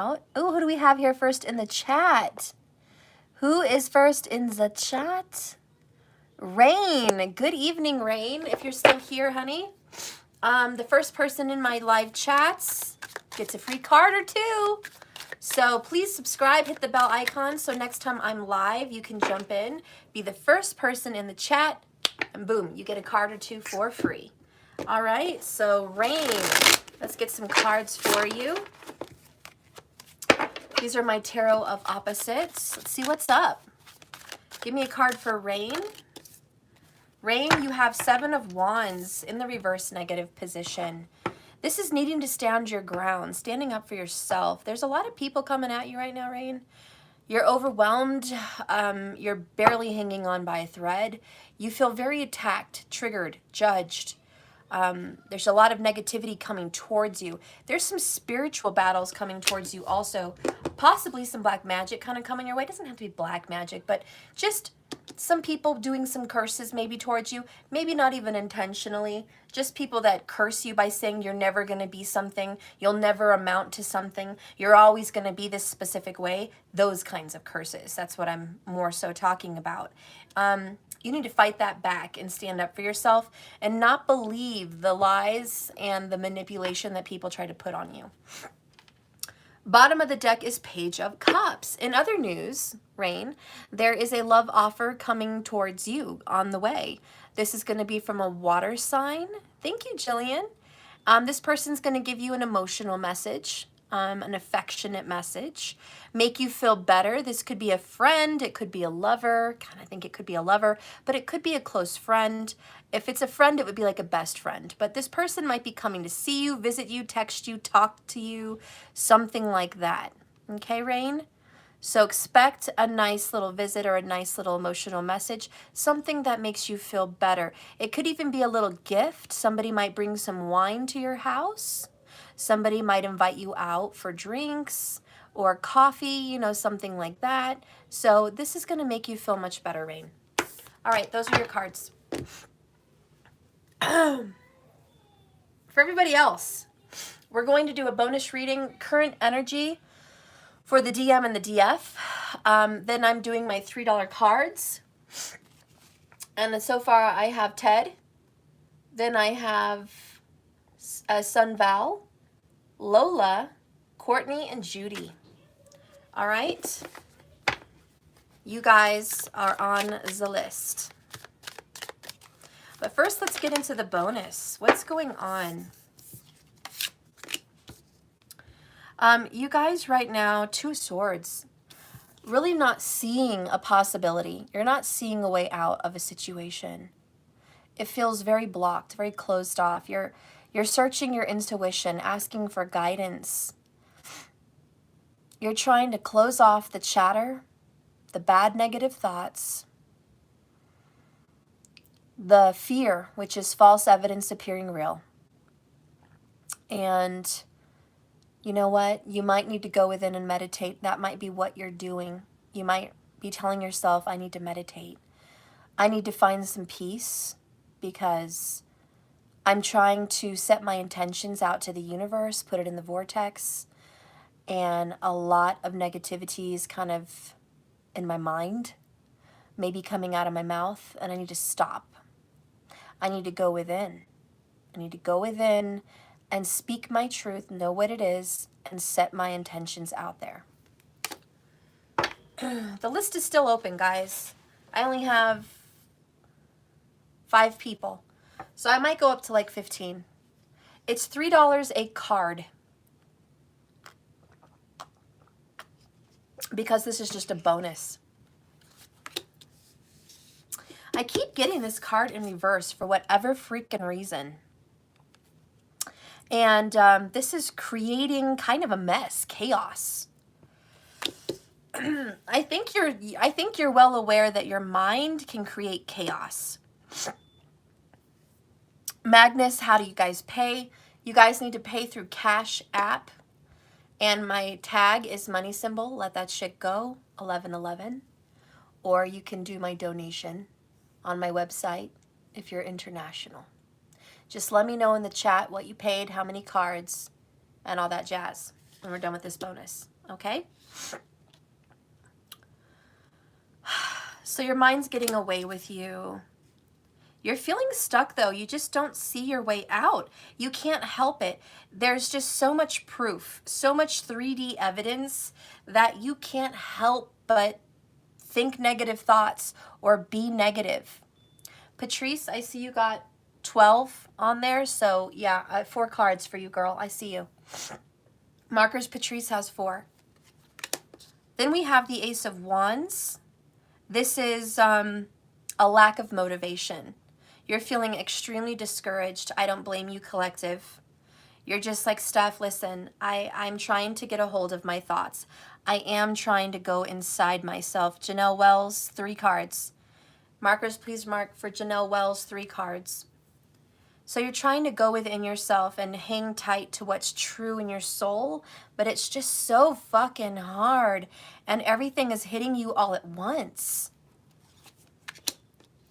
Oh, who do we have here first in the chat? Who is first in the chat? Rain. Good evening, Rain. If you're still here, honey. The first person in my live chats gets a free card or two. So please subscribe, hit the bell icon so next time I'm live, you can jump in, be the first person in the chat, and boom, you get a card or two for free. All right, so Rain, let's get some cards for you. These are my tarot of opposites. Let's see what's up. Give me a card for Rain. Rain, you have 7 of Wands in the reverse negative position. This is needing to stand your ground, standing up for yourself. There's a lot of people coming at you right now, Rain. You're overwhelmed. You're barely hanging on by a thread. You feel very attacked, triggered, judged. There's a lot of negativity coming towards you. There's some spiritual battles coming towards you also. Possibly some black magic kind of coming your way. It doesn't have to be black magic, but just some people doing some curses maybe towards you. Maybe not even intentionally. Just people that curse you by saying you're never going to be something. You'll never amount to something. You're always going to be this specific way. Those kinds of curses. That's what I'm more so talking about. You need to fight that back and stand up for yourself and not believe the lies and the manipulation that people try to put on you. Bottom of the deck is Page of Cups. In other news, Rain, there is a love offer coming towards you on the way. This is going to be from a water sign. Thank you, Jillian. This person's going to give you an emotional message, an affectionate message, make you feel better. This could be a friend. It could be a lover. Kind of think it could be a lover, but it could be a close friend. If it's a friend, it would be like a best friend. But this person might be coming to see you, visit you, text you, talk to you, something like that. Okay, Rain? So expect a nice little visit or a nice little emotional message, something that makes you feel better. It could even be a little gift. Somebody might bring some wine to your house. Somebody might invite you out for drinks or coffee, you know, something like that. So this is going to make you feel much better, Rain. All right, those are your cards. For everybody else, we're going to do a bonus reading, current energy for the DM and the DF. Then I'm doing my $3 cards. And then so far I have Ted. Then I have Sun Val, Lola, Courtney, and Judy. All right. You guys are on the list. But first, let's get into the bonus. What's going on? You guys right now, 2 swords, really not seeing a possibility. You're not seeing a way out of a situation. It feels very blocked, very closed off. You're searching your intuition, asking for guidance. You're trying to close off the chatter, the bad negative thoughts, the fear, which is false evidence appearing real. And you know what? You might need to go within and meditate. That might be what you're doing. You might be telling yourself, I need to meditate. I need to find some peace because I'm trying to set my intentions out to the universe, put it in the vortex, and a lot of negativity is kind of in my mind, maybe coming out of my mouth, and I need to stop. I need to go within. I need to go within and speak my truth, know what it is, and set my intentions out there. The list is still open, guys. I only have 5 people. So I might go up to like 15. It's $3 a card. Because this is just a bonus. I keep getting this card in reverse for whatever freaking reason. And this is creating kind of a mess, chaos. I think you're well aware that your mind can create chaos. Magnus, how do you guys pay? You guys need to pay through Cash App. And my tag is money symbol, let that shit go, 1111. Or you can do my donation on my website if you're international. Just let me know in the chat what you paid, how many cards, and all that jazz. And we're done with this bonus. okay? So your mind's getting away with you. You're feeling stuck though. You just don't see your way out. You can't help it. There's just so much proof, so much 3D evidence that you can't help but think negative thoughts or be negative. Patrice, I see you got 12 on there. So yeah, 4 cards for you, girl. I see you. Markers, Patrice has 4. Then we have the Ace of Wands. This is a lack of motivation. You're feeling extremely discouraged. I don't blame you, collective. You're just like, Steph, listen, I'm trying to get a hold of my thoughts. I am trying to go inside myself. Janelle Wells, 3 cards. Markers, please mark for Janelle Wells, 3 cards. So you're trying to go within yourself and hang tight to what's true in your soul, but it's just so fucking hard, and everything is hitting you all at once.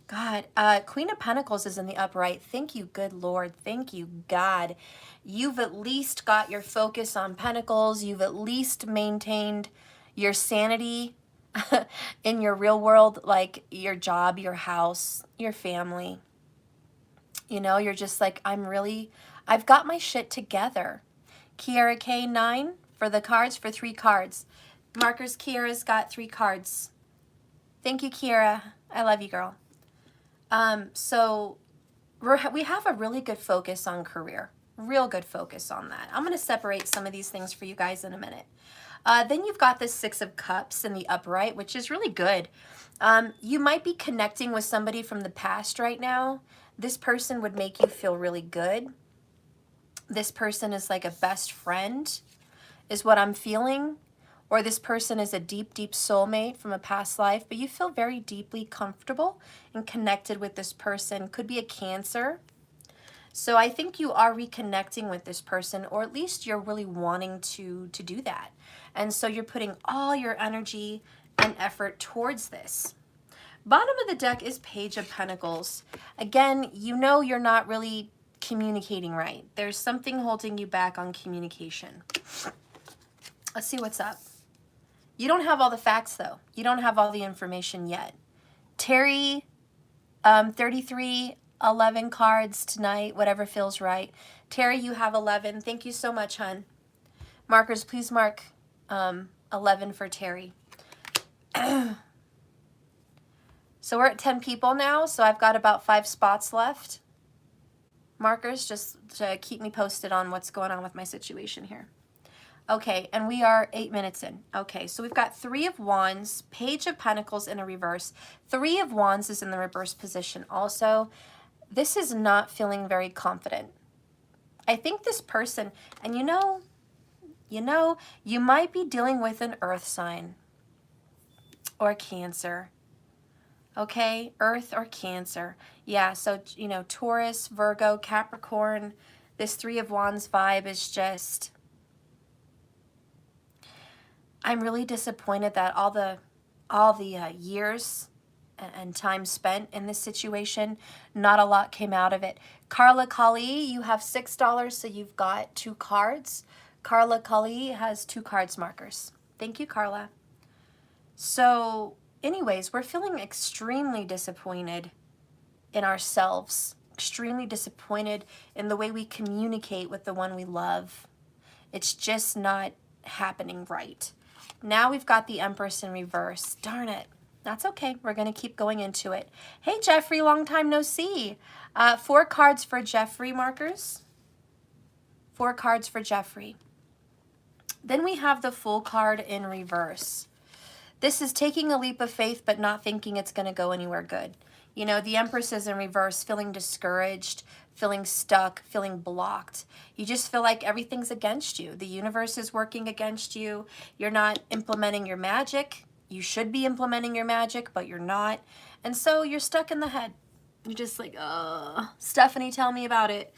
God, Queen of Pentacles is in the upright. Thank you, good Lord. Thank you, God. You've at least got your focus on Pentacles. You've at least maintained your sanity in your real world, like your job, your house, your family. You know, you're just like, I've got my shit together. Kiara K, 9 for the cards, for 3 cards. Markers, Kiara's got 3 cards. Thank you, Kiara. I love you, girl. So we have a really good focus on career, real good focus on that. I'm going to separate some of these things for you guys in a minute. Then you've got the 6 of Cups in the upright, which is really good. You might be connecting with somebody from the past right now. This person would make you feel really good. This person is like a best friend, is what I'm feeling. Or this person is a deep, deep soulmate from a past life, but you feel very deeply comfortable and connected with this person. Could be a Cancer. So I think you are reconnecting with this person, or at least you're really wanting to do that. And so you're putting all your energy and effort towards this. Bottom of the deck is Page of Pentacles. Again, you know you're not really communicating right. There's something holding you back on communication. Let's see what's up. You don't have all the facts, though. You don't have all the information yet. Terry, 33, 11 cards tonight, whatever feels right. Terry, you have 11. Thank you so much, hun. Markers, please mark 11 for Terry. So we're at 10 people now, so I've got about 5 spots left. Markers, just to keep me posted on what's going on with my situation here. Okay, and we are 8 minutes in. Okay, so we've got 3 of Wands, Page of Pentacles in a reverse. 3 of Wands is in the reverse position also. This is not feeling very confident. I think this person, and you know, you might be dealing with an earth sign or Cancer. Okay, Earth or Cancer. Yeah, so, you know, Taurus, Virgo, Capricorn, this 3 of Wands vibe is just, I'm really disappointed that all the years and time spent in this situation, not a lot came out of it. Carla Kali, you have $6, so you've got 2 cards. Carla Kali has 2 cards, markers. Thank you, Carla. So anyways, we're feeling extremely disappointed in ourselves, extremely disappointed in the way we communicate with the one we love. It's just not happening right. Now we've got the Empress in reverse. Darn it. That's okay. We're going to keep going into it. Hey, Jeffrey, long time no see. 4 cards for Jeffrey, markers. 4 cards for Jeffrey. Then we have the Fool card in reverse. This is taking a leap of faith, but not thinking it's going to go anywhere good. You know, the Empress is in reverse, feeling discouraged, feeling stuck, feeling blocked. You just feel like everything's against you. The universe is working against you. You're not implementing your magic. You should be implementing your magic, but you're not. And so you're stuck in the head. You're just like, Stephanie, tell me about it.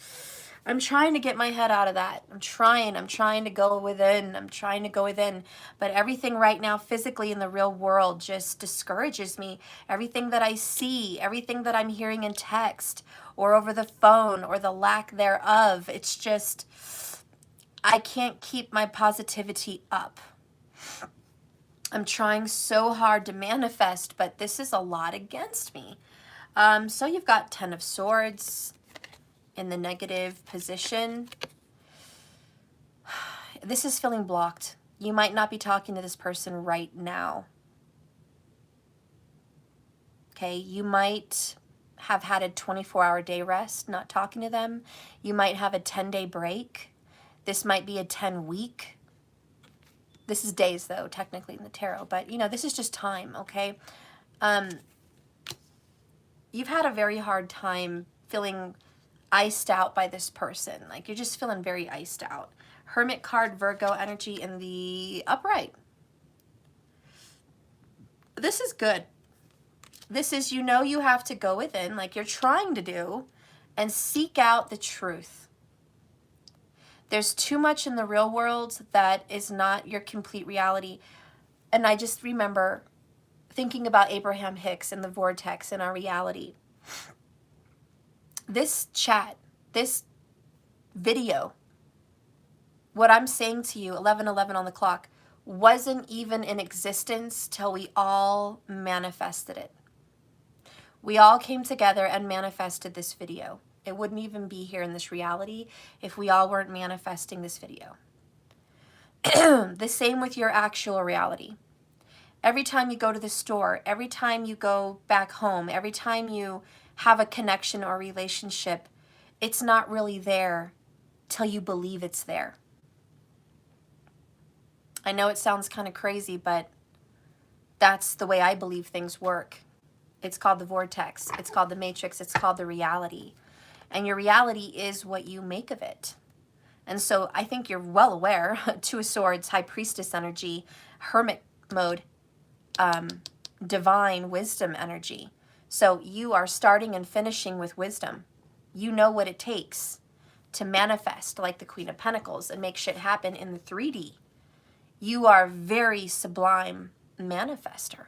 I'm trying to get my head out of that. I'm trying to go within. But everything right now physically in the real world just discourages me. Everything that I see, everything that I'm hearing in text or over the phone or the lack thereof, it's just, I can't keep my positivity up. I'm trying so hard to manifest, but this is a lot against me. So you've got 10 of Swords in the negative position. This is feeling blocked. You might not be talking to this person right now. Okay, you might have had a 24-hour day rest, not talking to them. You might have a 10-day break. This might be a 10-week. This is days, though, technically in the tarot. But, you know, this is just time, okay? You've had a very hard time feeling iced out by this person. Like, you're just feeling very iced out. Hermit card, Virgo energy in the upright. This is good. This is, you know, you have to go within, like you're trying to do, and seek out the truth. There's too much in the real world that is not your complete reality. And I just remember thinking about Abraham Hicks and the vortex in our reality. This chat, this video, what I'm saying to you, 11:11 on the clock, wasn't even in existence till we all manifested it. We all came together and manifested this video. It wouldn't even be here in this reality if we all weren't manifesting this video. The same with your actual reality. Every time you go to the store, every time you go back home, every time you have a connection or relationship, it's not really there till you believe it's there. I know it sounds kind of crazy, but that's the way I believe things work. It's called the vortex. It's called the matrix. It's called the reality. And your reality is what you make of it. And so I think you're well aware, Two of Swords, High Priestess energy, Hermit mode, divine wisdom energy. So you are starting and finishing with wisdom. You know what it takes to manifest like the Queen of Pentacles and make shit happen in the 3D. You are very sublime manifester.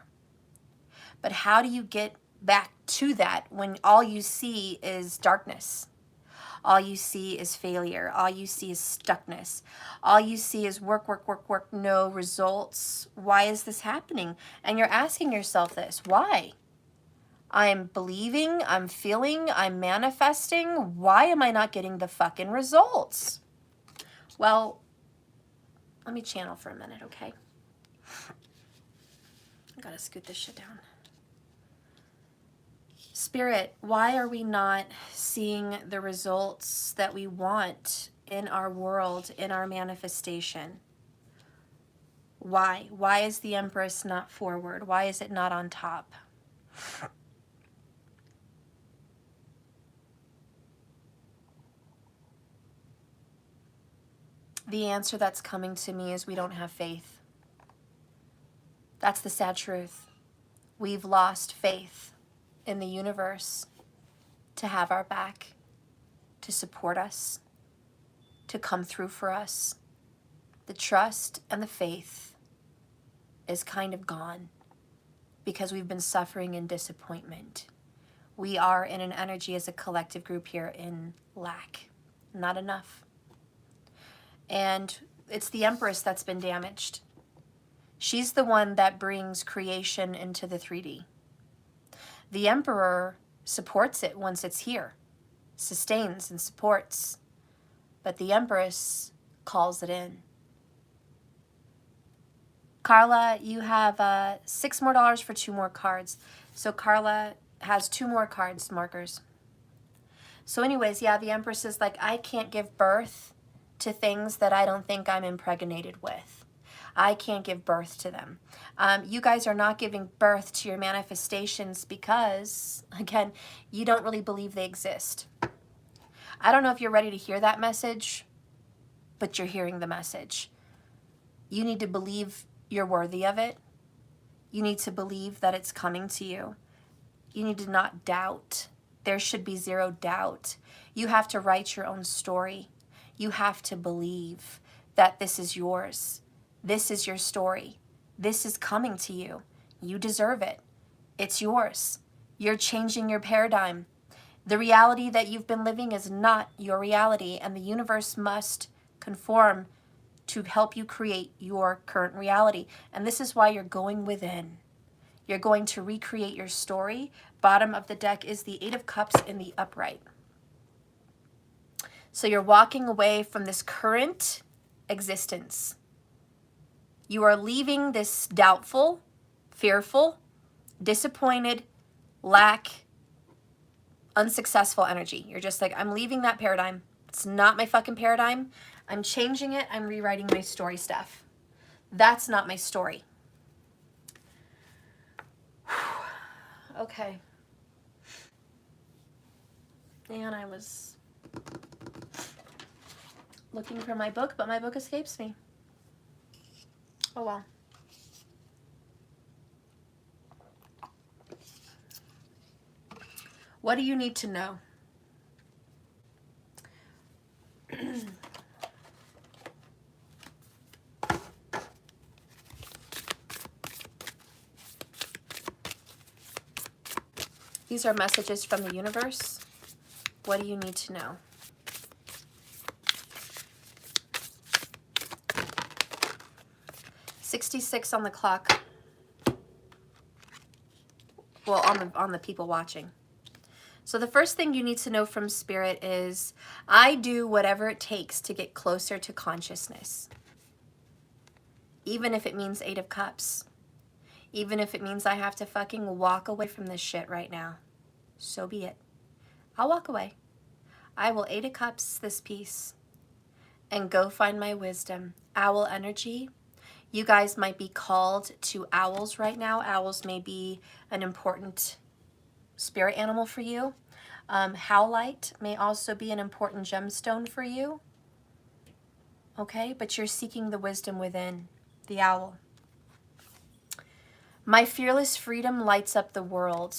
But how do you get back to that when all you see is darkness? All you see is failure. All you see is stuckness. All you see is work, work, work, work, no results. Why is this happening? And you're asking yourself this, why? I'm believing, I'm feeling, I'm manifesting. Why am I not getting the fucking results? Well, let me channel for a minute, okay? I gotta scoot this shit down. Spirit, why are we not seeing the results that we want in our world, in our manifestation? Why? Why is the Empress not forward? Why is it not on top? The answer that's coming to me is we don't have faith. That's the sad truth. We've lost faith in the universe to have our back, to support us, to come through for us. The trust and the faith is kind of gone because we've been suffering in disappointment. We are in an energy as a collective group here in lack, not enough. And it's the Empress that's been damaged. She's the one that brings creation into the 3D. The Emperor supports it once it's here, sustains and supports, but the Empress calls it in. Carla, you have $6 more for 2 more cards. So Carla has 2 more cards, markers. So anyways, yeah, the Empress is like, I can't give birth to things that I don't think I'm impregnated with. I can't give birth to them. You guys are not giving birth to your manifestations because, again, you don't really believe they exist. I don't know if you're ready to hear that message, but you're hearing the message. You need to believe you're worthy of it. You need to believe that it's coming to you. You need to not doubt. There should be 0 doubt. You have to write your own story. You have to believe that this is yours. This is your story. This is coming to you. You deserve it. It's yours. You're changing your paradigm. The reality that you've been living is not your reality, and the universe must conform to help you create your current reality. And this is why you're going within. You're going to recreate your story. Bottom of the deck is the Eight of Cups in the upright. So you're walking away from this current existence. You are leaving this doubtful, fearful, disappointed, lack, unsuccessful energy. You're just like, I'm leaving that paradigm. It's not my fucking paradigm. I'm changing it. I'm rewriting my story stuff. That's not my story. Okay. And I was looking for my book, but my book escapes me. Oh well. What do you need to know? These are messages from the universe. What do you need to know? $66 on the clock. Well, on the people watching. So the first thing you need to know from Spirit is, I do whatever it takes to get closer to consciousness. Even if it means Eight of Cups. Even if it means I have to fucking walk away from this shit right now. So be it. I'll walk away. I will Eight of Cups this piece and go find my wisdom. Owl energy. You guys might be called to owls right now. Owls may be an important spirit animal for you. Howlite may also be an important gemstone for you. Okay, but you're seeking the wisdom within. The owl. My fearless freedom lights up the world.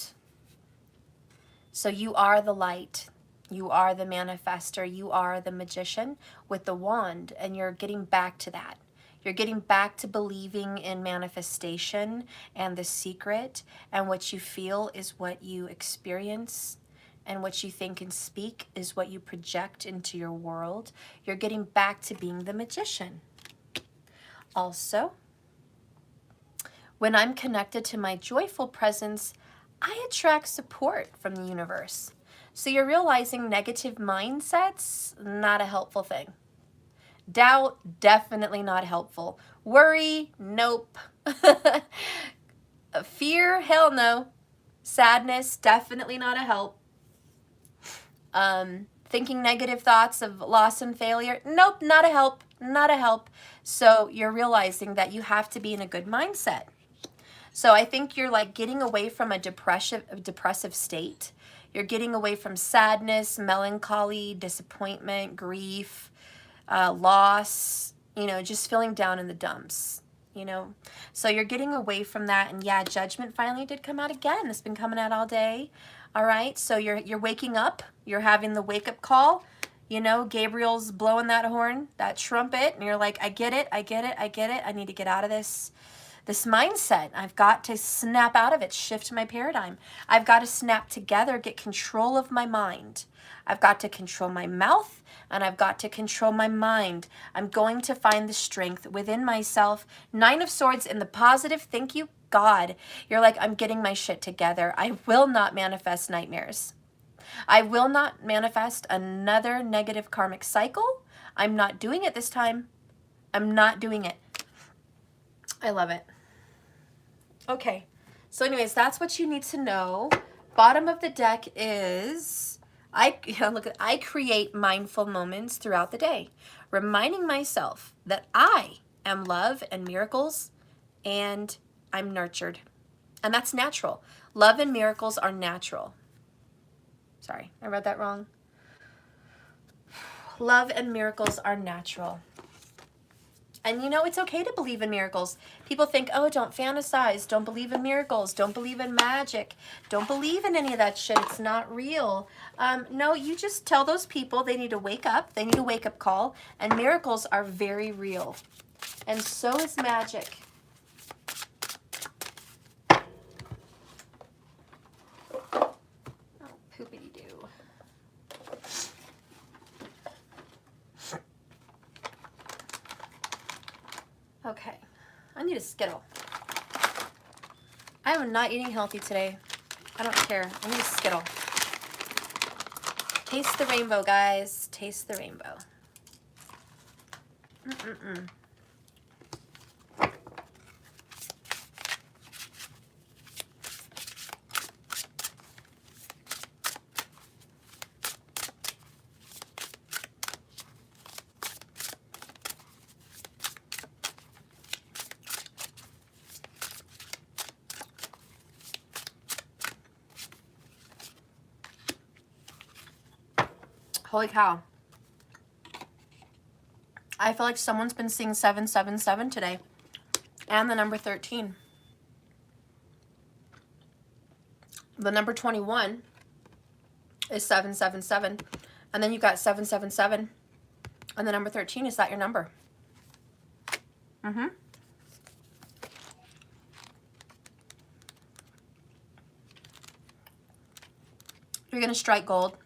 So you are the light. You are the manifester. You are the magician with the wand, and you're getting back to that. You're getting back to believing in manifestation and the secret, and what you feel is what you experience, and what you think and speak is what you project into your world. You're getting back to being the magician. Also, when I'm connected to my joyful presence, I attract support from the universe. So you're realizing negative mindsets, not a helpful thing. Doubt, definitely not helpful. Worry, nope. Fear, hell no. Sadness, definitely not a help. Thinking negative thoughts of loss and failure, nope, not a help, not a help. So you're realizing that you have to be in a good mindset. So I think you're like getting away from a depressive state. You're getting away from sadness, melancholy, disappointment, grief, loss, you know, just feeling down in the dumps, you know. So you're getting away from that. And yeah, judgment finally did come out again. It's been coming out all day. All right. So you're waking up. You're having the wake up call. You know, Gabriel's blowing that horn, that trumpet. And you're like, I get it. I get it. I get it. I need to get out of this mindset. I've got to snap out of it, shift my paradigm. I've got to snap together, get control of my mind. I've got to control my mouth, and I've got to control my mind. I'm going to find the strength within myself. Nine of Swords in the positive. Thank you, God. You're like, I'm getting my shit together. I will not manifest nightmares. I will not manifest another negative karmic cycle. I'm not doing it this time. I'm not doing it. I love it. Okay, so anyways, that's what you need to know. Bottom of the deck is, I create mindful moments throughout the day, reminding myself that I am love and miracles, and I'm nurtured. And that's natural. Love and miracles are natural. Sorry, I read that wrong. Love and miracles are natural. And you know, it's okay to believe in miracles. People think, oh, don't fantasize, don't believe in miracles, don't believe in magic, don't believe in any of that shit, it's not real. No, you just tell those people they need to wake up, they need a wake-up call, and miracles are very real. And so is magic. Oh, poopity-doo. Skittle. I am not eating healthy today. I don't care. I need a Skittle. Taste the rainbow, guys. Taste the rainbow. Mm-mm-mm. Holy cow. I feel like someone's been seeing 777 today. And the number 13. The number 21 is 777. And then you got 777. And the number 13, is that your number? Mm-hmm. You're going to strike gold.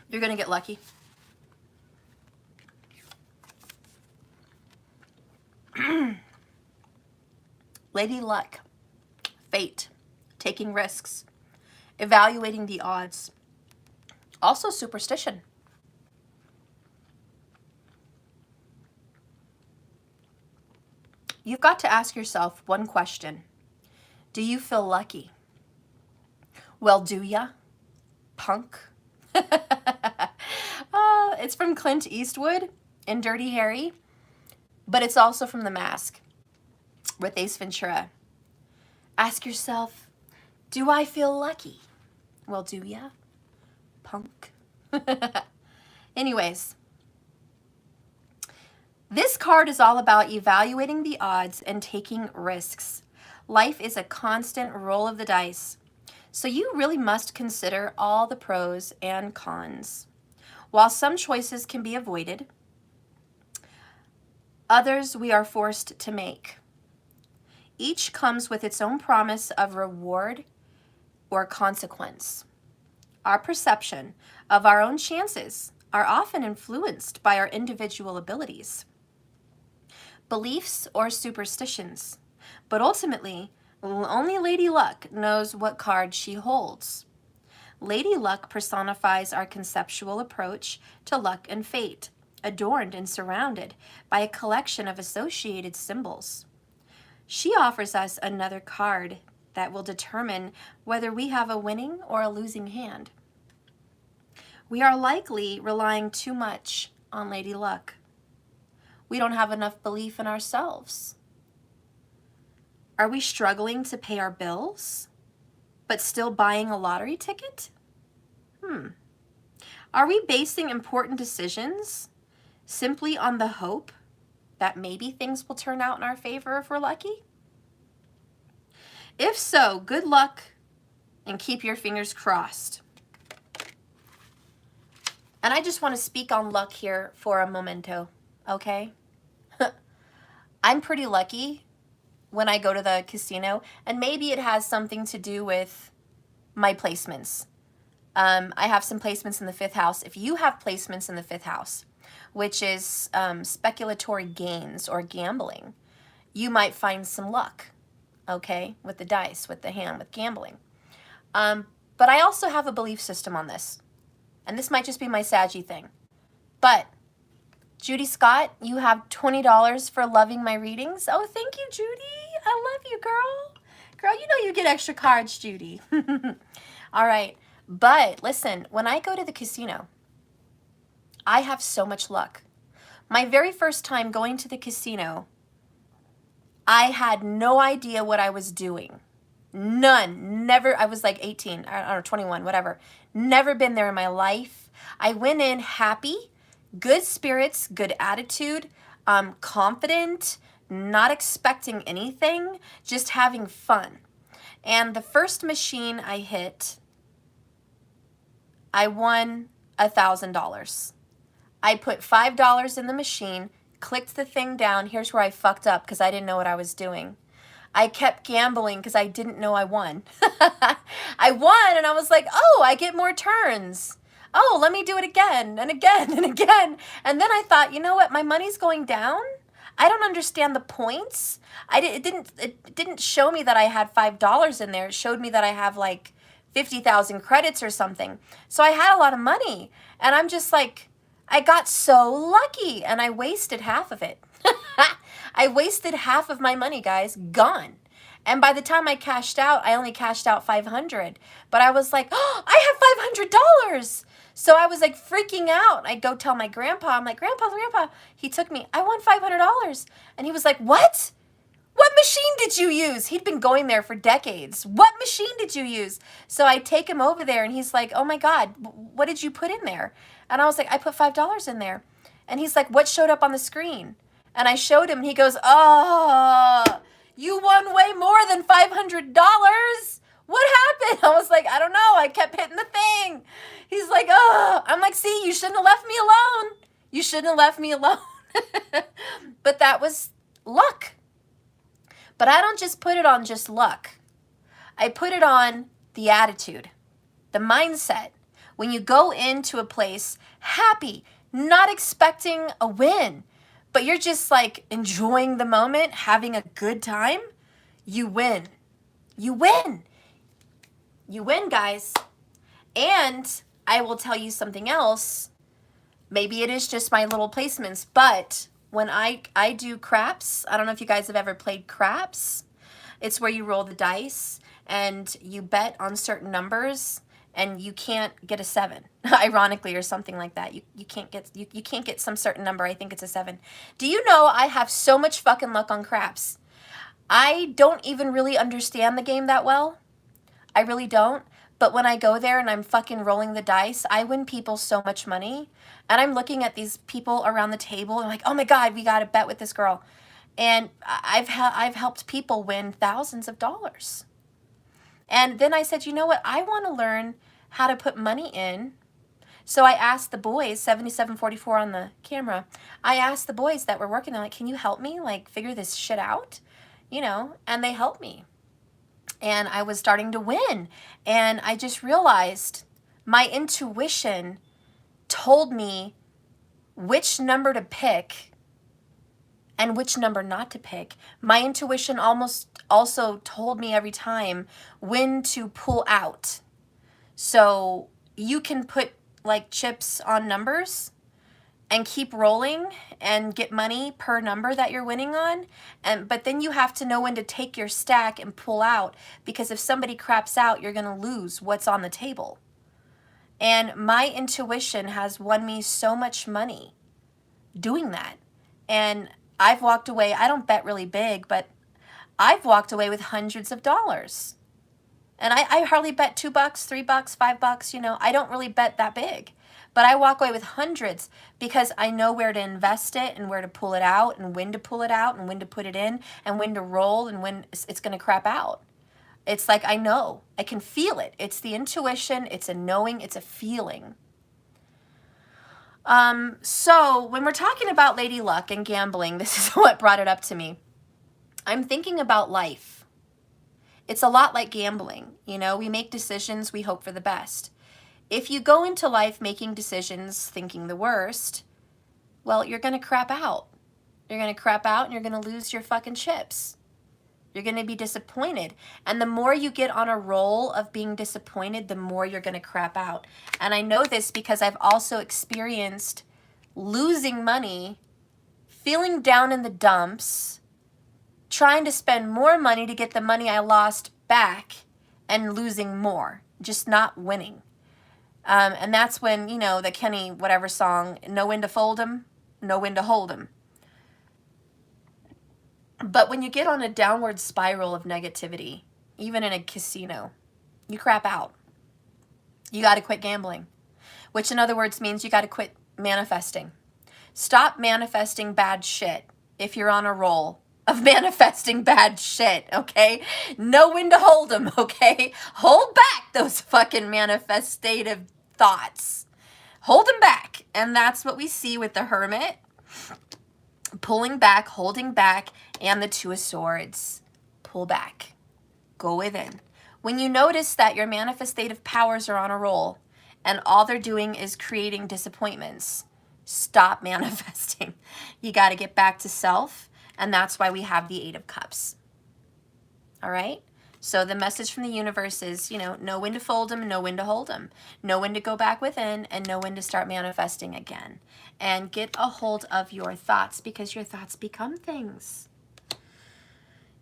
You're going to get lucky. Lady Luck. Fate. Taking risks. Evaluating the odds. Also superstition. You've got to ask yourself one question. Do you feel lucky? Well, do ya? Punk. It's from Clint Eastwood in Dirty Harry, but it's also from The Mask with Ace Ventura. Ask yourself, do I feel lucky? Well, do ya? Punk. Anyways, this card is all about evaluating the odds and taking risks. Life is a constant roll of the dice. So you really must consider all the pros and cons. While some choices can be avoided, others we are forced to make. Each comes with its own promise of reward or consequence. Our perception of our own chances are often influenced by our individual abilities, beliefs, or superstitions, but ultimately, only Lady Luck knows what card she holds. Lady Luck personifies our conceptual approach to luck and fate, adorned and surrounded by a collection of associated symbols. She offers us another card that will determine whether we have a winning or a losing hand. We are likely relying too much on Lady Luck. We don't have enough belief in ourselves. Are we struggling to pay our bills, but still buying a lottery ticket? Are we basing important decisions simply on the hope that maybe things will turn out in our favor if we're lucky? If so, good luck and keep your fingers crossed. And I just want to speak on luck here for a momento, okay? I'm pretty lucky when I go to the casino, and maybe it has something to do with my placements. I have some placements in the 5th house. If you have placements in the 5th house, which is speculatory gains or gambling, you might find some luck, okay, with the dice, with the hand, with gambling. But I also have a belief system on this, and this might just be my Saggy thing. But Judy Scott, you have $20 for loving my readings. Oh, thank you, Judy. I love you, girl. Girl, you know you get extra cards, Judy. All right. But listen, when I go to the casino, I have so much luck. My very first time going to the casino, I had no idea what I was doing. None. Never. I was like 18 or 21, whatever. Never been there in my life. I went in happy, good spirits, good attitude, confident, not expecting anything, just having fun. And the first machine I hit, I won $1,000. I put $5 in the machine, clicked the thing down. Here's where I fucked up because I didn't know what I was doing. I kept gambling because I didn't know I won. I won and I was like, oh, I get more turns. Oh, let me do it again and again and again. And then I thought, you know what? My money's going down. I don't understand the points. It didn't show me that I had $5 in there. It showed me that I have like 50,000 credits or something. So I had a lot of money, and I'm just like, I got so lucky, and I wasted half of it. I wasted half of my money, guys, gone. And by the time I cashed out, I only cashed out 500. But I was like, oh, I have $500. So I was like freaking out. I go tell my grandpa, I'm like, Grandpa, he took me, I won $500. And he was like, what? What machine did you use? He'd been going there for decades. What machine did you use? So I take him over there, and he's like, oh my God, what did you put in there? And I was like, I put $5 in there. And he's like, what showed up on the screen? And I showed him, and he goes, oh, you won way more than $500. What happened? I was like, I don't know. I kept hitting the thing. He's like, oh. I'm like, see, you shouldn't have left me alone. You shouldn't have left me alone. But that was luck. But I don't just put it on just luck. I put it on the attitude, the mindset. When you go into a place happy, not expecting a win, but you're just like enjoying the moment, having a good time, you win. You win. You win, guys. And I will tell you something else. Maybe it is just my little placements, but when I do craps, I don't know if you guys have ever played craps. It's where you roll the dice and you bet on certain numbers, and you can't get a 7, ironically, or something like that. You can't get some certain number. I think it's a 7. Do you know I have so much fucking luck on craps? I don't even really understand the game that well. I really don't. But when I go there and I'm fucking rolling the dice, I win people so much money. And I'm looking at these people around the table and like, oh my God, we got to bet with this girl. And I've helped people win thousands of dollars. And then I said, you know what? I want to learn how to put money in. So I asked the boys, 7744 on the camera, I asked the boys that were working, they're like, can you help me like figure this shit out? You know, and they helped me. And I was starting to win. And I just realized my intuition told me which number to pick and which number not to pick. My intuition almost also told me every time when to pull out. So you can put like chips on numbers and keep rolling and get money per number that you're winning on. But then you have to know when to take your stack and pull out, because if somebody craps out, you're gonna lose what's on the table. And my intuition has won me so much money doing that. And I've walked away, I don't bet really big, but I've walked away with hundreds of dollars. And I hardly bet $2, $3, $5, you know, I don't really bet that big. But I walk away with hundreds because I know where to invest it and where to pull it out and when to pull it out and when to put it in and when to roll and when it's going to crap out. It's like I know. I can feel it. It's the intuition. It's a knowing. It's a feeling. So when we're talking about Lady Luck and gambling, this is what brought it up to me. I'm thinking about life. It's a lot like gambling. You know, we make decisions. We hope for the best. If you go into life making decisions thinking the worst, well, you're going to crap out. You're going to crap out and you're going to lose your fucking chips. You're going to be disappointed. And the more you get on a roll of being disappointed, the more you're going to crap out. And I know this because I've also experienced losing money, feeling down in the dumps, trying to spend more money to get the money I lost back and losing more, just not winning. And that's when, you know, the Kenny whatever song, know when to fold 'em, know when to hold 'em. But when you get on a downward spiral of negativity, even in a casino, you crap out. You got to quit gambling, which in other words means you got to quit manifesting. Stop manifesting bad shit if you're on a roll of manifesting bad shit, okay? Know when to hold them, okay? Hold back those fucking manifestative thoughts. Hold them back. And that's what we see with the Hermit. Pulling back, holding back, and the Two of Swords. Pull back. Go within. When you notice that your manifestative powers are on a roll and all they're doing is creating disappointments, Stop manifesting. You got to get back to self. And that's why we have the 8 of Cups. All right? So the message from the universe is, you know when to fold them and know when to hold them. Know when to go back within and know when to start manifesting again. And get a hold of your thoughts, because your thoughts become things.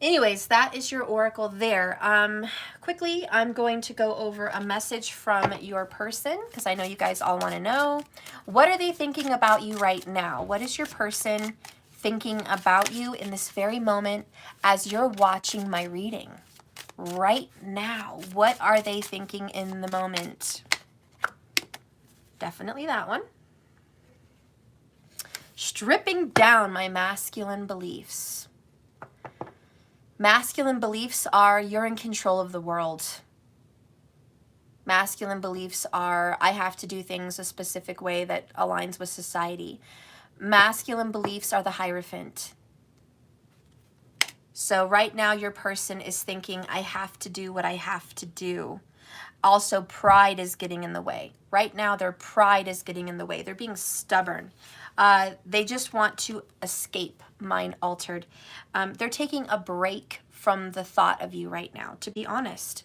Anyways, that is your oracle there. Quickly, I'm going to go over a message from your person, because I know you guys all want to know. What are they thinking about you right now? What is your person thinking about you in this very moment as you're watching my reading? Right now, what are they thinking in the moment? Definitely that one. Stripping down my masculine beliefs. Masculine beliefs are you're in control of the world. Masculine beliefs are I have to do things a specific way that aligns with society. Masculine beliefs are the Hierophant. So right now your person is thinking, I have to do what I have to do. Also, pride is getting in the way. Right now their pride is getting in the way. They're being stubborn. They just want to escape mind altered. They're taking a break from the thought of you right now, to be honest.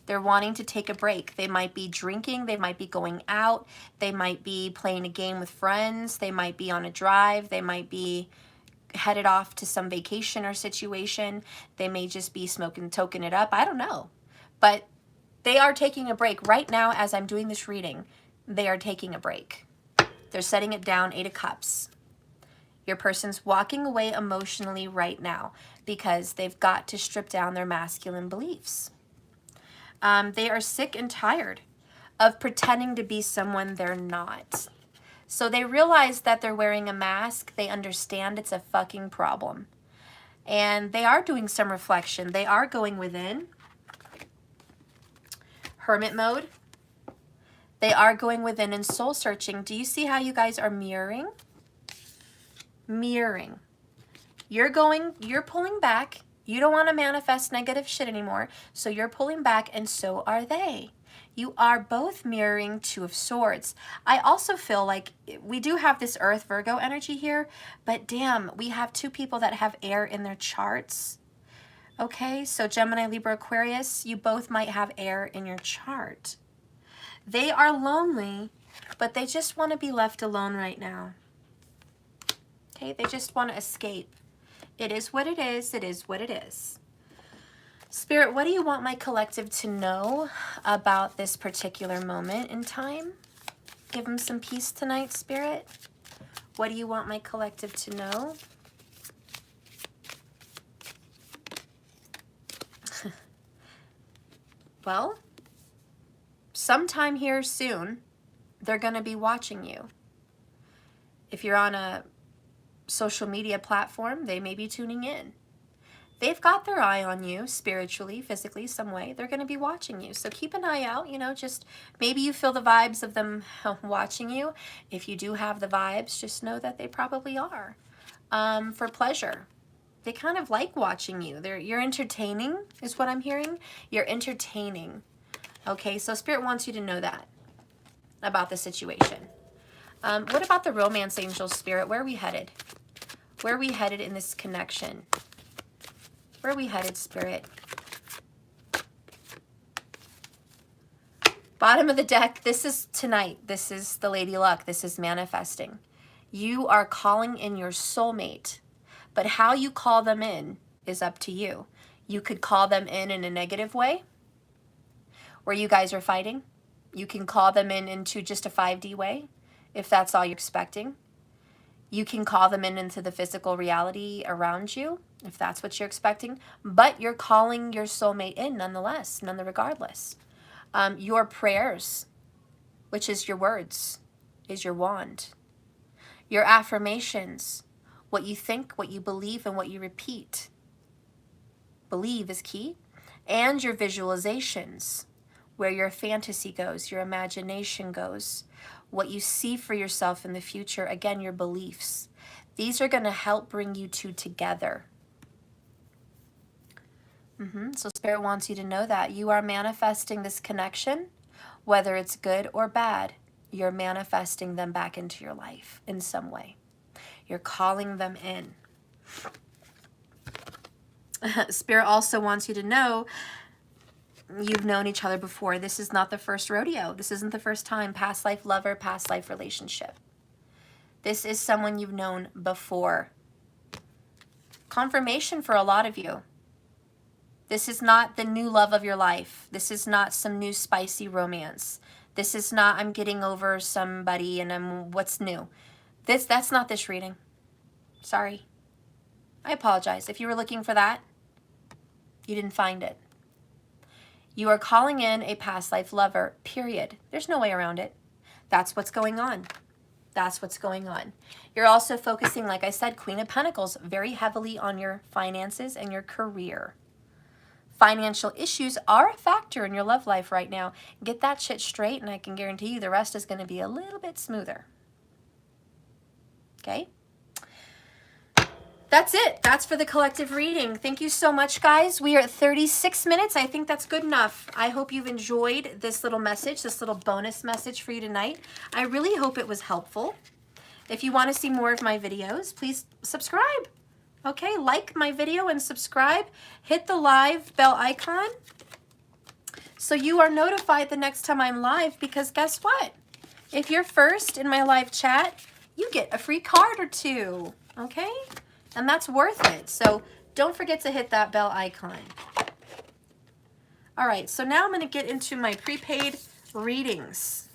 They're wanting to take a break. They might be drinking. They might be going out. They might be playing a game with friends. They might be on a drive. They might be headed off to some vacation or situation. They may just be toking it up. I don't know. But they are taking a break. Right now, as I'm doing this reading, they are taking a break. They're setting it down, 8 of Cups. Your person's walking away emotionally right now because they've got to strip down their masculine beliefs. They are sick and tired of pretending to be someone they're not. So they realize that they're wearing a mask. They understand it's a fucking problem. And they are doing some reflection. They are going within. Hermit mode. They are going within and soul searching. Do you see how you guys are mirroring? Mirroring. You're pulling back. You don't want to manifest negative shit anymore. So you're pulling back, and so are they. You are both mirroring 2 of Swords. I also feel like we do have this Earth Virgo energy here, but damn, we have 2 people that have air in their charts. Okay, so Gemini, Libra, Aquarius, you both might have air in your chart. They are lonely, but they just want to be left alone right now. Okay, they just want to escape. It is what it is. It is what it is. Spirit, what do you want my collective to know about this particular moment in time? Give them some peace tonight, Spirit. What do you want my collective to know? Well, sometime here soon, they're going to be watching you. If you're on a social media platform, they may be tuning in. They've got their eye on you spiritually, physically, some way. They're going to be watching you. So keep an eye out, just maybe you feel the vibes of them watching you. If you do have the vibes, just know that they probably are for pleasure. They kind of like watching you. You're entertaining is what I'm hearing. You're entertaining. Okay, so Spirit wants you to know that about the situation. What about the romance angels, Spirit? Where are we headed? Where are we headed in this connection? Where are we headed, Spirit? Bottom of the deck, this is tonight. This is the Lady Luck. This is manifesting. You are calling in your soulmate, but how you call them in is up to you. You could call them in a negative way, where you guys are fighting. You can call them in into just a 5D way, if that's all you're expecting. You can call them in into the physical reality around you, if that's what you're expecting. But you're calling your soulmate in nonetheless, regardless. Your prayers, which is your words, is your wand. Your affirmations, what you think, what you believe, and what you repeat. Believe is key. And your visualizations, where your fantasy goes, your imagination goes, what you see for yourself in the future, again, your beliefs. These are going to help bring you two together. So Spirit wants you to know that you are manifesting this connection, whether it's good or bad. you're manifesting them back into your life in some way. You're calling them in. Spirit also wants you to know you've known each other before. This is not the first rodeo. This isn't the first time. Past life lover, past life relationship. This is someone you've known before. Confirmation for a lot of you. This is not the new love of your life. This is not some new spicy romance. This is not I'm getting over somebody and I'm what's new. That's not this reading. Sorry. I apologize. If you were looking for that, you didn't find it. You are calling in a past life lover, period. There's no way around it. That's what's going on. That's what's going on. You're also focusing, like I said, Queen of Pentacles, very heavily on your finances and your career. Financial issues are a factor in your love life right now. Get that shit straight and I can guarantee you the rest is going to be a little bit smoother. Okay? That's it. That's for the collective reading. Thank you so much, guys. We are at 36 minutes. I think that's good enough. I hope you've enjoyed this little message, this little bonus message for you tonight. I really hope it was helpful. If you want to see more of my videos, please subscribe. Okay, like my video and subscribe. Hit the live bell icon so you are notified the next time I'm live, because guess what? If you're first in my live chat, you get a free card or two, okay? And that's worth it. So don't forget to hit that bell icon. All right, so now I'm going to get into my prepaid readings.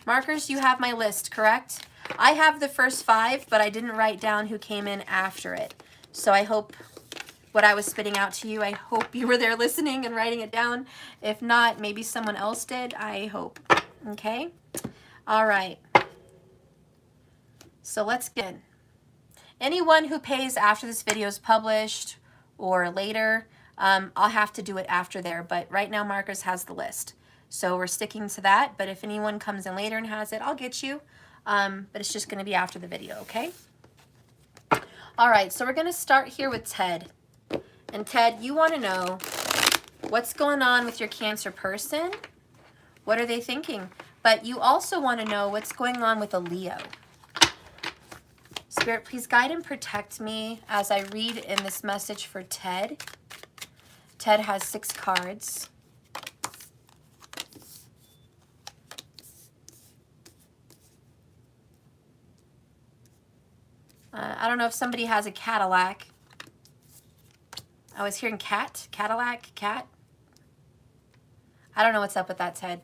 Markers, you have my list, correct? I have the first 5, but I didn't write down who came in after it. So I hope what I was spitting out to you, I hope you were there listening and writing it down. If not, maybe someone else did. I hope. Okay? All right. So let's get in. Anyone who pays after this video is published or later, I'll have to do it after there. But right now, Markers has the list. So we're sticking to that. But if anyone comes in later and has it, I'll get you. But it's just going to be after the video, okay? All right, so we're going to start here with Ted. And Ted, you want to know what's going on with your Cancer person. What are they thinking? But you also want to know what's going on with a Leo. Spirit, please guide and protect me as I read in this message for Ted. Ted has 6 cards. I don't know if somebody has a Cadillac. I was hearing cat, Cadillac, cat. I don't know what's up with that, Ted.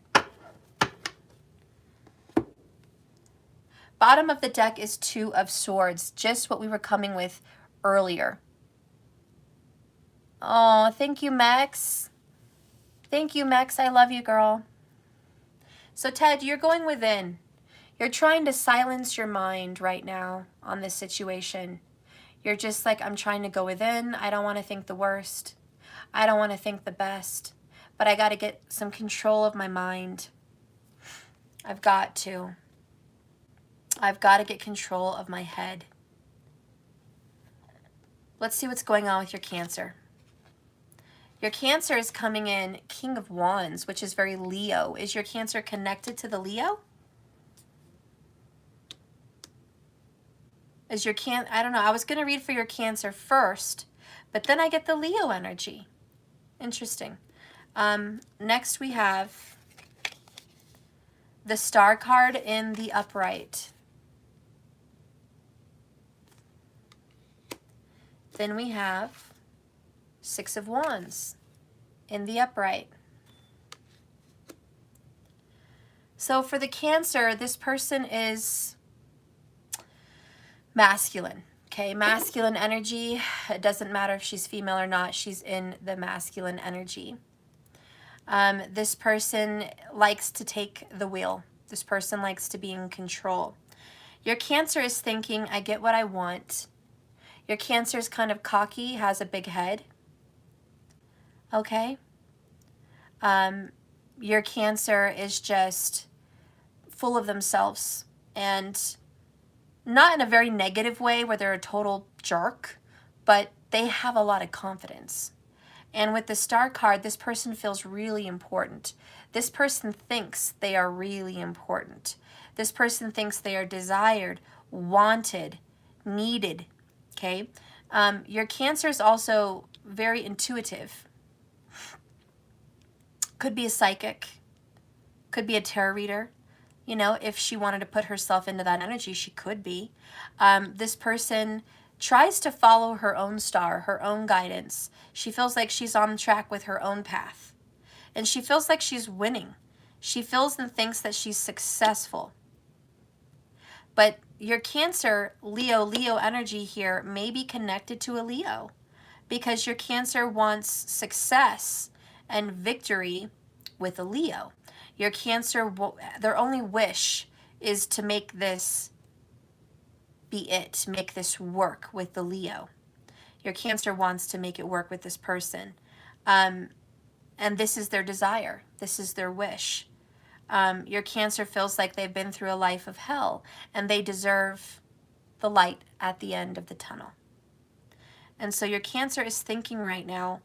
Bottom of the deck is 2 of Swords, just what we were coming with earlier. Oh, thank you, Max. Thank you, Max. I love you, girl. So, Ted, you're going within. You're trying to silence your mind right now on this situation. You're just like, I'm trying to go within. I don't want to think the worst. I don't want to think the best. But I got to get some control of my mind. I've got to. I've got to get control of my head. Let's see what's going on with your Cancer. Your Cancer is coming in King of Wands, which is very Leo. Is your Cancer connected to the Leo? Is your I don't know. I was going to read for your Cancer first, but then I get the Leo energy. Interesting. Next we have the Star card in the upright. Then we have 6 of Wands in the upright. So for the Cancer, this person is masculine, okay? Masculine energy. It doesn't matter if she's female or not. She's in the masculine energy. This person likes to take the wheel. This person likes to be in control. Your Cancer is thinking, I get what I want. Your Cancer is kind of cocky, has a big head. Okay? Your Cancer is just full of themselves, and not in a very negative way where they're a total jerk, but they have a lot of confidence. And with the Star card, this person feels really important. This person thinks they are really important. This person thinks they are desired, wanted, needed, okay? Your Cancer is also very intuitive. Could be a psychic, could be a tarot reader. You know, if she wanted to put herself into that energy, she could be. This person tries to follow her own star, her own guidance. She feels like she's on track with her own path. And she feels like she's winning. She feels and thinks that she's successful. But your Cancer, Leo energy here may be connected to a Leo, because your Cancer wants success and victory with a Leo. Your Cancer, their only wish is to make this be it, make this work with the Leo. Your Cancer wants to make it work with this person. And this is their desire. This is their wish. Your Cancer feels like they've been through a life of hell and they deserve the light at the end of the tunnel. And so your Cancer is thinking right now,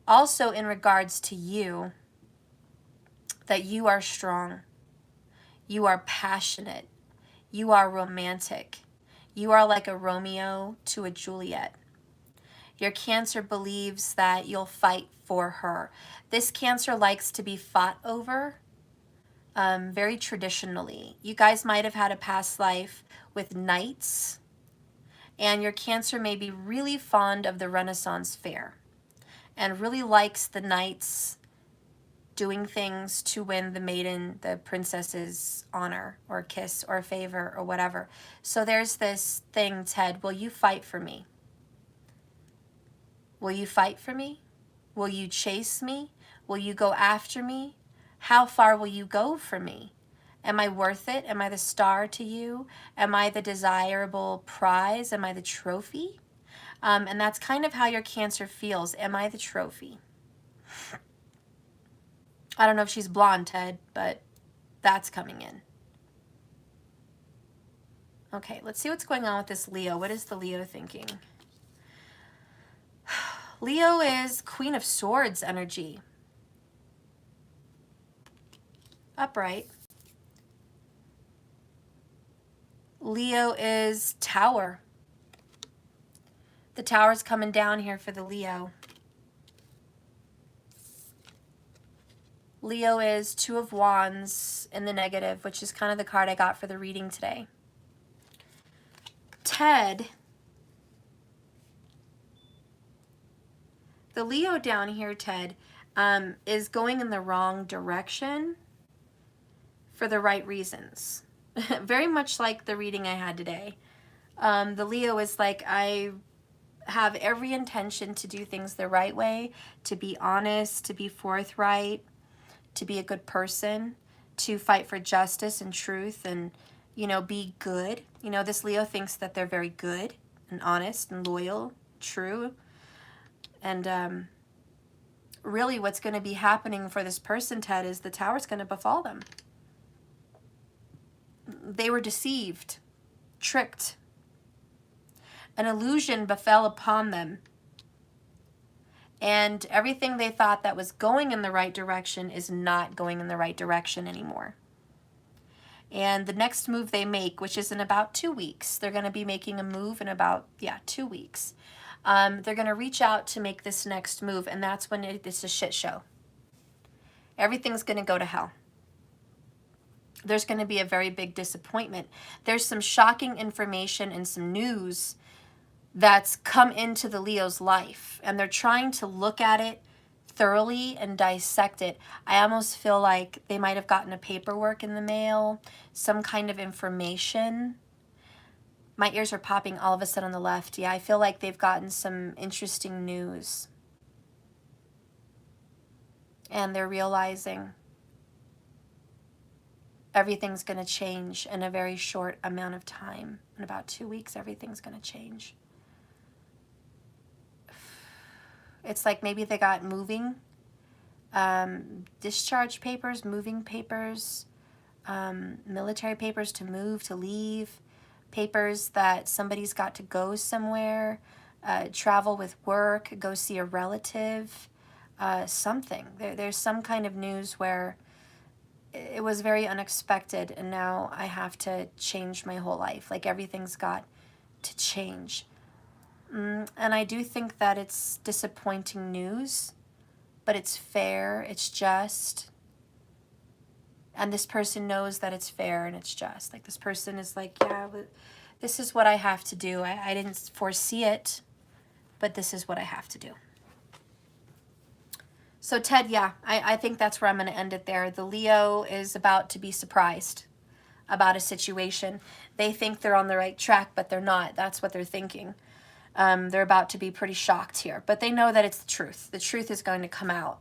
also in regards to you, that you are strong, you are passionate, you are romantic, you are like a Romeo to a Juliet. Your Cancer believes that you'll fight for her. This Cancer likes to be fought over, very traditionally. You guys might have had a past life with knights, and your Cancer may be really fond of the Renaissance fair and really likes the knights doing things to win the maiden, the princess's honor or kiss or favor or whatever. So there's this thing, Ted, will you fight for me? Will you fight for me? Will you chase me? Will you go after me? How far will you go for me? Am I worth it? Am I the star to you? Am I the desirable prize? Am I the trophy? And that's kind of how your Cancer feels. Am I the trophy? I don't know if she's blonde, Ted, but that's coming in. Okay, let's see what's going on with this Leo. What is the Leo thinking? Leo is Queen of Swords energy. Upright. Leo is Tower. The Tower's coming down here for the Leo. Leo is Two of Wands in the negative, which is kind of the card I got for the reading today. Ted, the Leo down here, Ted, is going in the wrong direction for the right reasons. Very much like the reading I had today. The Leo is like, I have every intention to do things the right way, to be honest, to be forthright, to be a good person, to fight for justice and truth and, you know, be good. You know, this Leo thinks that they're very good and honest and loyal, true. And really what's going to be happening for this person, Ted, is the Tower's going to befall them. They were deceived, tricked. An illusion befell upon them. And everything they thought that was going in the right direction is not going in the right direction anymore. And the next move they make, which is in about 2 weeks, they're going to be making a move in about, 2 weeks. They're going to reach out to make this next move, and that's when it's a shit show. Everything's going to go to hell. There's going to be a very big disappointment. There's some shocking information and some news that's come into the Leo's life, and they're trying to look at it thoroughly and dissect it. I almost feel like they might have gotten a paperwork in the mail, some kind of information. My ears are popping all of a sudden on the left. Yeah, I feel like they've gotten some interesting news. And they're realizing everything's going to change in a very short amount of time. In about 2 weeks, everything's going to change. It's like maybe they got moving, discharge papers, moving papers, military papers to move, to leave, papers that somebody's got to go somewhere, travel with work, go see a relative. something. There's some kind of news where it was very unexpected, and now I have to change my whole life. Like, everything's got to change. And I do think that it's disappointing news, but it's fair, it's just. And this person knows that it's fair and it's just. Like, this person is like, yeah, this is what I have to do. I didn't foresee it, but this is what I have to do. So Ted, yeah, I think that's where I'm going to end it there. The Leo is about to be surprised about a situation. They think they're on the right track, but they're not. That's what they're thinking. They're about to be pretty shocked here, but they know that it's the truth. The truth is going to come out.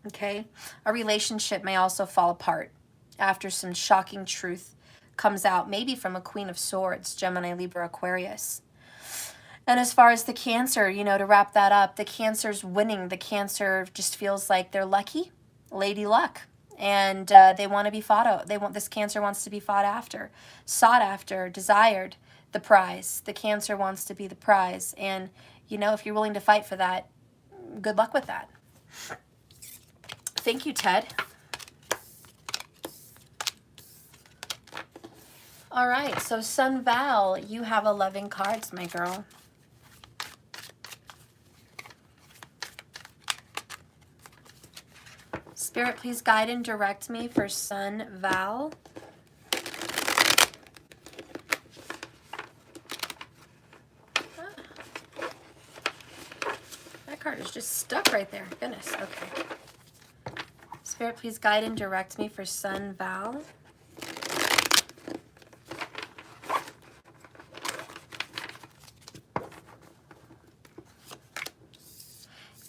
Okay? A relationship may also fall apart after some shocking truth comes out, maybe from a Queen of Swords, Gemini, Libra, Aquarius. And as far as the Cancer, you know, to wrap that up, the Cancer's winning. The Cancer just feels like they're lucky, lady luck. And they want to be fought. This Cancer wants to be fought after, sought after, desired, the prize. The Cancer wants to be the prize. And, you know, if you're willing to fight for that, good luck with that. Thank you, Ted. All right, so Sun Val, you have 11 cards, my girl. Spirit, please guide and direct me for Sun Val. That card is just stuck right there. Goodness, okay. Spirit, please guide and direct me for Sun Val.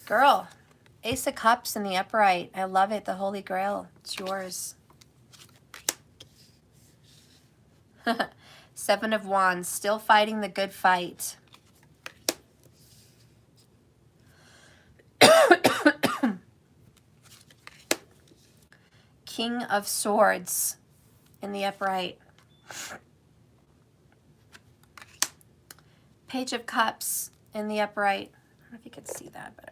Girl, Ace of Cups in the upright. I love it. The Holy Grail. It's yours. Seven of Wands. Still fighting the good fight. King of Swords in the upright. Page of Cups in the upright. I don't know if you can see that better.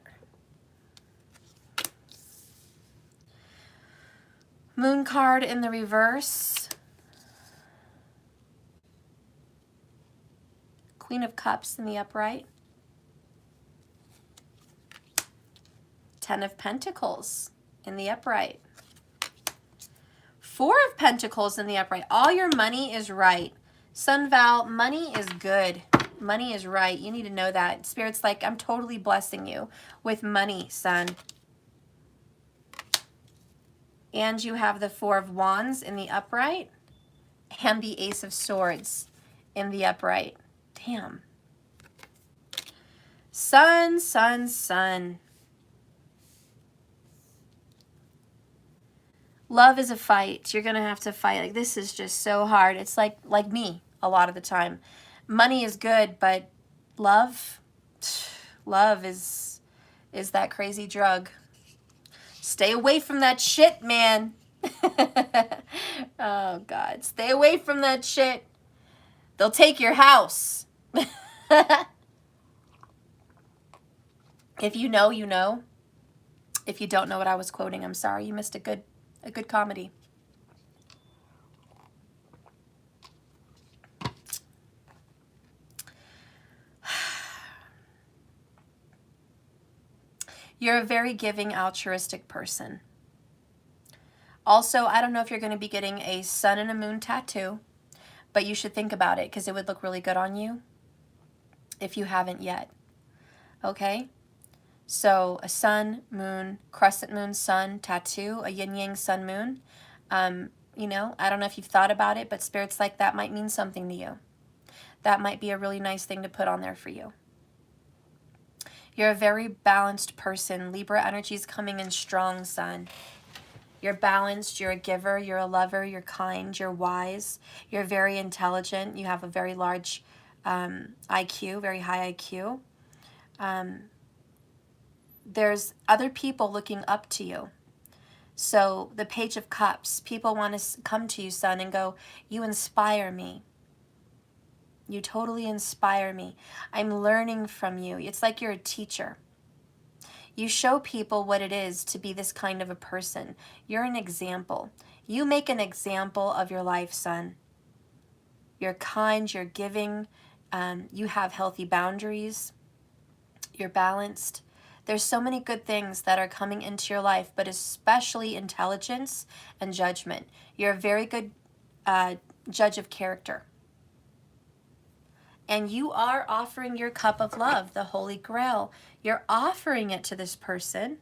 Moon card in the reverse. Queen of Cups in the upright. Ten of Pentacles in the upright. Four of Pentacles in the upright. All your money is right. Sun Val, money is good. Money is right. You need to know that. Spirit's like, I'm totally blessing you with money, son. And you have the Four of Wands in the upright and the Ace of Swords in the upright. Damn. Sun, sun, sun. Love is a fight. You're going to have to fight. Like, this is just so hard. It's like me a lot of the time. Money is good, but love is that crazy drug. Stay away from that shit, man. Oh, God. Stay away from that shit. They'll take your house. If you know, you know. If you don't know what I was quoting, I'm sorry. You missed a good comedy. You're a very giving, altruistic person. Also, I don't know if you're going to be getting a sun and a moon tattoo, but you should think about it because it would look really good on you if you haven't yet. Okay? So a sun, moon, crescent moon, sun tattoo, a yin-yang sun moon. You know, I don't know if you've thought about it, but Spirit's like that might mean something to you. That might be a really nice thing to put on there for you. You're a very balanced person. Libra energy is coming in strong, son. You're balanced, you're a giver, you're a lover, you're kind, you're wise, you're very intelligent, you have a very large IQ, very high IQ. There's other people looking up to you. So the Page of Cups, people want to come to you, son, and go, you inspire me. You totally inspire me. I'm learning from you. It's like you're a teacher. You show people what it is to be this kind of a person. You're an example. You make an example of your life, son. You're kind, you're giving, you have healthy boundaries, you're balanced. There's so many good things that are coming into your life, but especially intelligence and judgment. You're a very good judge of character. And you are offering your cup of love, the Holy Grail. You're offering it to this person.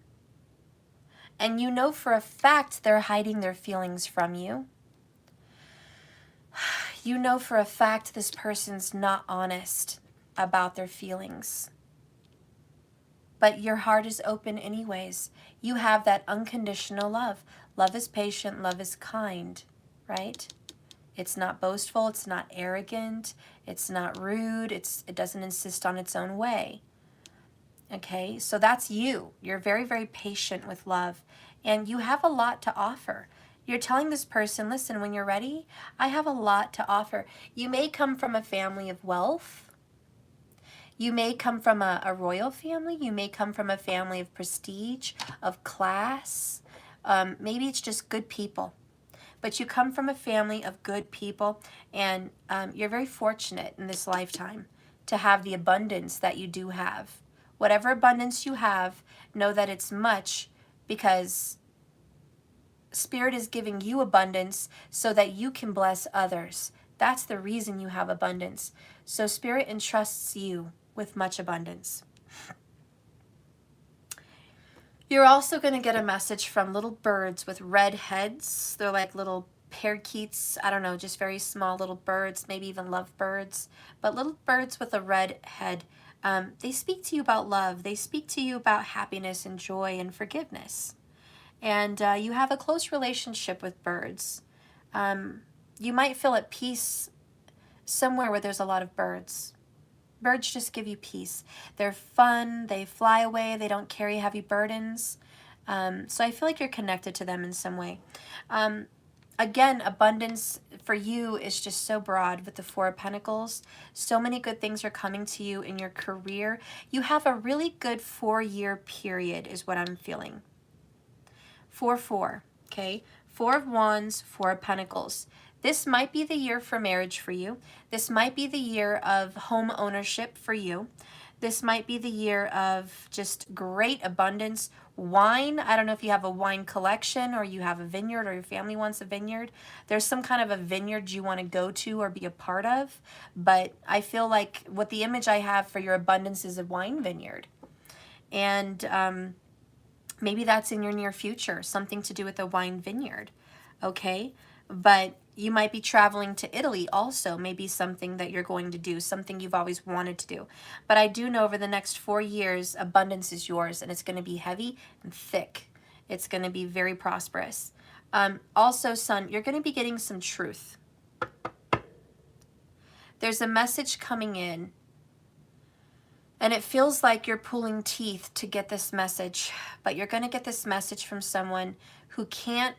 And you know for a fact they're hiding their feelings from you. You know for a fact this person's not honest about their feelings. But your heart is open anyways. You have that unconditional love. Love is patient, love is kind, right? It's not boastful, it's not arrogant, it's not rude, it doesn't insist on its own way. Okay, so that's you. You're very, very patient with love, and you have a lot to offer. You're telling this person, listen, when you're ready, I have a lot to offer. You may come from a family of wealth. You may come from a royal family. You may come from a family of prestige, of class. Maybe it's just good people. But you come from a family of good people, and you're very fortunate in this lifetime to have the abundance that you do have. Whatever abundance you have, know that it's much because Spirit is giving you abundance so that you can bless others. That's the reason you have abundance. So Spirit entrusts you with much abundance. You're also going to get a message from little birds with red heads. They're like little parakeets. I don't know, just very small little birds, maybe even lovebirds. But little birds with a red head. They speak to you about love. They speak to you about happiness and joy and forgiveness. And you have a close relationship with birds. You might feel at peace somewhere where there's a lot of birds. Birds just give you peace. They're fun, they fly away, they don't carry heavy burdens. So I feel like you're connected to them in some way. Again, abundance for you is just so broad with the Four of Pentacles. So many good things are coming to you in your career. You have a really good 4-year period is what I'm feeling. 4-4, okay? 4 of Wands, 4 of Pentacles. This might be the year for marriage for you. This might be the year of home ownership for you. This might be the year of just great abundance. Wine, I don't know if you have a wine collection or you have a vineyard or your family wants a vineyard. There's some kind of a vineyard you want to go to or be a part of. But I feel like what the image I have for your abundance is a wine vineyard. And maybe that's in your near future, something to do with a wine vineyard, okay? But you might be traveling to Italy also, maybe something that you're going to do, something you've always wanted to do. But I do know over the next 4 years, abundance is yours, and it's going to be heavy and thick. It's going to be very prosperous. Also, son, you're going to be getting some truth. There's a message coming in, and it feels like you're pulling teeth to get this message, but you're going to get this message from someone who can't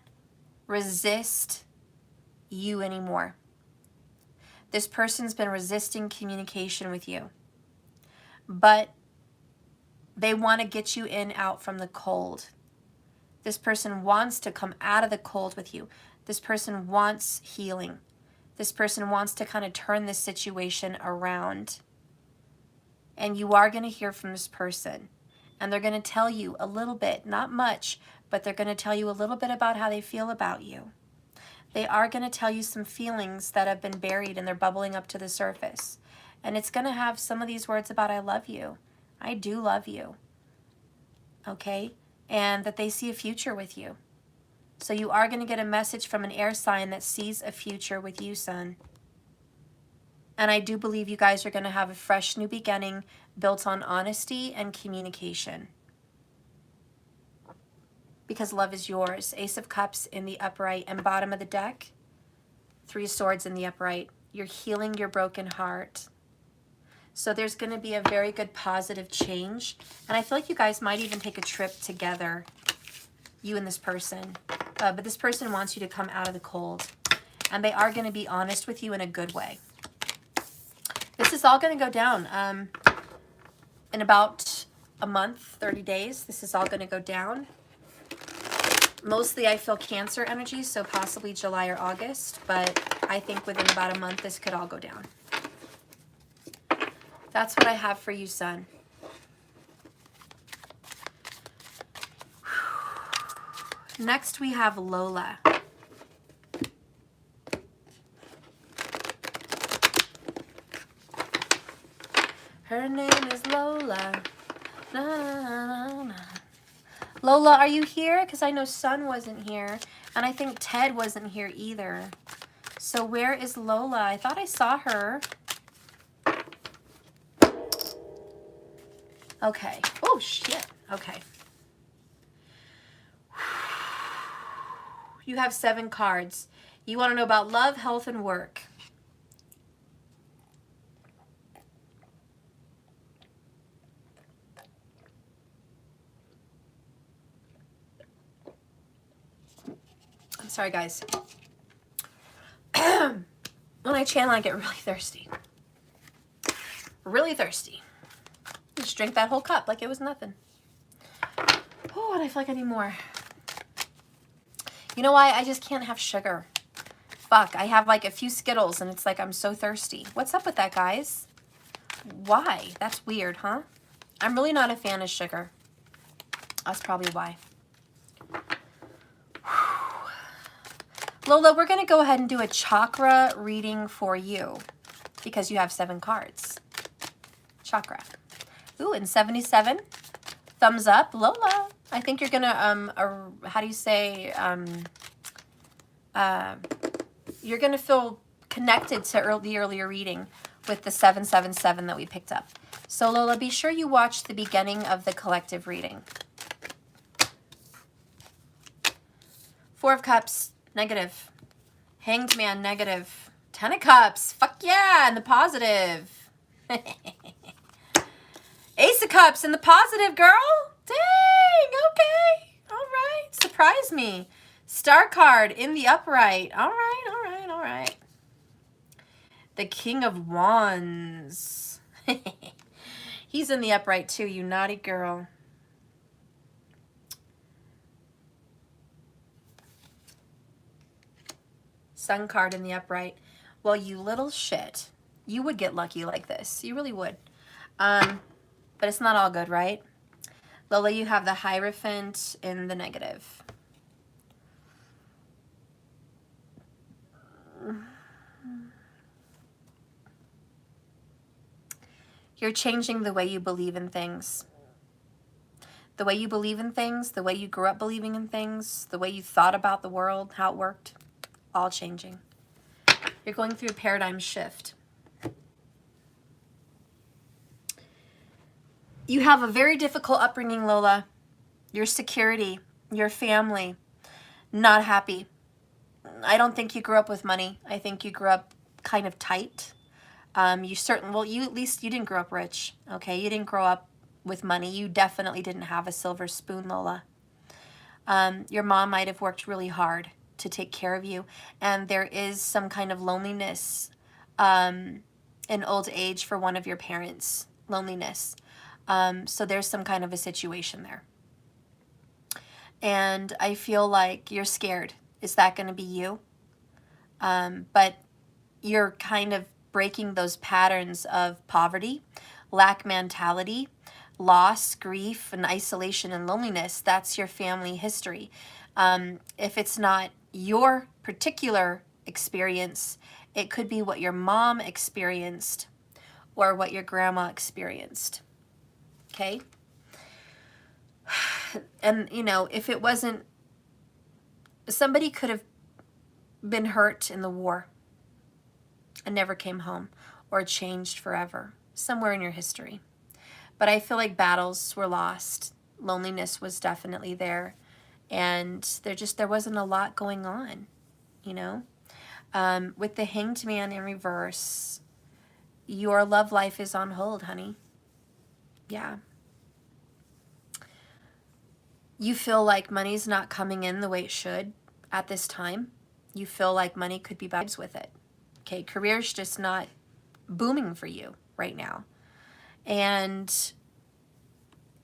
resist you anymore. This person's been resisting communication with you, but they want to get you in out from the cold. This person wants to come out of the cold with you. This person wants healing. This person wants to kind of turn this situation around. And you are going to hear from this person. And they're going to tell you a little bit, not much, but they're going to tell you a little bit about how they feel about you. They are going to tell you some feelings that have been buried and they're bubbling up to the surface. And it's going to have some of these words about I love you. I do love you. Okay? And that they see a future with you. So you are going to get a message from an air sign that sees a future with you, son. And I do believe you guys are going to have a fresh new beginning built on honesty and communication. Because love is yours. Ace of Cups in the upright and bottom of the deck. 3 Swords in the upright. You're healing your broken heart. So there's going to be a very good positive change. And I feel like you guys might even take a trip together, you and this person. But this person wants you to come out of the cold. And they are going to be honest with you in a good way. This is all going to go down in about a month, 30 days, this is all going to go down. Mostly I feel Cancer energy, so possibly July or August, but I think within about a month this could all go down. That's what I have for you, Sun. Next we have Lola. Her name is Lola. Na, na, na, na. Lola, are you here? Because I know Sun wasn't here, and I think Ted wasn't here either. So where is Lola? I thought I saw her. Okay. Oh, shit. Okay. You have 7 cards. You want to know about love, health, and work. I'm sorry, guys. When I channel, I get really thirsty. Really thirsty. Just drink that whole cup like it was nothing. Oh, and I feel like I need more. You know why? I just can't have sugar. Fuck, I have like a few Skittles and it's like I'm so thirsty. What's up with that, guys? Why? That's weird, huh? I'm really not a fan of sugar. That's probably why. Lola, we're going to go ahead and do a chakra reading for you because you have 7 cards. Chakra. Ooh, and 77. Thumbs up. Lola, I think you're going to, how do you say, you're going to feel connected to the earlier reading with the 777 that we picked up. So Lola, be sure you watch the beginning of the collective reading. 4 of Cups. Negative. Hanged Man, negative. 10 of Cups. Fuck yeah, in the positive. Ace of Cups in the positive, girl. Dang, okay. All right. Surprise me. Star card in the upright. All right, all right, all right. The King of Wands. He's in the upright too, you naughty girl. Sun card in the upright. Well, you little shit. You would get lucky like this. You really would. But it's not all good, right? Lola, you have the Hierophant in the negative. You're changing the way you believe in things. The way you believe in things, the way you grew up believing in things, the way you thought about the world, how it worked. All changing. You're going through a paradigm shift. You have a very difficult upbringing, Lola. Your security, your family, not happy. I don't think you grew up with money. I think you grew up kind of tight. You at least you didn't grow up rich, okay? You didn't grow up with money. You definitely didn't have a silver spoon, Lola. Your mom might have worked really hard to take care of you, and there is some kind of loneliness in old age for one of your parents, loneliness. So there's some kind of a situation there. And I feel like you're scared. Is that going to be you? But you're kind of breaking those patterns of poverty, lack mentality, loss, grief, and isolation and loneliness. That's your family history. If it's not your particular experience, it could be what your mom experienced or what your grandma experienced. Okay? And, you know, if it wasn't, somebody could have been hurt in the war and never came home, or changed forever, somewhere in your history. But I feel like battles were lost. Loneliness was definitely there. And there wasn't a lot going on, you know? With the Hanged Man in reverse, your love life is on hold, honey. Yeah. You feel like money's not coming in the way it should at this time. You feel like money could be vibes with it. Okay, career's just not booming for you right now. And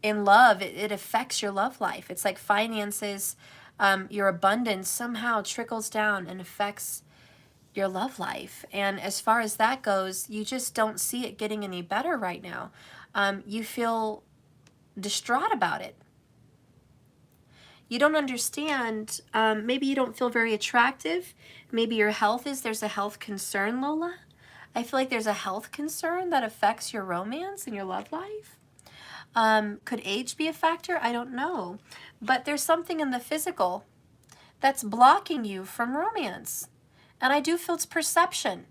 in love, it affects your love life. It's like finances, your abundance somehow trickles down and affects your love life. And as far as that goes, you just don't see it getting any better right now. You feel distraught about it. You don't understand. Maybe you don't feel very attractive. Maybe your health there's a health concern, Lola. I feel like there's a health concern that affects your romance and your love life. Could age be a factor? I don't know. But there's something in the physical that's blocking you from romance. And I do feel it's perception.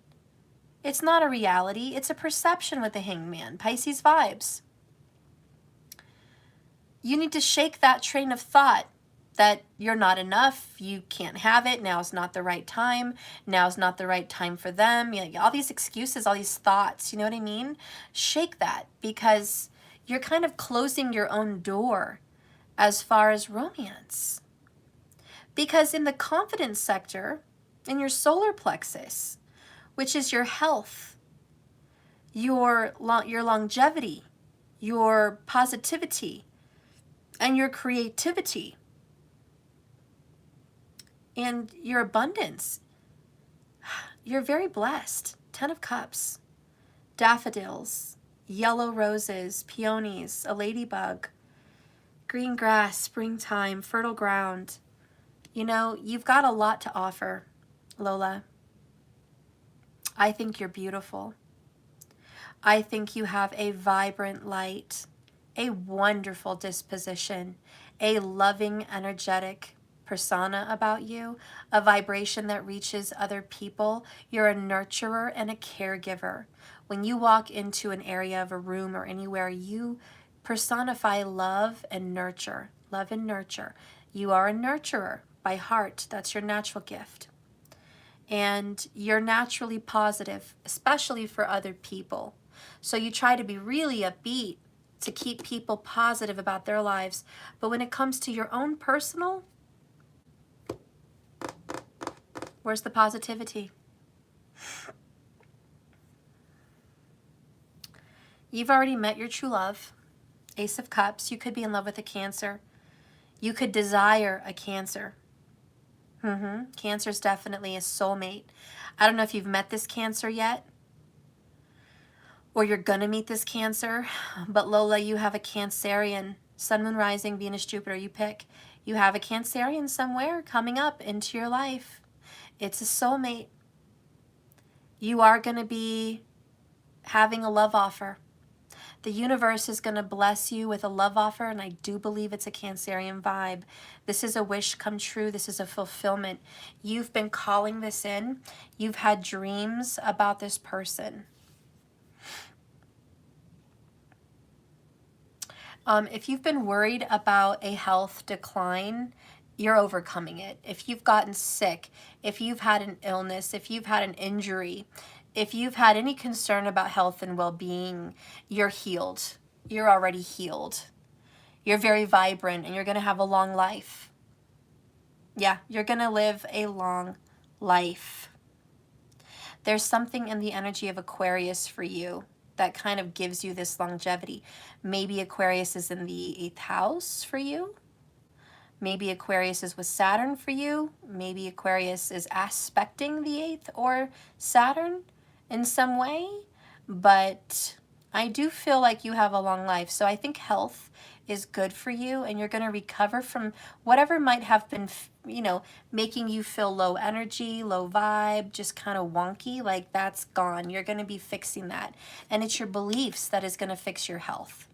It's not a reality. It's a perception with the Hangman. Pisces vibes. You need to shake that train of thought that you're not enough, you can't have it, now's not the right time, now's not the right time for them. You know, all these excuses, all these thoughts, you know what I mean? Shake that, because you're kind of closing your own door as far as romance. Because in the confidence sector, in your solar plexus, which is your health, your longevity, your positivity, and your creativity, and your abundance, you're very blessed. 10 of Cups, daffodils, yellow roses, peonies, a ladybug, green grass, springtime, fertile ground. You know, you've got a lot to offer, Lola. I think you're beautiful. I think you have a vibrant light, a wonderful disposition, a loving, energetic persona about you, a vibration that reaches other people. You're a nurturer and a caregiver. When you walk into an area of a room or anywhere, you personify love and nurture. Love and nurture. You are a nurturer by heart. That's your natural gift. And you're naturally positive, especially for other people. So you try to be really upbeat to keep people positive about their lives. But when it comes to your own personal, where's the positivity? You've already met your true love. Ace of Cups. You could be in love with a Cancer. You could desire a Cancer. Cancer's definitely a soulmate. I don't know if you've met this Cancer yet, or you're gonna meet this Cancer, but Lola, you have a Cancerian. Sun, Moon, Rising, Venus, Jupiter, you pick. You have a Cancerian somewhere coming up into your life. It's a soulmate. You are gonna be having a love offer. The universe is going to bless you with a love offer, and I do believe it's a Cancerian vibe. This is a wish come true. This is a fulfillment. You've been calling this in. You've had dreams about this person. If you've been worried about a health decline, you're overcoming it. If you've gotten sick, if you've had an illness, if you've had an injury, if you've had any concern about health and well-being, you're healed. You're already healed. You're very vibrant, and you're going to have a long life. Yeah, you're going to live a long life. There's something in the energy of Aquarius for you that kind of gives you this longevity. Maybe Aquarius is in the 8th house for you. Maybe Aquarius is with Saturn for you. Maybe Aquarius is aspecting the 8th or Saturn in some way, but I do feel like you have a long life. So I think health is good for you, and you're going to recover from whatever might have been, you know, making you feel low energy, low vibe, just kind of wonky. Like, that's gone. You're going to be fixing that. And it's your beliefs that is going to fix your health.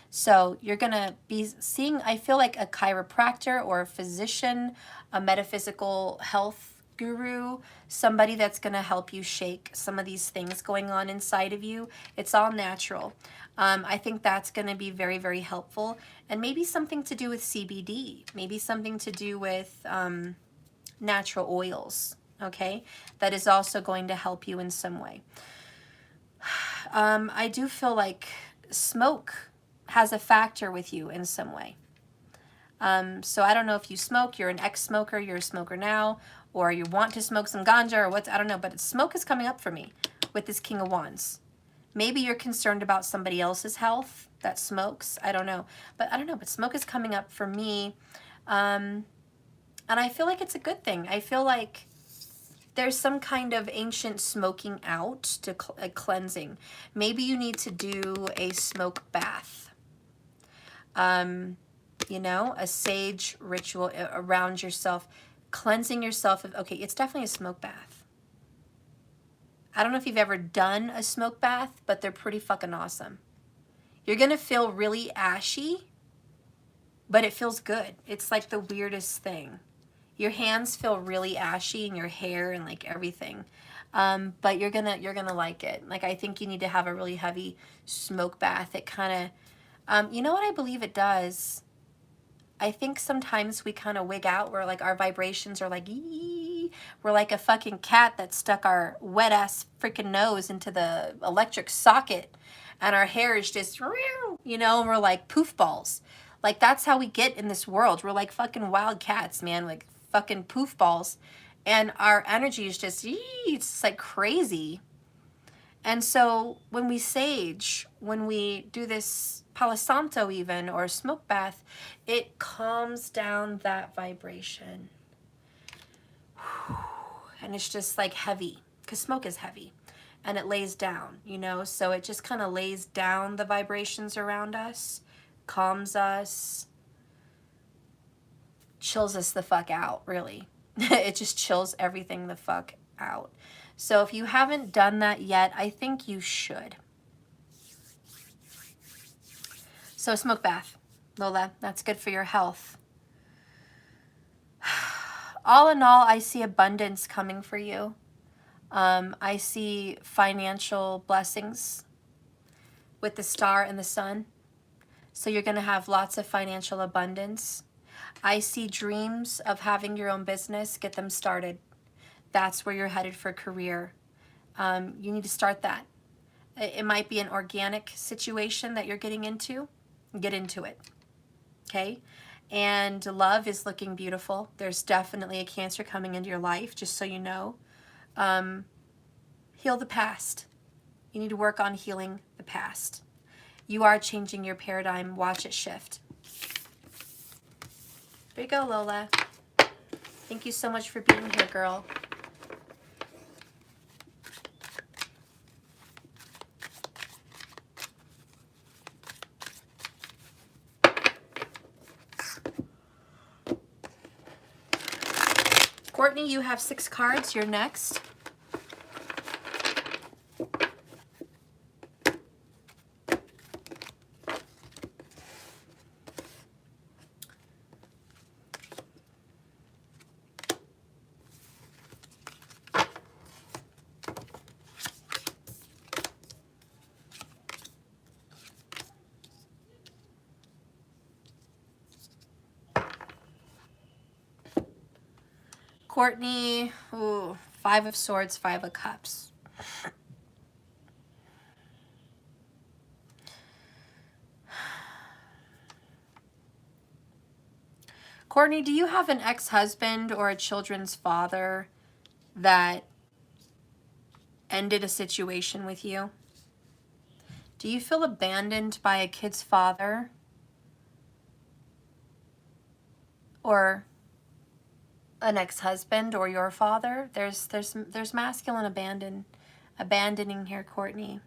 So you're going to be seeing, I feel like, a chiropractor or a physician, a metaphysical health guru, somebody that's going to help you shake some of these things going on inside of you. It's all natural. I think that's going to be very, very helpful. And maybe something to do with CBD, maybe something to do with natural oils, okay? That is also going to help you in some way. I do feel like smoke has a factor with you in some way. So I don't know if you smoke, you're an ex-smoker, you're a smoker now, or you want to smoke some ganja or what's, I don't know, but smoke is coming up for me with this King of Wands. Maybe you're concerned about somebody else's health that smokes. I don't know. But smoke is coming up for me. And I feel like it's a good thing. I feel like there's some kind of ancient smoking out to a cleansing. Maybe you need to do a smoke bath. You know, a sage ritual around yourself, cleansing yourself of, okay, it's definitely a smoke bath. I don't know if you've ever done a smoke bath, but they're pretty fucking awesome. You're gonna feel really ashy, but it feels good. It's like the weirdest thing. Your hands feel really ashy and your hair and like everything. But you're gonna like it. Like, I think you need to have a really heavy smoke bath. It kind of, you know what I believe it does? I think sometimes we kind of wig out where like our vibrations are like, ee. We're like a fucking cat that stuck our wet ass freaking nose into the electric socket and our hair is just, you know, and we're like poof balls. Like, that's how we get in this world. We're like fucking wild cats, man, like fucking poof balls. And our energy is just, it's like crazy. And so when we sage, when we do this Palo Santo even, or smoke bath, it calms down that vibration. And it's just like heavy, because smoke is heavy. And it lays down, you know? So it just kind of lays down the vibrations around us, calms us, chills us the fuck out, really. It just chills everything the fuck out. So if you haven't done that yet, I think you should. So smoke bath, Lola, that's good for your health. All in all, I see abundance coming for you. I see financial blessings with the star and the sun. So you're going to have lots of financial abundance. I see dreams of having your own business. Get them started. That's where you're headed for career. You need to start that. It might be an organic situation that you're getting into. Get into it. Okay? And love is looking beautiful. There's definitely a Cancer coming into your life, just so you know. Heal the past. You need to work on healing the past. You are changing your paradigm. Watch it shift. There you go, Lola. Thank you so much for being here, girl. Courtney, you have 6 cards. You're next. Courtney, ooh, 5 of Swords, 5 of Cups. Courtney, do you have an ex-husband or a children's father that ended a situation with you? Do you feel abandoned by a kid's father? Or an ex-husband or your father? There's masculine abandoning here, Courtney.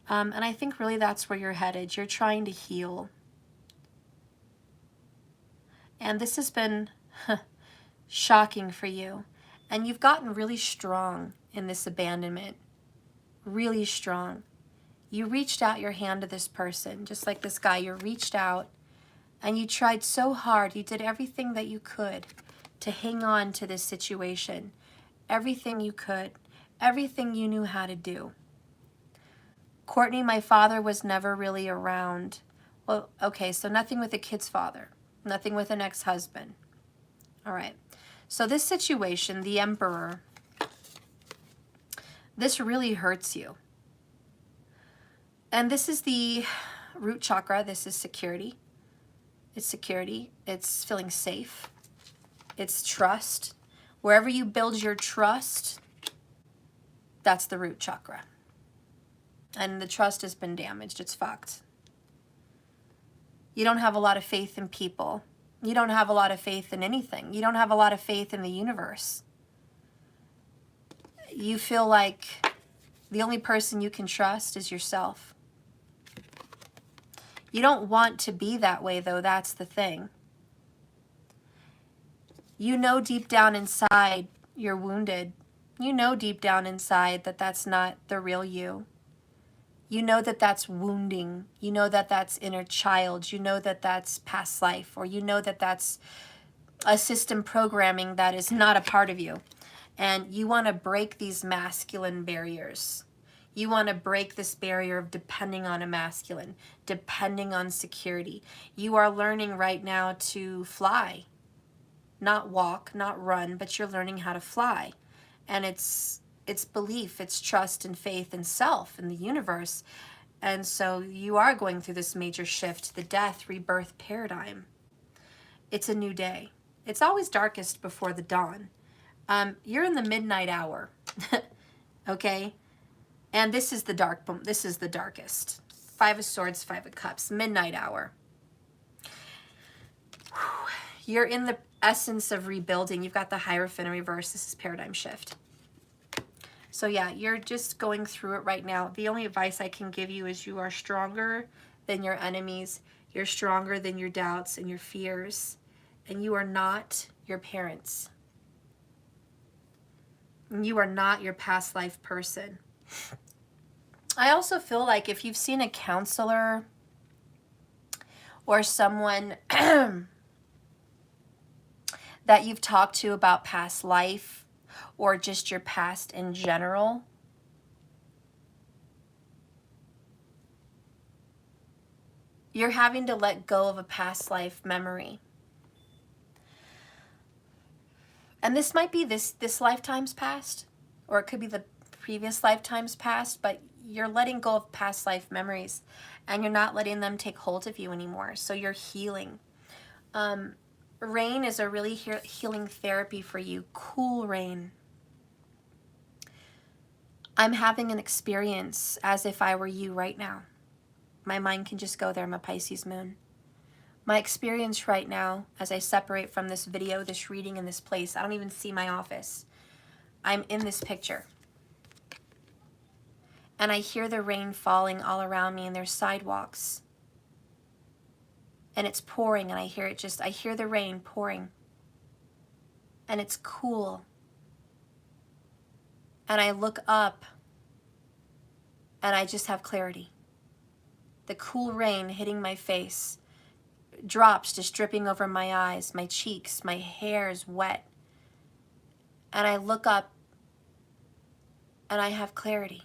And I think really that's where you're headed. You're trying to heal. And this has been shocking for you. And you've gotten really strong in this abandonment. Really strong. You reached out your hand to this person, just like this guy. You reached out and you tried so hard. You did everything that you could to hang on to this situation. Everything you could. Everything you knew how to do. Courtney, my father was never really around. Well, okay, so nothing with a kid's father. Nothing with an ex-husband. All right. So this situation, the Emperor, this really hurts you. And this is the root chakra. This is security. It's security. It's feeling safe. It's trust. Wherever you build your trust, that's the root chakra. And the trust has been damaged. It's fucked. You don't have a lot of faith in people. You don't have a lot of faith in anything. You don't have a lot of faith in the universe. You feel like the only person you can trust is yourself. You don't want to be that way, though. That's the thing. You know deep down inside you're wounded. You know deep down inside that that's not the real you. You know that that's wounding. You know that that's inner child. You know that that's past life. Or you know that that's a system programming that is not a part of you. And you want to break these masculine barriers. You want to break this barrier of depending on a masculine, depending on security. You are learning right now to fly. Not walk, not run, but you're learning how to fly. And it's belief, it's trust and faith in self, in the universe. And so you are going through this major shift, the death, rebirth paradigm. It's a new day. It's always darkest before the dawn. You're in the midnight hour, okay? And this is the darkest. 5 of Swords, 5 of Cups, midnight hour. You're in the essence of rebuilding. You've got the Hierophant in reverse. This is paradigm shift. So yeah, you're just going through it right now. The only advice I can give you is you are stronger than your enemies. You're stronger than your doubts and your fears. And you are not your parents. And you are not your past life person. I also feel like if you've seen a counselor or someone that you've talked to about past life or just your past in general, you're having to let go of a past life memory. And this might be this lifetime's past, or it could be the previous lifetime's past, but you're letting go of past life memories and you're not letting them take hold of you anymore. So you're healing. Rain is a really healing therapy for you. Cool rain. I'm having an experience as if I were you right now. My mind can just go there. I'm a Pisces moon. My experience right now, as I separate from this video, this reading, in this place, I don't even see my office. I'm in this picture. And I hear the rain falling all around me, and there's sidewalks. And it's pouring, and I hear the rain pouring. And it's cool. And I look up, and I just have clarity. The cool rain hitting my face, drops just dripping over my eyes, my cheeks, my hair is wet. And I look up, and I have clarity.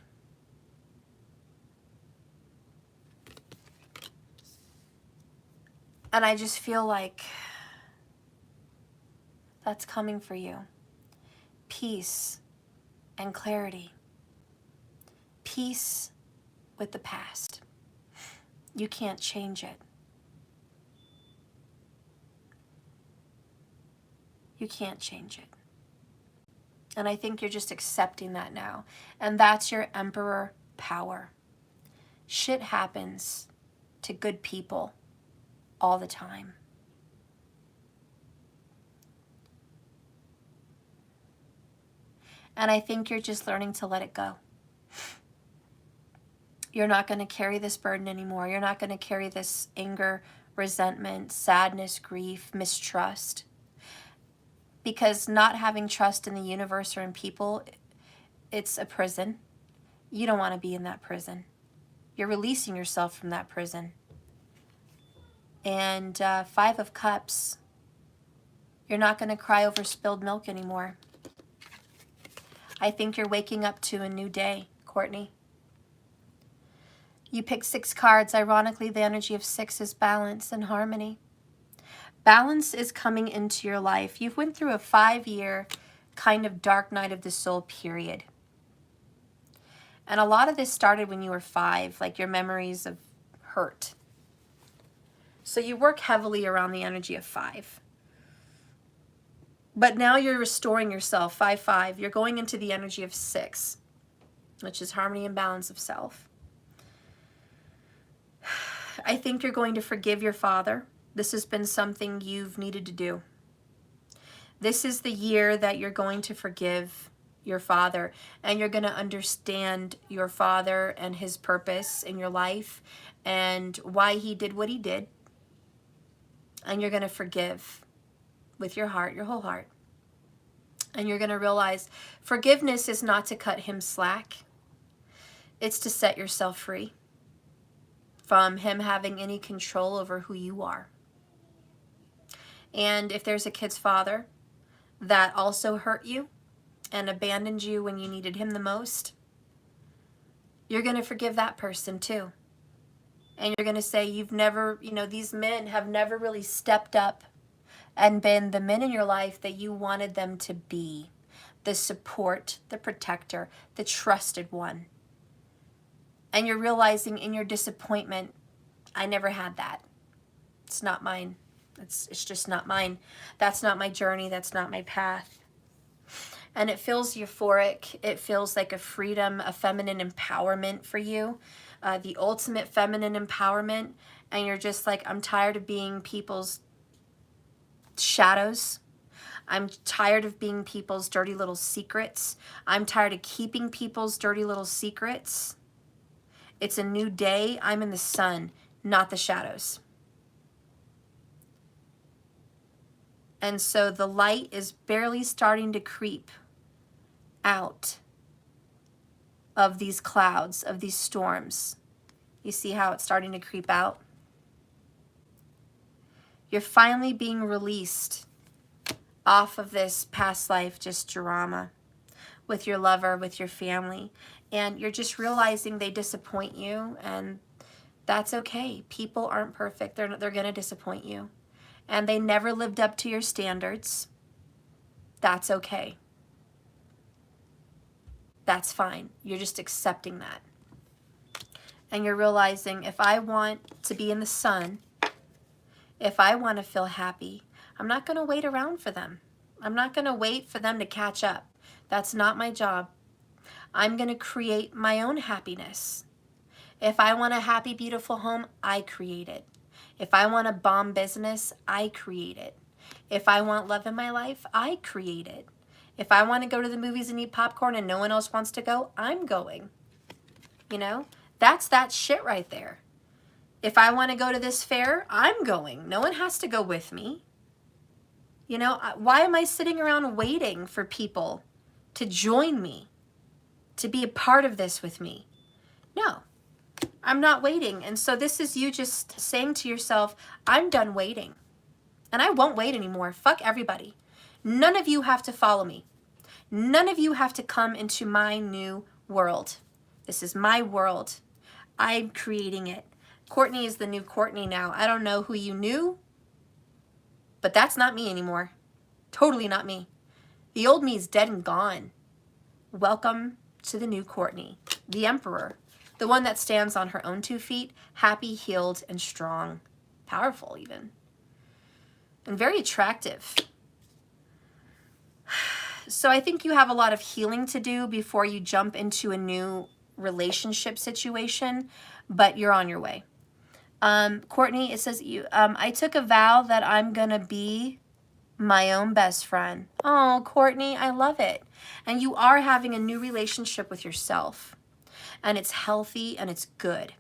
And I just feel like that's coming for you. Peace and clarity. Peace with the past. You can't change it. You can't change it. And I think you're just accepting that now. And that's your emperor power. Shit happens to good people all the time. And I think you're just learning to let it go. You're not going to carry this burden anymore. You're not going to carry this anger, resentment, sadness, grief, mistrust. Because not having trust in the universe or in people, it's a prison. You don't want to be in that prison. You're releasing yourself from that prison. And 5 of Cups, you're not going to cry over spilled milk anymore. I think you're waking up to a new day, Courtney. You picked 6 cards. Ironically, the energy of 6 is balance and harmony. Balance is coming into your life. You've went through a 5-year kind of dark night of the soul period. And a lot of this started when you were 5, like your memories of hurt. So you work heavily around the energy of 5. But now you're restoring yourself, 5-5. You're going into the energy of 6, which is harmony and balance of self. I think you're going to forgive your father. This has been something you've needed to do. This is the year that you're going to forgive your father, and you're going to understand your father and his purpose in your life and why he did what he did. And you're going to forgive with your heart, your whole heart. And you're going to realize forgiveness is not to cut him slack. It's to set yourself free from him having any control over who you are. And if there's a kid's father that also hurt you and abandoned you when you needed him the most, you're going to forgive that person too. And you're going to say, you've never, you know, these men have never really stepped up and been the men in your life that you wanted them to be. The support, the protector, the trusted one. And you're realizing in your disappointment, I never had that. It's not mine. It's just not mine. That's not my journey. That's not my path. And it feels euphoric. It feels like a freedom, a feminine empowerment for you. The ultimate feminine empowerment. And you're just like, I'm tired of being people's shadows. I'm tired of being people's dirty little secrets. I'm tired of keeping people's dirty little secrets. It's a new day. I'm in the sun, not the shadows. And so the light is barely starting to creep out of these clouds, of these storms. You see how it's starting to creep out? You're finally being released off of this past life just drama with your lover, with your family. And you're just realizing they disappoint you, and that's okay. People aren't perfect. They're going to disappoint you. And they never lived up to your standards. That's okay. That's fine. You're just accepting that. And you're realizing, if I want to be in the sun, if I want to feel happy, I'm not going to wait around for them. I'm not going to wait for them to catch up. That's not my job. I'm going to create my own happiness. If I want a happy, beautiful home, I create it. If I want a bomb business, I create it. If I want love in my life, I create it. If I want to go to the movies and eat popcorn and no one else wants to go, I'm going. You know, that's that shit right there. If I want to go to this fair, I'm going. No one has to go with me. You know, why am I sitting around waiting for people to join me, to be a part of this with me? No, I'm not waiting. And so this is you just saying to yourself, I'm done waiting. And I won't wait anymore. Fuck everybody. None of you have to follow me. None of you have to come into my new world. This is my world. I'm creating it. Courtney is the new Courtney now. I don't know who you knew, but that's not me anymore. Totally not me. The old me is dead and gone. Welcome to the new Courtney, the Emperor, the one that stands on her own 2 feet, happy, healed, and strong, powerful even, and very attractive. So I think you have a lot of healing to do before you jump into a new relationship situation, but you're on your way. Courtney, it says, I took a vow that I'm going to be my own best friend. Oh, Courtney, I love it. And you are having a new relationship with yourself. And it's healthy and it's good.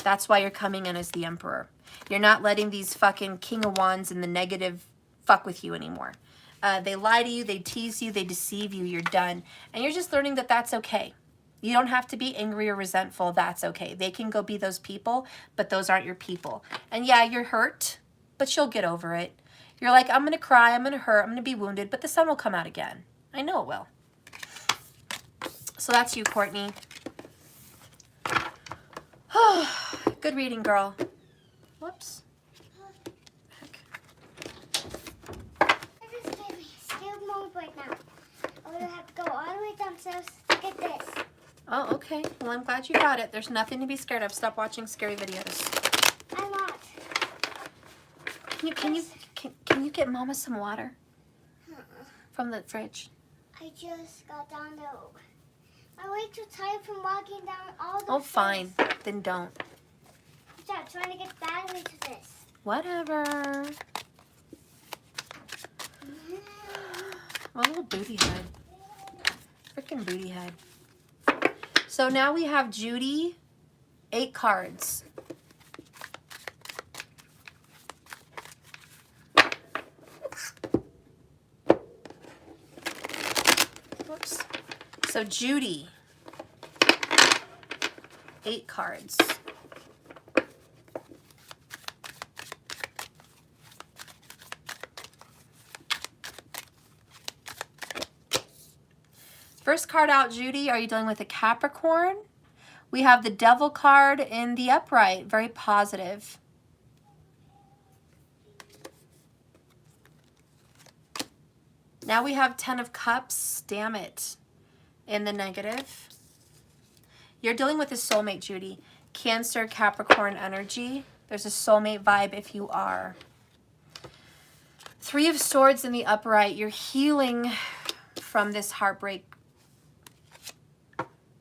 That's why you're coming in as the Emperor. You're not letting these fucking King of Wands and the negative fuck with you anymore. They lie to you, they tease you, they deceive you, you're done. And you're just learning that that's okay. You don't have to be angry or resentful. That's okay. They can go be those people, but those aren't your people. And yeah, you're hurt, but you'll get over it. You're like, I'm going to cry, I'm going to hurt, I'm going to be wounded, but the sun will come out again. I know it will. So that's you, Courtney. Good reading, girl. Whoops. Heck. I just gave me a scared moment right now. I'm going to have to go all the way downstairs to get this. Oh, okay. Well, I'm glad you got it. There's nothing to be scared of. Stop watching scary videos. I'm not. Can you get Mama some water from the fridge? I just got down there. I'm way too tired from walking down all the Oh, stairs. fine. Then don't. Dad, trying to get battery to this. Whatever. My little booty head. Freaking booty head. So now we have Judy, 8 cards. Whoops. So Judy, 8 cards. First card out, Judy, are you dealing with a Capricorn? We have the Devil card in the upright, very positive. Now we have 10 of Cups, damn it, in the negative. You're dealing with a soulmate, Judy. Cancer, Capricorn energy. There's a soulmate vibe if you are. 3 of Swords in the upright. You're healing from this heartbreak.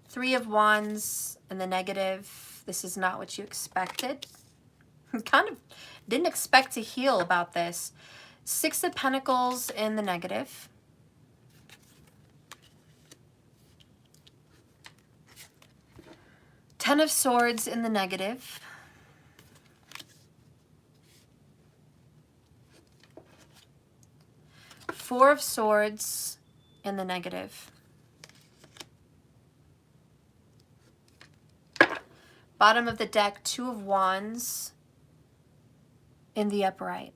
3 of Wands in the negative. This is not what you expected. Kind of didn't expect to heal about this. 6 of Pentacles in the negative. 10 of Swords in the negative. Four of Swords in the negative. Bottom of the deck, 2 of Wands in the upright.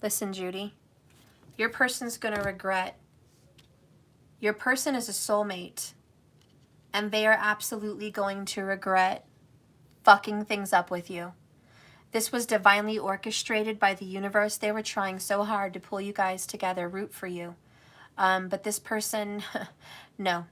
Listen, Judy, your person's going to regret. Your person is a soulmate, and they are absolutely going to regret fucking things up with you. This was divinely orchestrated by the universe. They were trying so hard to pull you guys together, root for you. But this person, no,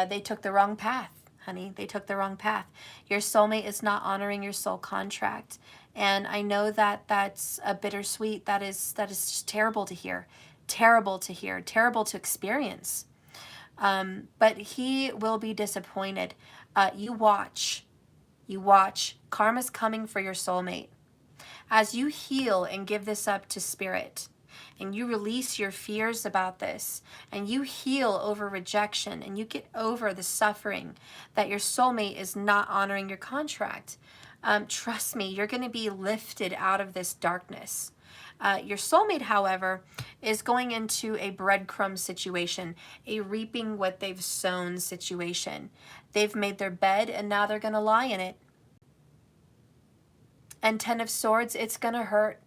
they took the wrong path. Honey, they took the wrong path. Your soulmate is not honoring your soul contract. And I know that that's a bittersweet. That is just terrible to hear. Terrible to hear. Terrible to experience. But he will be disappointed. You watch. You watch. Karma's coming for your soulmate. As you heal and give this up to spirit, and you release your fears about this, and you heal over rejection, and you get over the suffering that your soulmate is not honoring your contract, trust me, you're going to be lifted out of this darkness. Your soulmate, however, is going into a breadcrumb situation, a reaping what they've sown situation. They've made their bed, and now they're going to lie in it. And 10 of Swords, it's going to hurt.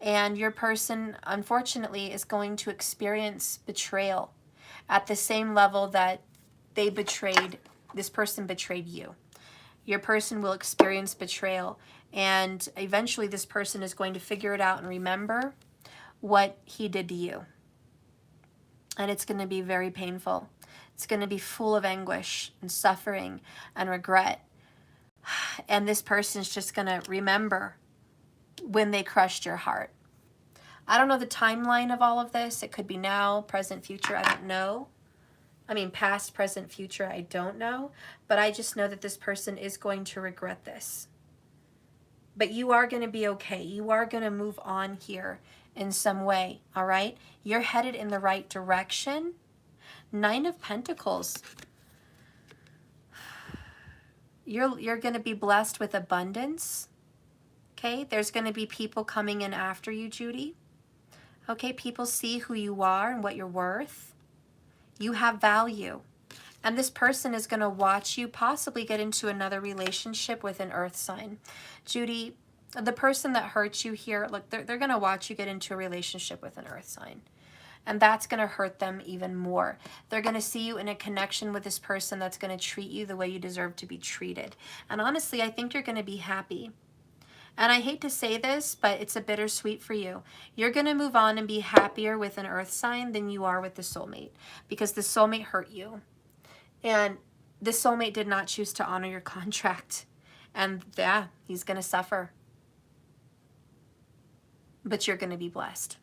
And your person, unfortunately, is going to experience betrayal at the same level that they betrayed, this person betrayed you. Your person will experience betrayal. And eventually this person is going to figure it out and remember what he did to you. And it's going to be very painful. It's going to be full of anguish and suffering and regret. And this person's just going to remember when they crushed your heart. I don't know the timeline of all of this. It could be now, present, future. I don't know. I mean, past, present, future. I don't know. But I just know that this person is going to regret this. But you are going to be okay. You are going to move on here in some way. All right? You're headed in the right direction. 9 of Pentacles. You're going to be blessed with abundance. Okay, there's going to be people coming in after you, Judy. Okay, people see who you are and what you're worth. You have value. And this person is going to watch you possibly get into another relationship with an earth sign. Judy, the person that hurts you here, look, they're going to watch you get into a relationship with an earth sign. And that's going to hurt them even more. They're going to see you in a connection with this person that's going to treat you the way you deserve to be treated. And honestly, I think you're going to be happy. And I hate to say this, but it's a bittersweet for you. You're going to move on and be happier with an earth sign than you are with the soulmate. Because the soulmate hurt you. And the soulmate did not choose to honor your contract. And yeah, he's going to suffer. But you're going to be blessed.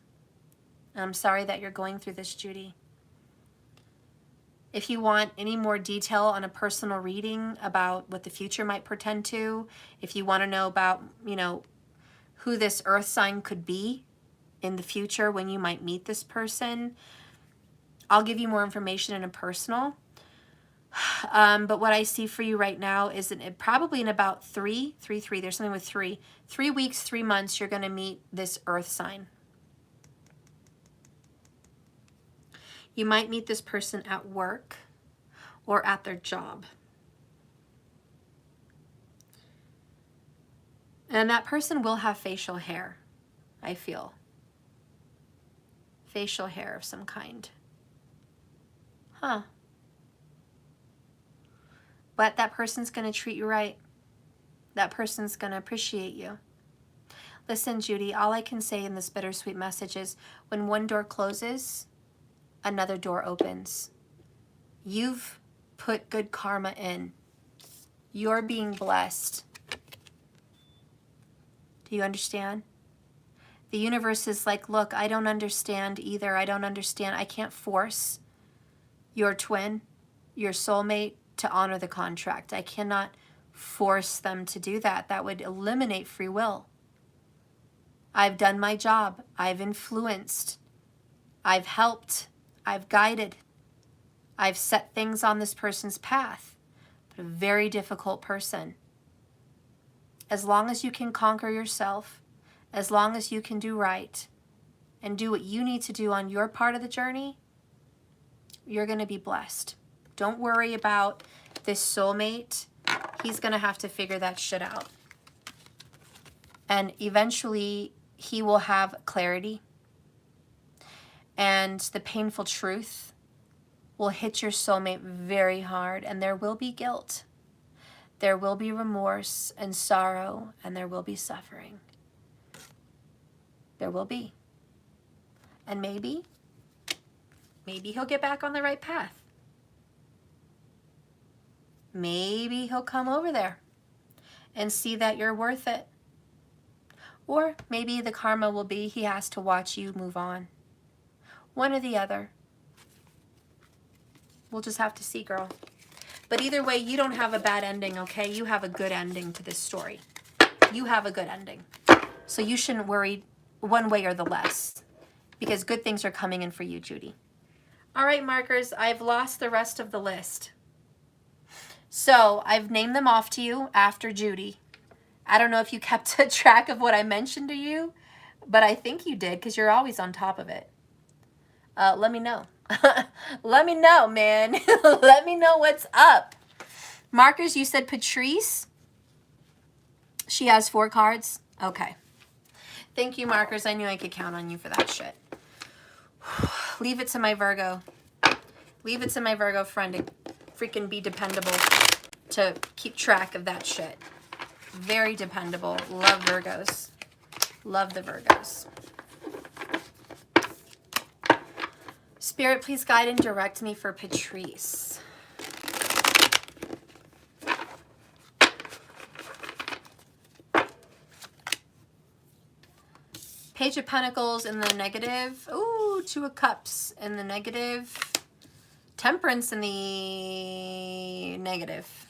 I'm sorry that you're going through this, Judy. If you want any more detail on a personal reading about what the future might portend to, if you want to know about, you know, who this earth sign could be in the future when you might meet this person, I'll give you more information in a personal. But what I see for you right now is that probably in about three, there's something with 3 weeks, 3 months, you're going to meet this earth sign. You might meet this person at work or at their job. And that person will have facial hair, I feel. Facial hair of some kind. Huh. But that person's going to treat you right. That person's going to appreciate you. Listen, Judy, all I can say in this bittersweet message is when one door closes, another door opens. You've put good karma in. You're being blessed. Do you understand? The universe is like, look, I don't understand either. I don't understand. I can't force your twin, your soulmate, to honor the contract. I cannot force them to do that. That would eliminate free will. I've done my job. I've influenced. I've helped. I've guided. I've set things on this person's path. But a very difficult person. As long as you can conquer yourself, as long as you can do right and do what you need to do on your part of the journey, you're going to be blessed. Don't worry about this soulmate. He's going to have to figure that shit out. And eventually he will have clarity. And the painful truth will hit your soulmate very hard. And there will be guilt. There will be remorse and sorrow. And there will be suffering. There will be. And maybe he'll get back on the right path. Maybe he'll come over there and see that you're worth it. Or maybe the karma will be he has to watch you move on. One or the other. We'll just have to see, girl. But either way, you don't have a bad ending, okay? You have a good ending to this story. You have a good ending. So you shouldn't worry one way or the less, because good things are coming in for you, Judy. All right, markers, I've lost the rest of the list. So I've named them off to you after Judy. I don't know if you kept a track of what I mentioned to you, but I think you did because you're always on top of it. Let me know. Let me know, man. Let me know what's up. Markers, you said Patrice. She has 4 cards. Okay. Thank you, markers. I knew I could count on you for that shit. Leave it to my Virgo. Leave it to my Virgo friend to freaking be dependable, to keep track of that shit. Very dependable. Love Virgos. Love the Virgos. Spirit, please guide and direct me for Patrice. Page of Pentacles in the negative. Ooh, 2 of Cups in the negative. Temperance in the negative.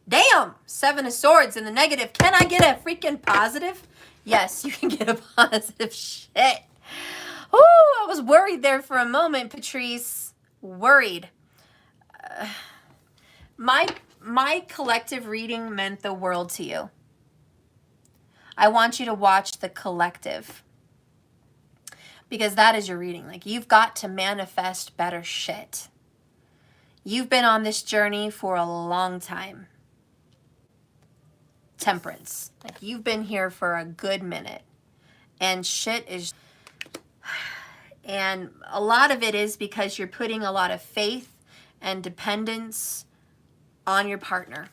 Damn! 7 of Swords in the negative. Can I get a freaking positive? Yes, you can get a positive. Shit. Ooh, I was worried there for a moment, Patrice. Worried. My collective reading meant the world to you. I want you to watch the collective, because that is your reading. Like, you've got to manifest better shit. You've been on this journey for a long time. Temperance. Like, you've been here for a good minute. And shit is... And a lot of it is because you're putting a lot of faith and dependence on your partner.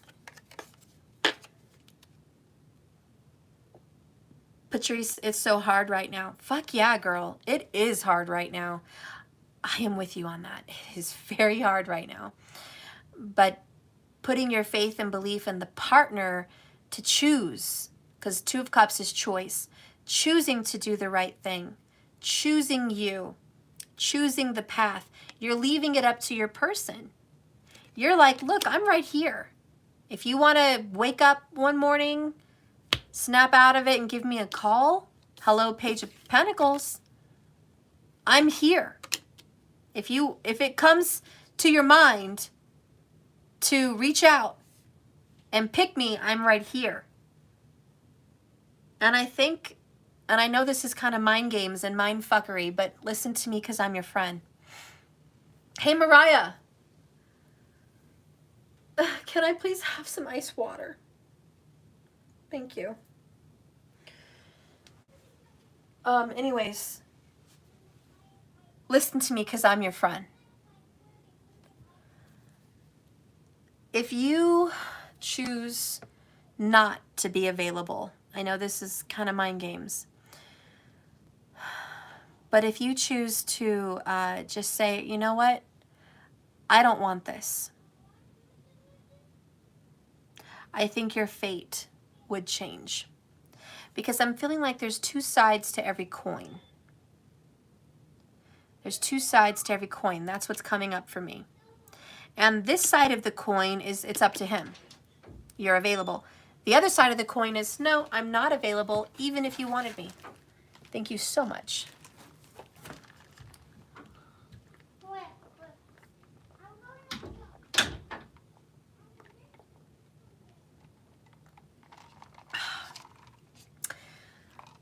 Patrice, it's so hard right now. Fuck yeah, girl. It is hard right now. I am with you on that. It is very hard right now. But putting your faith and belief in the partner to choose, because 2 of Cups is choice, choosing to do the right thing, choosing you, choosing the path. You're leaving it up to your person. You're like, look, I'm right here. If you want to wake up one morning, snap out of it and give me a call, hello, Page of Pentacles, I'm here. If it comes to your mind to reach out and pick me, I'm right here. And I think, and I know this is kind of mind games and mind fuckery, but listen to me because I'm your friend. Hey, Mariah. Can I please have some ice water? Thank you. Anyways, listen to me because I'm your friend. If you choose not to be available, I know this is kind of mind games, but if you choose to just say, you know what, I don't want this, I think your fate would change. Because I'm feeling like there's two sides to every coin. There's two sides to every coin. That's what's coming up for me. And this side of the coin is, it's up to him. You're available. The other side of the coin is, no, I'm not available, even if you wanted me. Thank you so much.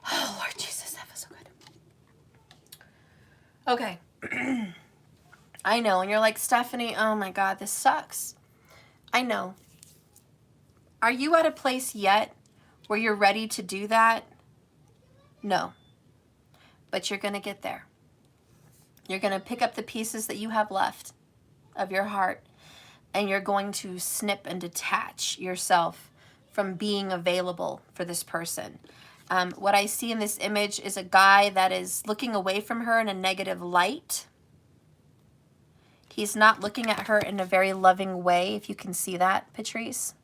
Oh, Lord Jesus, that feels so good. Okay. I know, and you're like, Stephanie, oh my God, this sucks. I know. Are you at a place yet where you're ready to do that? No. But you're going to get there. You're going to pick up the pieces that you have left of your heart, and you're going to snip and detach yourself from being available for this person. What I see in this image is a guy that is looking away from her in a negative light. He's not looking at her in a very loving way, if you can see that, Patrice.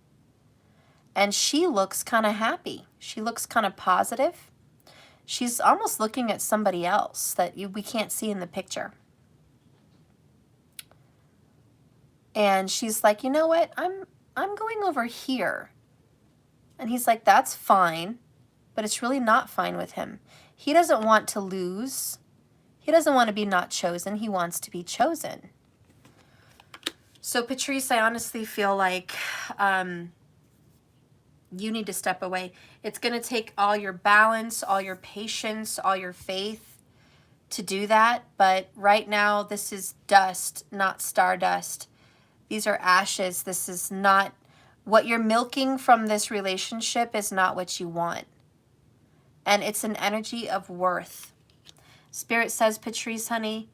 And she looks kind of happy. She looks kind of positive. She's almost looking at somebody else that we can't see in the picture. And she's like, you know what? I'm going over here. And he's like, that's fine. But it's really not fine with him. He doesn't want to lose. He doesn't want to be not chosen. He wants to be chosen. So, Patrice, I honestly feel like you need to step away. It's going to take all your balance, all your patience, all your faith to do that. But right now, this is dust, not stardust. These are ashes. This is not what you're milking from this relationship, is not what you want. And it's an energy of worth. Spirit says, Patrice, honey,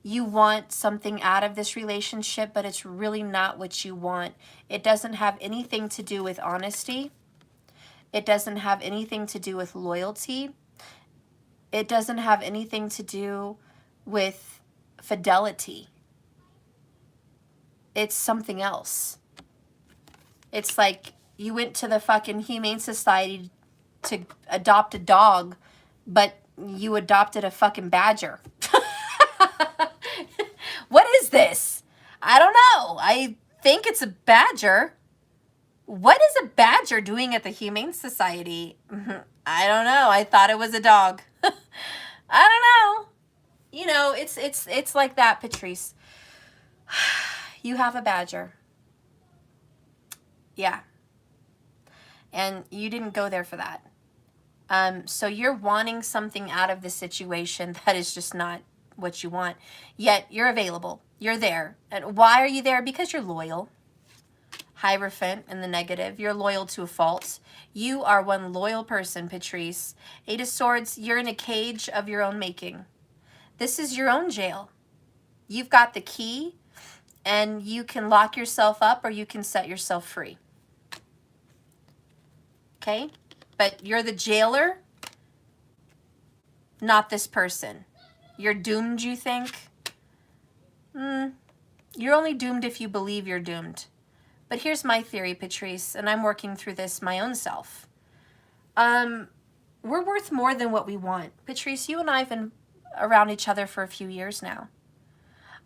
you want something out of this relationship, but it's really not what you want. It doesn't have anything to do with honesty. It doesn't have anything to do with loyalty. It doesn't have anything to do with fidelity. It's something else. It's like you went to the fucking Humane Society to adopt a dog, but you adopted a fucking badger. What is this? I don't know. I think it's a badger. What is a badger doing at the Humane Society? I don't know. I thought it was a dog. I don't know. You know, it's like that, Patrice. You have a badger. Yeah. And you didn't go there for that. So you're wanting something out of the situation that is just not what you want. Yet you're available. You're there. And why are you there? Because you're loyal. Hierophant in the negative. You're loyal to a fault. You are one loyal person, Patrice. Eight of Swords, you're in a cage of your own making. This is your own jail. You've got the key, and you can lock yourself up or you can set yourself free. Okay? But you're the jailer, not this person. You're doomed, you think? You're only doomed if you believe you're doomed. But here's my theory, Patrice, and I'm working through this my own self. We're worth more than what we want. Patrice, you and I have been around each other for a few years now.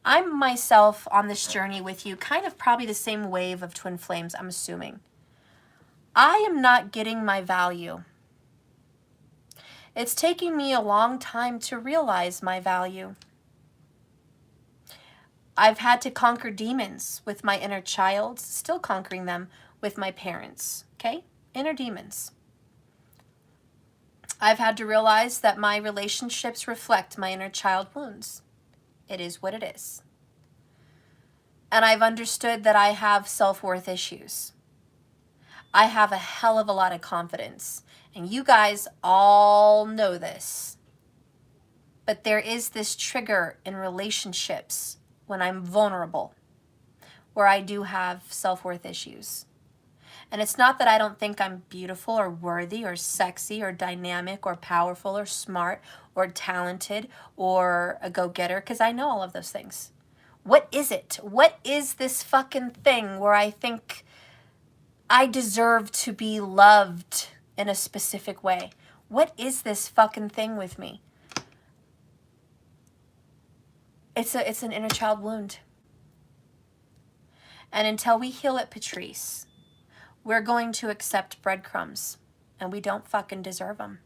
I'm myself on this journey with you, kind of probably the same wave of twin flames, I'm assuming. I am not getting my value. It's taking me a long time to realize my value. I've had to conquer demons with my inner child, still conquering them with my parents, okay? Inner demons. I've had to realize that my relationships reflect my inner child wounds. It is what it is. And I've understood that I have self-worth issues. I have a hell of a lot of confidence. And you guys all know this. But there is this trigger in relationships when I'm vulnerable, where I do have self-worth issues. And it's not that I don't think I'm beautiful or worthy or sexy or dynamic or powerful or smart or talented or a go-getter, because I know all of those things. What is it? What is this fucking thing where I think I deserve to be loved in a specific way? What is this fucking thing with me? It's an inner child wound. And until we heal it, Patrice, we're going to accept breadcrumbs, and we don't fucking deserve them.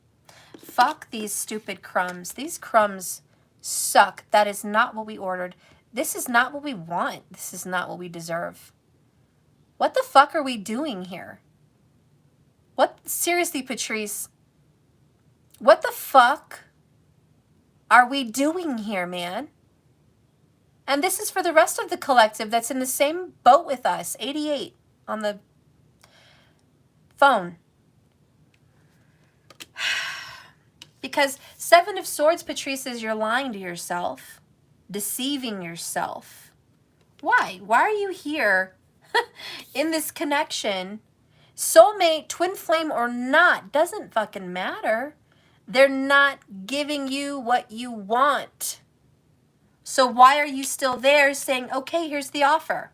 Fuck these stupid crumbs. These crumbs suck. That is not what we ordered. This is not what we want. This is not what we deserve. What the fuck are we doing here? What, seriously, Patrice, what the fuck are we doing here, man? And this is for the rest of the collective that's in the same boat with us, 88 on the phone. Because 7 of Swords, Patrice, is you're lying to yourself, deceiving yourself. Why? Why are you here in this connection? Soulmate, twin flame or not, doesn't fucking matter. They're not giving you what you want. So why are you still there saying, okay, here's the offer?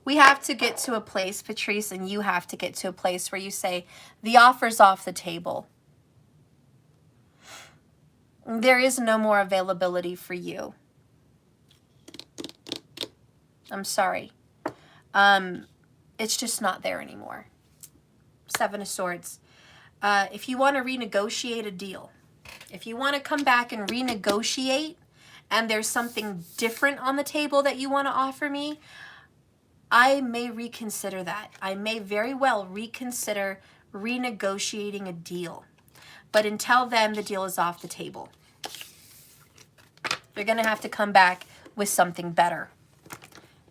We have to get to a place, Patrice, and you have to get to a place where you say, the offer's off the table. There is no more availability for you. I'm sorry. It's just not there anymore. 7 of Swords. If you want to renegotiate a deal, if you want to come back and renegotiate, and there's something different on the table that you want to offer me, I may reconsider that. I may very well reconsider renegotiating a deal. But until then, the deal is off the table. You're going to have to come back with something better,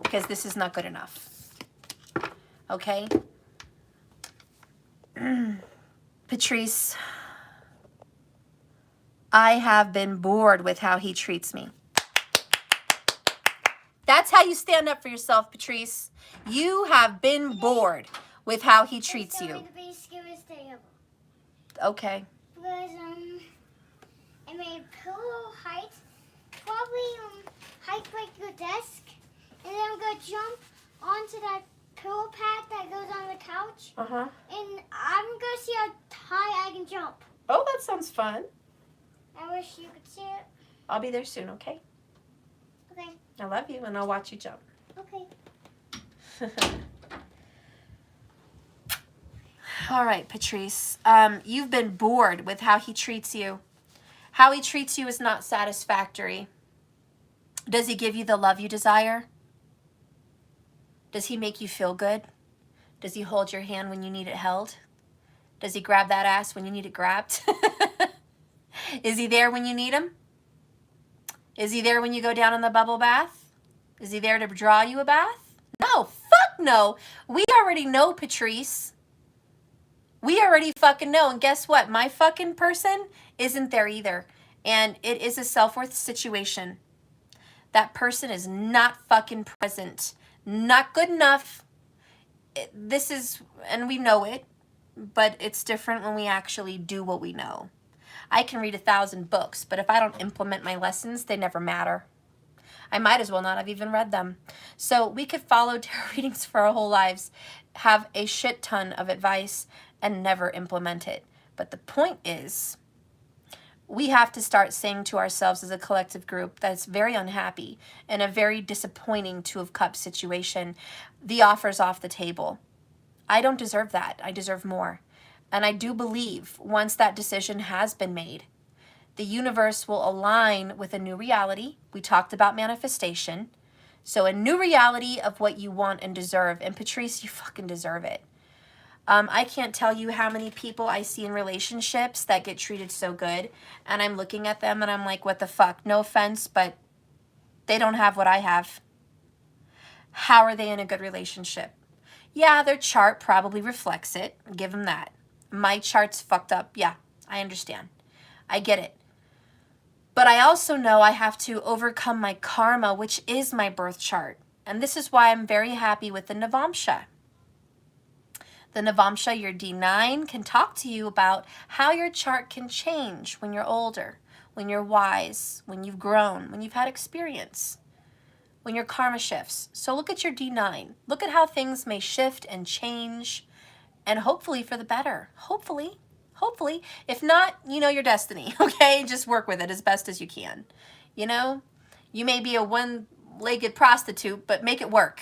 because this is not good enough. Okay? Patrice, I have been bored with how he treats me. That's how you stand up for yourself, Patrice. You have been bored with how he treats you. It's the scariest day ever. Okay. Because I made pillow height, probably height like your desk, and then I'm gonna jump onto that pillow pad that goes on the couch. Uh-huh. And I'm gonna see how high I can jump. Oh, that sounds fun. I wish you could see it. I'll be there soon, okay? Okay. I love you, and I'll watch you jump. Okay. All right, Patrice. You've been bored with how he treats you. How he treats you is not satisfactory. Does he give you the love you desire? Does he make you feel good? Does he hold your hand when you need it held? Does he grab that ass when you need it grabbed? Is he there when you need him? Is he there when you go down in the bubble bath? Is he there to draw you a bath? No, fuck no. We already know, Patrice. We already fucking know. And guess what? My fucking person isn't there either. And it is a self-worth situation. That person is not fucking present. Not good enough. This is, and we know it, but it's different when we actually do what we know. I can read 1,000 books, but if I don't implement my lessons, they never matter. I might as well not have even read them. So we could follow tarot readings for our whole lives, have a shit ton of advice, and never implement it. But the point is, we have to start saying to ourselves as a collective group that's very unhappy and a very disappointing Two of Cups situation, the offer's off the table. I don't deserve that. I deserve more. And I do believe once that decision has been made, the universe will align with a new reality. We talked about manifestation. So a new reality of what you want and deserve. And Patrice, you fucking deserve it. I can't tell you how many people I see in relationships that get treated so good. And I'm looking at them and I'm like, what the fuck? No offense, but they don't have what I have. How are they in a good relationship? Yeah, their chart probably reflects it. Give them that. My chart's fucked up. Yeah, I understand. I get it. But I also know I have to overcome my karma, which is my birth chart. And this is why I'm very happy with the Navamsha. The Navamsha, your D9, can talk to you about how your chart can change when you're older, when you're wise, when you've grown, when you've had experience, when your karma shifts. So look at your D9. Look at how things may shift and change, and hopefully for the better. Hopefully. Hopefully. If not, you know your destiny, okay? Just work with it as best as you can. You know? You may be a one-legged prostitute, but make it work.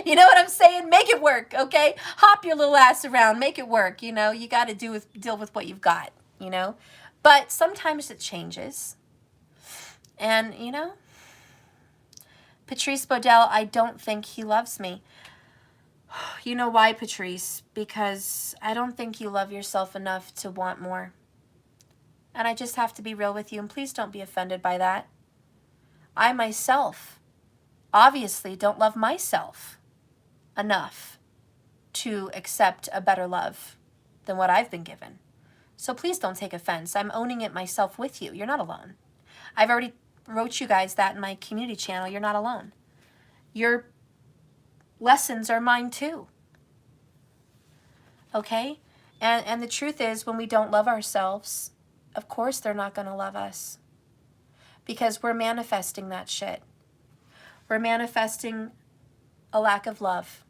You know what I'm saying? Make it work, okay? Hop your little ass around. Make it work, you know? You got to deal with what you've got, you know? But sometimes it changes. And, you know, Patrice Bodell, I don't think he loves me. You know why, Patrice? Because I don't think you love yourself enough to want more. And I just have to be real with you, and please don't be offended by that. I myself obviously don't love myself enough to accept a better love than what I've been given. So please don't take offense. I'm owning it myself with you. You're not alone. I've already wrote you guys that in my community channel. You're not alone. Your lessons are mine too. Okay? And the truth is, when we don't love ourselves, of course they're not going to love us. Because we're manifesting that shit. We're manifesting a lack of love.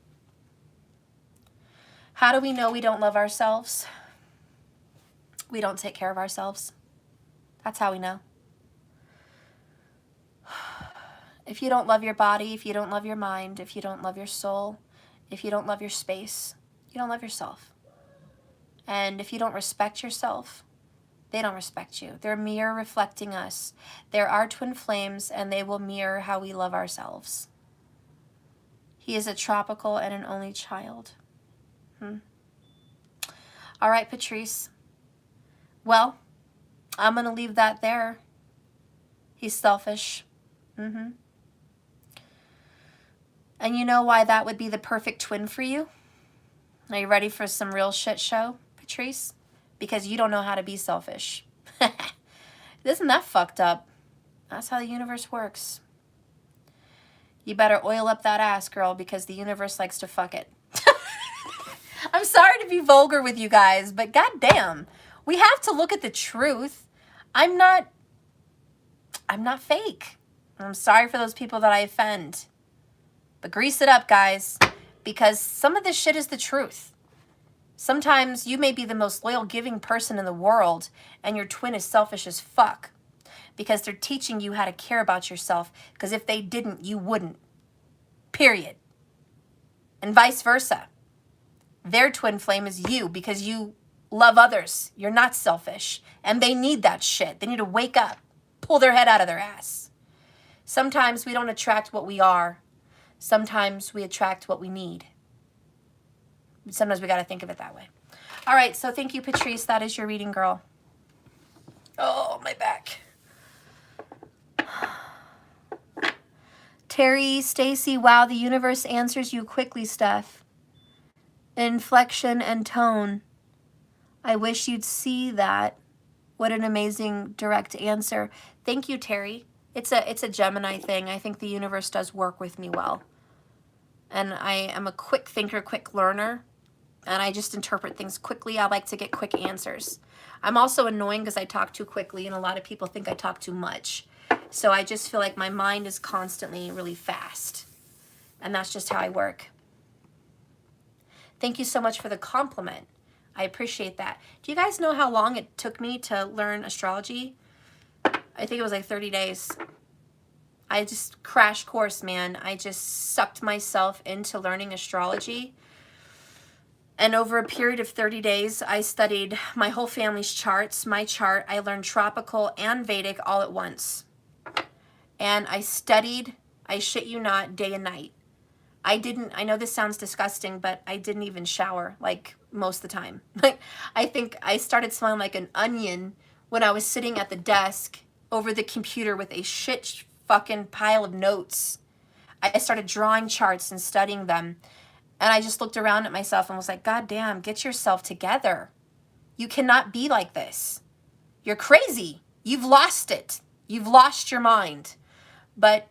How do we know we don't love ourselves? We don't take care of ourselves. That's how we know. If you don't love your body, if you don't love your mind, if you don't love your soul, if you don't love your space, you don't love yourself. And if you don't respect yourself, they don't respect you. They're mirror reflecting us. They're our twin flames, and they will mirror how we love ourselves. He is a tropical and an only child. All right, Patrice. Well, I'm going to leave that there. He's selfish. And you know why that would be the perfect twin for you? Are you ready for some real shit show, Patrice? Because you don't know how to be selfish. Isn't that fucked up? That's how the universe works. You better oil up that ass, girl, because the universe likes to fuck it. I'm sorry to be vulgar with you guys, but goddamn, we have to look at the truth. I'm not fake. I'm sorry for those people that I offend. But grease it up, guys, because some of this shit is the truth. Sometimes you may be the most loyal, giving person in the world, and your twin is selfish as fuck because they're teaching you how to care about yourself, because if they didn't, you wouldn't. Period. And vice versa. Their twin flame is you because you love others. You're not selfish. And they need that shit. They need to wake up, pull their head out of their ass. Sometimes we don't attract what we are. Sometimes we attract what we need. Sometimes we got to think of it that way. All right, so thank you, Patrice. That is your reading, girl. Oh, my back. Terry, Stacy, wow, the universe answers you quickly, Steph. Inflection and tone. I wish you'd see that. What an amazing direct answer. Thank you, Terry. It's a Gemini thing. I think the universe does work with me well. And I am a quick thinker, quick learner. And I just interpret things quickly. I like to get quick answers. I'm also annoying because I talk too quickly, and a lot of people think I talk too much. So I just feel like my mind is constantly really fast. And that's just how I work. Thank you so much for the compliment. I appreciate that. Do you guys know how long it took me to learn astrology? I think it was like 30 days. I just crash course, man. I just sucked myself into learning astrology. And over a period of 30 days, I studied my whole family's charts, my chart. I learned tropical and Vedic all at once. And I studied, I shit you not, day and night. I know this sounds disgusting, but I didn't even shower, like, most of the time. Like, I think I started smelling like an onion when I was sitting at the desk over the computer with a shit fucking pile of notes. I started drawing charts and studying them. And I just looked around at myself and was like, God damn, get yourself together. You cannot be like this. You're crazy. You've lost it. You've lost your mind. But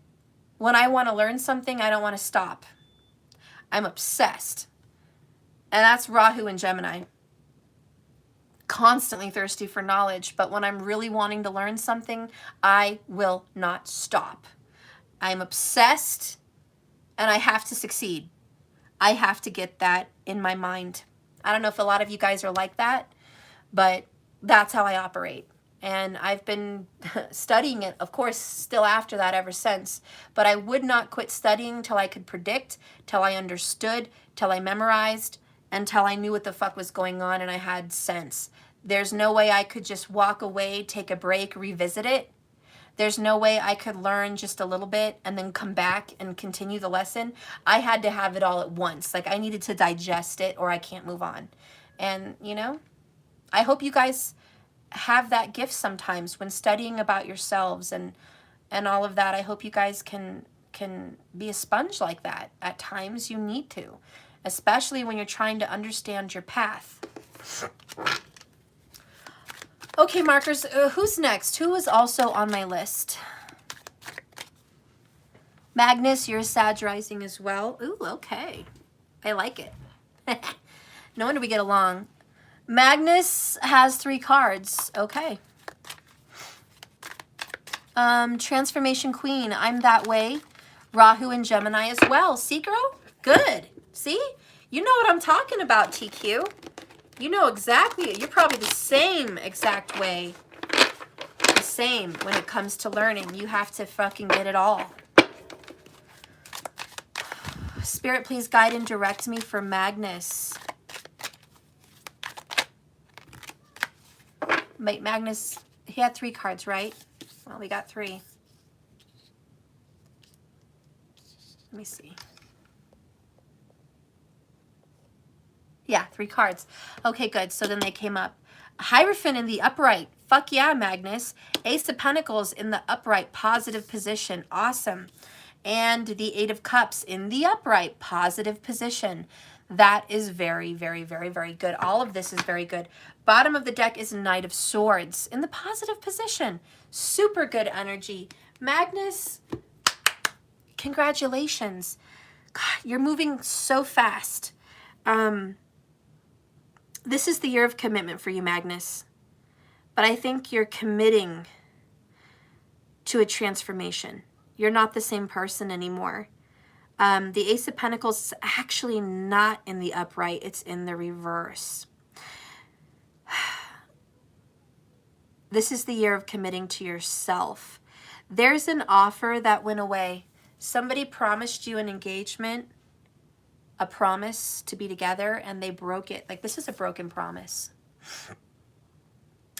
when I want to learn something, I don't want to stop. I'm obsessed. And that's Rahu and Gemini. Constantly thirsty for knowledge. But when I'm really wanting to learn something, I will not stop. I'm obsessed and I have to succeed. I have to get that in my mind. I don't know if a lot of you guys are like that, but that's how I operate. And I've been studying it, of course, still after that ever since. But I would not quit studying till I could predict, till I understood, till I memorized, until I knew what the fuck was going on and I had sense. There's no way I could just walk away, take a break, revisit it. There's no way I could learn just a little bit and then come back and continue the lesson. I had to have it all at once. Like, I needed to digest it or I can't move on. And, you know, I hope you guys have that gift sometimes when studying about yourselves and all of that. I hope you guys can be a sponge like that. At times you need to, especially when you're trying to understand your path. Okay, markers, who's next? Who is also on my list? Magnus, you're a Sag rising as well. Ooh, okay. I like it. No wonder we get along. Magnus has 3 cards. Okay. Transformation Queen, I'm that way. Rahu and Gemini as well. See, girl? Good. See? You know what I'm talking about, TQ. You know exactly. You're probably the same exact way. The same when it comes to learning. You have to fucking get it all. Spirit, please guide and direct me for Magnus. Magnus, he had 3 cards, right? Well, we got 3. Let me see. Yeah, 3 cards. Okay, good. So then they came up. Hierophant in the upright. Fuck yeah, Magnus. Ace of Pentacles in the upright, positive position. Awesome. And the 8 of Cups in the upright, positive position. That is very, very, very, very good. All of this is very good. Bottom of the deck is Knight of Swords in the positive position. Super good energy. Magnus, congratulations. God, you're moving so fast. This is the year of commitment for you, Magnus. But I think you're committing to a transformation. You're not the same person anymore. The Ace of Pentacles is actually not in the upright. It's in the reverse. This is the year of committing to yourself. There's an offer that went away. Somebody promised you an engagement, a promise to be together, and they broke it. Like, this is a broken promise.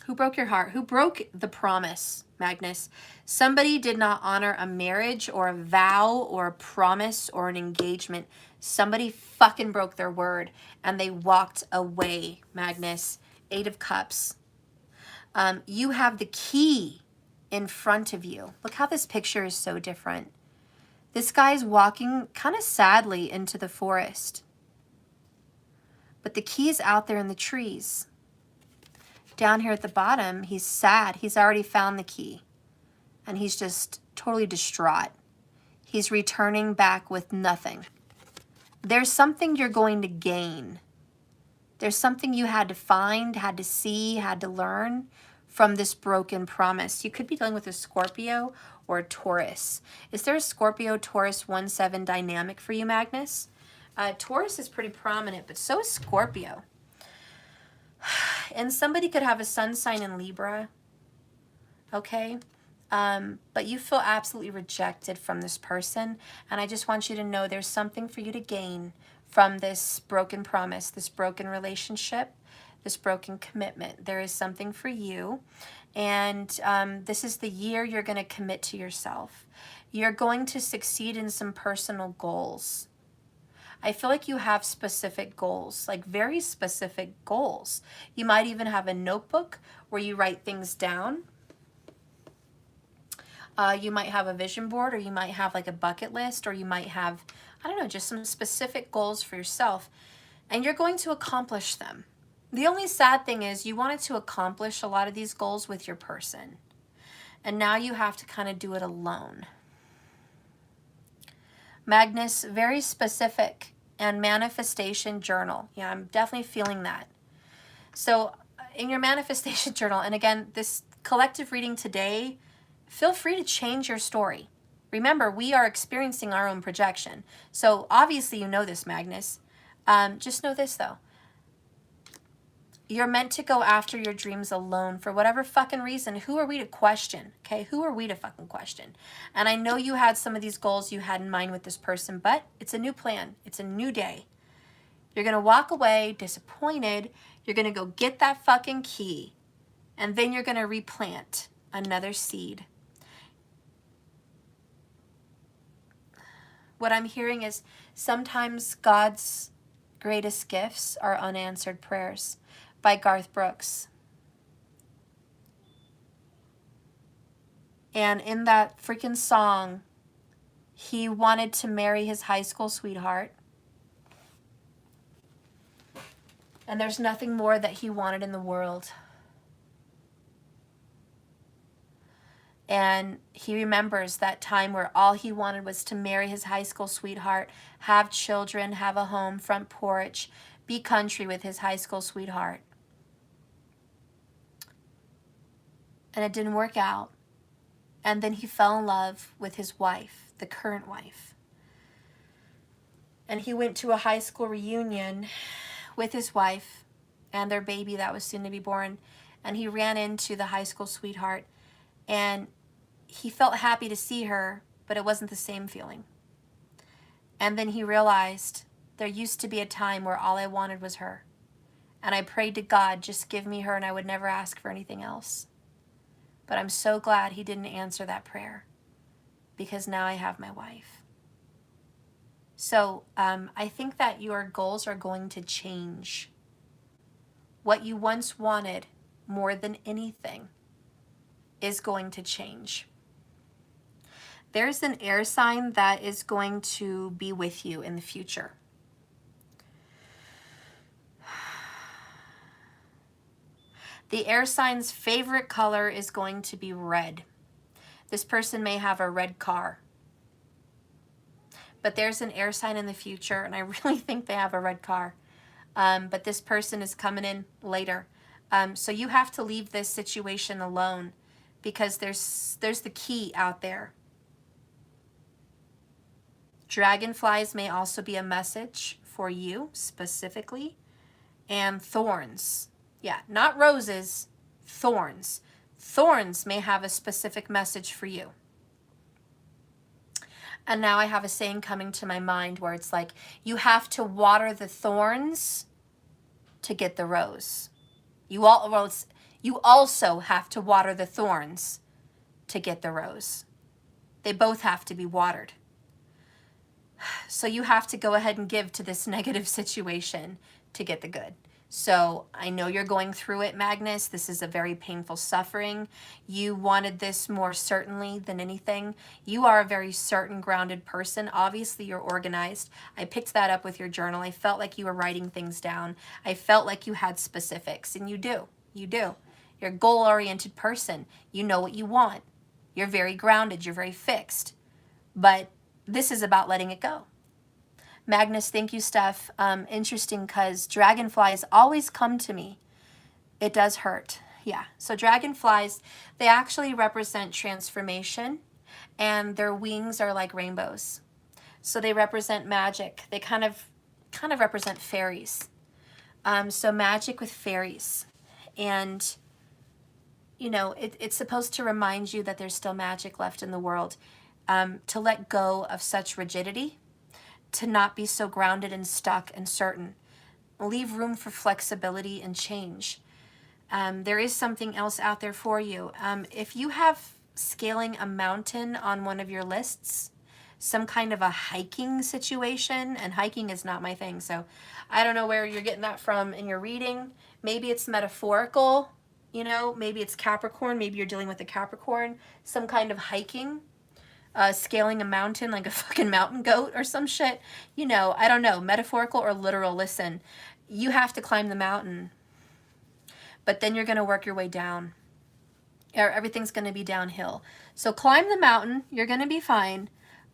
Who broke your heart? Who broke the promise, Magnus? Somebody did not honor a marriage or a vow or a promise or an engagement. Somebody fucking broke their word and they walked away, Magnus. 8 of Cups. You have the key in front of you. Look how this picture is so different. This guy's walking kind of sadly into the forest. But the key is out there in the trees. Down here at the bottom, he's sad. He's already found the key. And he's just totally distraught. He's returning back with nothing. There's something you're going to gain. There's something you had to find, had to see, had to learn from this broken promise. You could be dealing with a Scorpio or a Taurus. Is there a Scorpio-Taurus 1-7 dynamic for you, Magnus? Taurus is pretty prominent, but so is Scorpio. And somebody could have a sun sign in Libra, okay? But you feel absolutely rejected from this person. And I just want you to know there's something for you to gain from this broken promise, this broken relationship, this broken commitment. There is something for you. And this is the year you're going to commit to yourself. You're going to succeed in some personal goals. I feel like you have specific goals, like very specific goals. You might even have a notebook where you write things down. You might have a vision board, or you might have like a bucket list, or you might have, I don't know, just some specific goals for yourself. And you're going to accomplish them. The only sad thing is you wanted to accomplish a lot of these goals with your person. And now you have to kind of do it alone. Magnus, very specific, and manifestation journal. Yeah, I'm definitely feeling that. So in your manifestation journal, and again, this collective reading today, feel free to change your story. Remember, we are experiencing our own projection. So obviously you know this, Magnus. Just know this though. You're meant to go after your dreams alone for whatever fucking reason. Who are we to question? Okay, who are we to fucking question? And I know you had some of these goals you had in mind with this person, but it's a new plan. It's a new day. You're going to walk away disappointed. You're going to go get that fucking key. And then you're going to replant another seed. What I'm hearing is sometimes God's greatest gifts are unanswered prayers. By Garth Brooks. And in that freaking song, he wanted to marry his high school sweetheart. And there's nothing more that he wanted in the world. And he remembers that time where all he wanted was to marry his high school sweetheart, have children, have a home, front porch, be country with his high school sweetheart. And it didn't work out. And then he fell in love with his wife, the current wife. And he went to a high school reunion with his wife and their baby that was soon to be born. And he ran into the high school sweetheart. And he felt happy to see her, but it wasn't the same feeling. And then he realized there used to be a time where all I wanted was her. And I prayed to God, just give me her, and I would never ask for anything else. But I'm so glad he didn't answer that prayer, because now I have my wife. So I think that your goals are going to change. What you once wanted more than anything is going to change. There's an air sign that is going to be with you in the future. The air sign's favorite color is going to be red. This person may have a red car. But there's an air sign in the future, and I really think they have a red car. But this person is coming in later. So you have to leave this situation alone, because there's the key out there. Dragonflies may also be a message for you specifically. And thorns. Yeah, not roses, thorns. Thorns may have a specific message for you. And now I have a saying coming to my mind where it's like, you have to water the thorns to get the rose. You also have to water the thorns to get the rose. They both have to be watered. So you have to go ahead and give to this negative situation to get the good. So I know you're going through it, Magnus. This is a very painful suffering. You wanted this more certainly than anything. You are a very certain, grounded person. Obviously, you're organized. I picked that up with your journal. I felt like you were writing things down. I felt like you had specifics, and you do. You do. You're a goal-oriented person. You know what you want. You're very grounded. You're very fixed. But this is about letting it go. Magnus, thank you, Steph. Interesting, because dragonflies always come to me. It does hurt. Yeah. So dragonflies, they actually represent transformation, and their wings are like rainbows. So they represent magic. They kind of represent fairies. So magic with fairies. And, you know, it's supposed to remind you that there's still magic left in the world. To let go of such rigidity, to not be so grounded and stuck and certain. Leave room for flexibility and change. There is something else out there for you. If you have scaling a mountain on one of your lists, some kind of a hiking situation, and hiking is not my thing, so I don't know where you're getting that from in your reading. Maybe it's metaphorical, you know, maybe it's Capricorn, maybe you're dealing with a Capricorn, some kind of hiking, scaling a mountain like a fucking mountain goat or some shit, you know, I don't know, metaphorical or literal. Listen, you have to climb the mountain, but then you're going to work your way down. Everything's going to be downhill. So climb the mountain, you're going to be fine,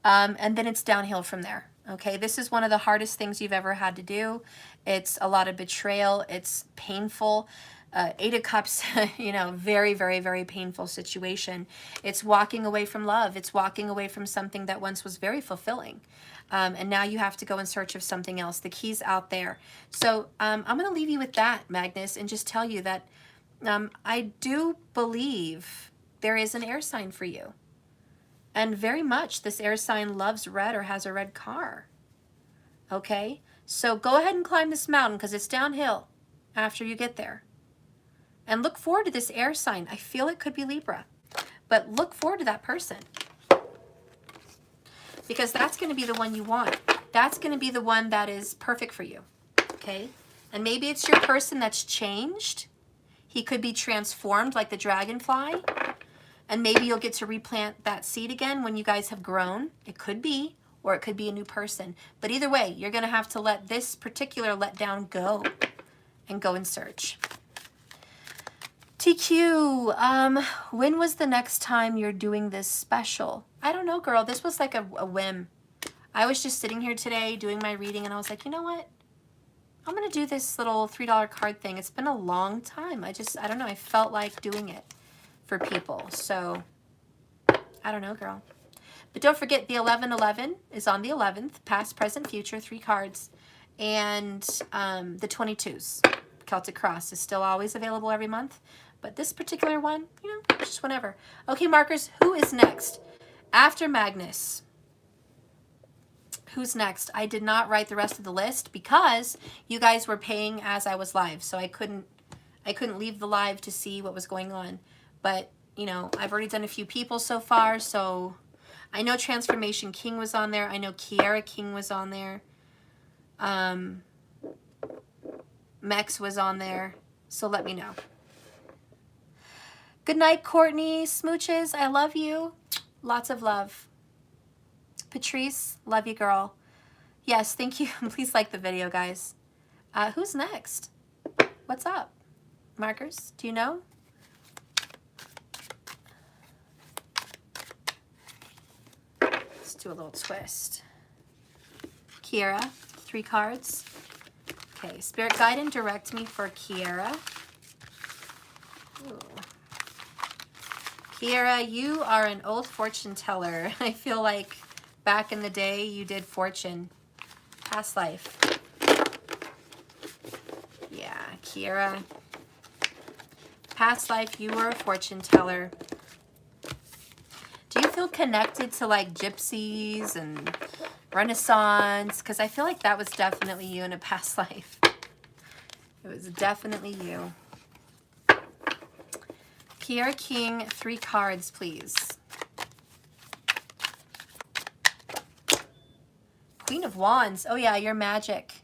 and then it's downhill from there. Okay, this is one of the hardest things you've ever had to do. It's a lot of betrayal. It's painful. Eight of Cups, you know, very, very, very painful situation. It's walking away from love. It's walking away from something that once was very fulfilling. And now you have to go in search of something else. The key's out there. So I'm going to leave you with that, Magnus, and just tell you that I do believe there is an air sign for you. And very much this air sign loves red or has a red car. Okay? So go ahead and climb this mountain because it's downhill after you get there. And look forward to this air sign. I feel it could be Libra. But look forward to that person. Because that's going to be the one you want. That's going to be the one that is perfect for you. Okay? And maybe it's your person that's changed. He could be transformed like the dragonfly. And maybe you'll get to replant that seed again when you guys have grown. It could be. Or it could be a new person. But either way, you're going to have to let this particular letdown go. And go in search. TQ, when was the next time you're doing this special? I don't know, girl. This was like a whim. I was just sitting here today doing my reading, and I was like, you know what? I'm going to do this little $3 card thing. It's been a long time. I don't know. I felt like doing it for people. So, I don't know, girl. But don't forget, the 1111 is on the 11th. Past, present, future, 3 cards. And the 22s. Celtic Cross is still always available every month. But this particular one, you know, just whenever. Okay, markers, who is next? After Magnus. Who's next? I did not write the rest of the list because you guys were paying as I was live. So I couldn't leave the live to see what was going on. But, you know, I've already done a few people so far. So I know Transformation King was on there. I know Kiara King was on there. Mex was on there. So let me know. Good night, Courtney. Smooches, I love you. Lots of love. Patrice, love you, girl. Yes, thank you. Please like the video, guys. Who's next? What's up? Markers, do you know? Let's do a little twist. Kiara, 3 cards. Okay, Spirit Guide and direct me for Kiara. Ooh. Kiara, you are an old fortune teller. I feel like back in the day you did fortune. Past life. Yeah, Kiara. Past life, you were a fortune teller. Do you feel connected to like gypsies and Renaissance? Because I feel like that was definitely you in a past life. It was definitely you. Kiara King, 3 cards, please. Queen of Wands. Oh yeah, you're magic.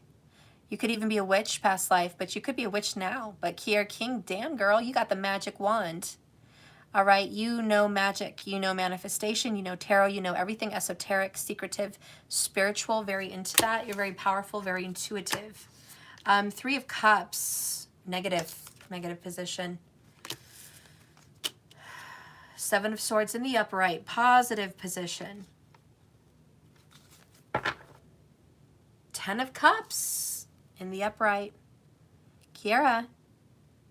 You could even be a witch past life, but you could be a witch now. But Kiara King, damn girl, you got the magic wand. All right, you know magic, you know manifestation, you know tarot, you know everything esoteric, secretive, spiritual, very into that. You're very powerful, very intuitive. 3 of Cups, negative position. 7 of Swords in the upright, positive position. 10 of Cups in the upright. Kiara,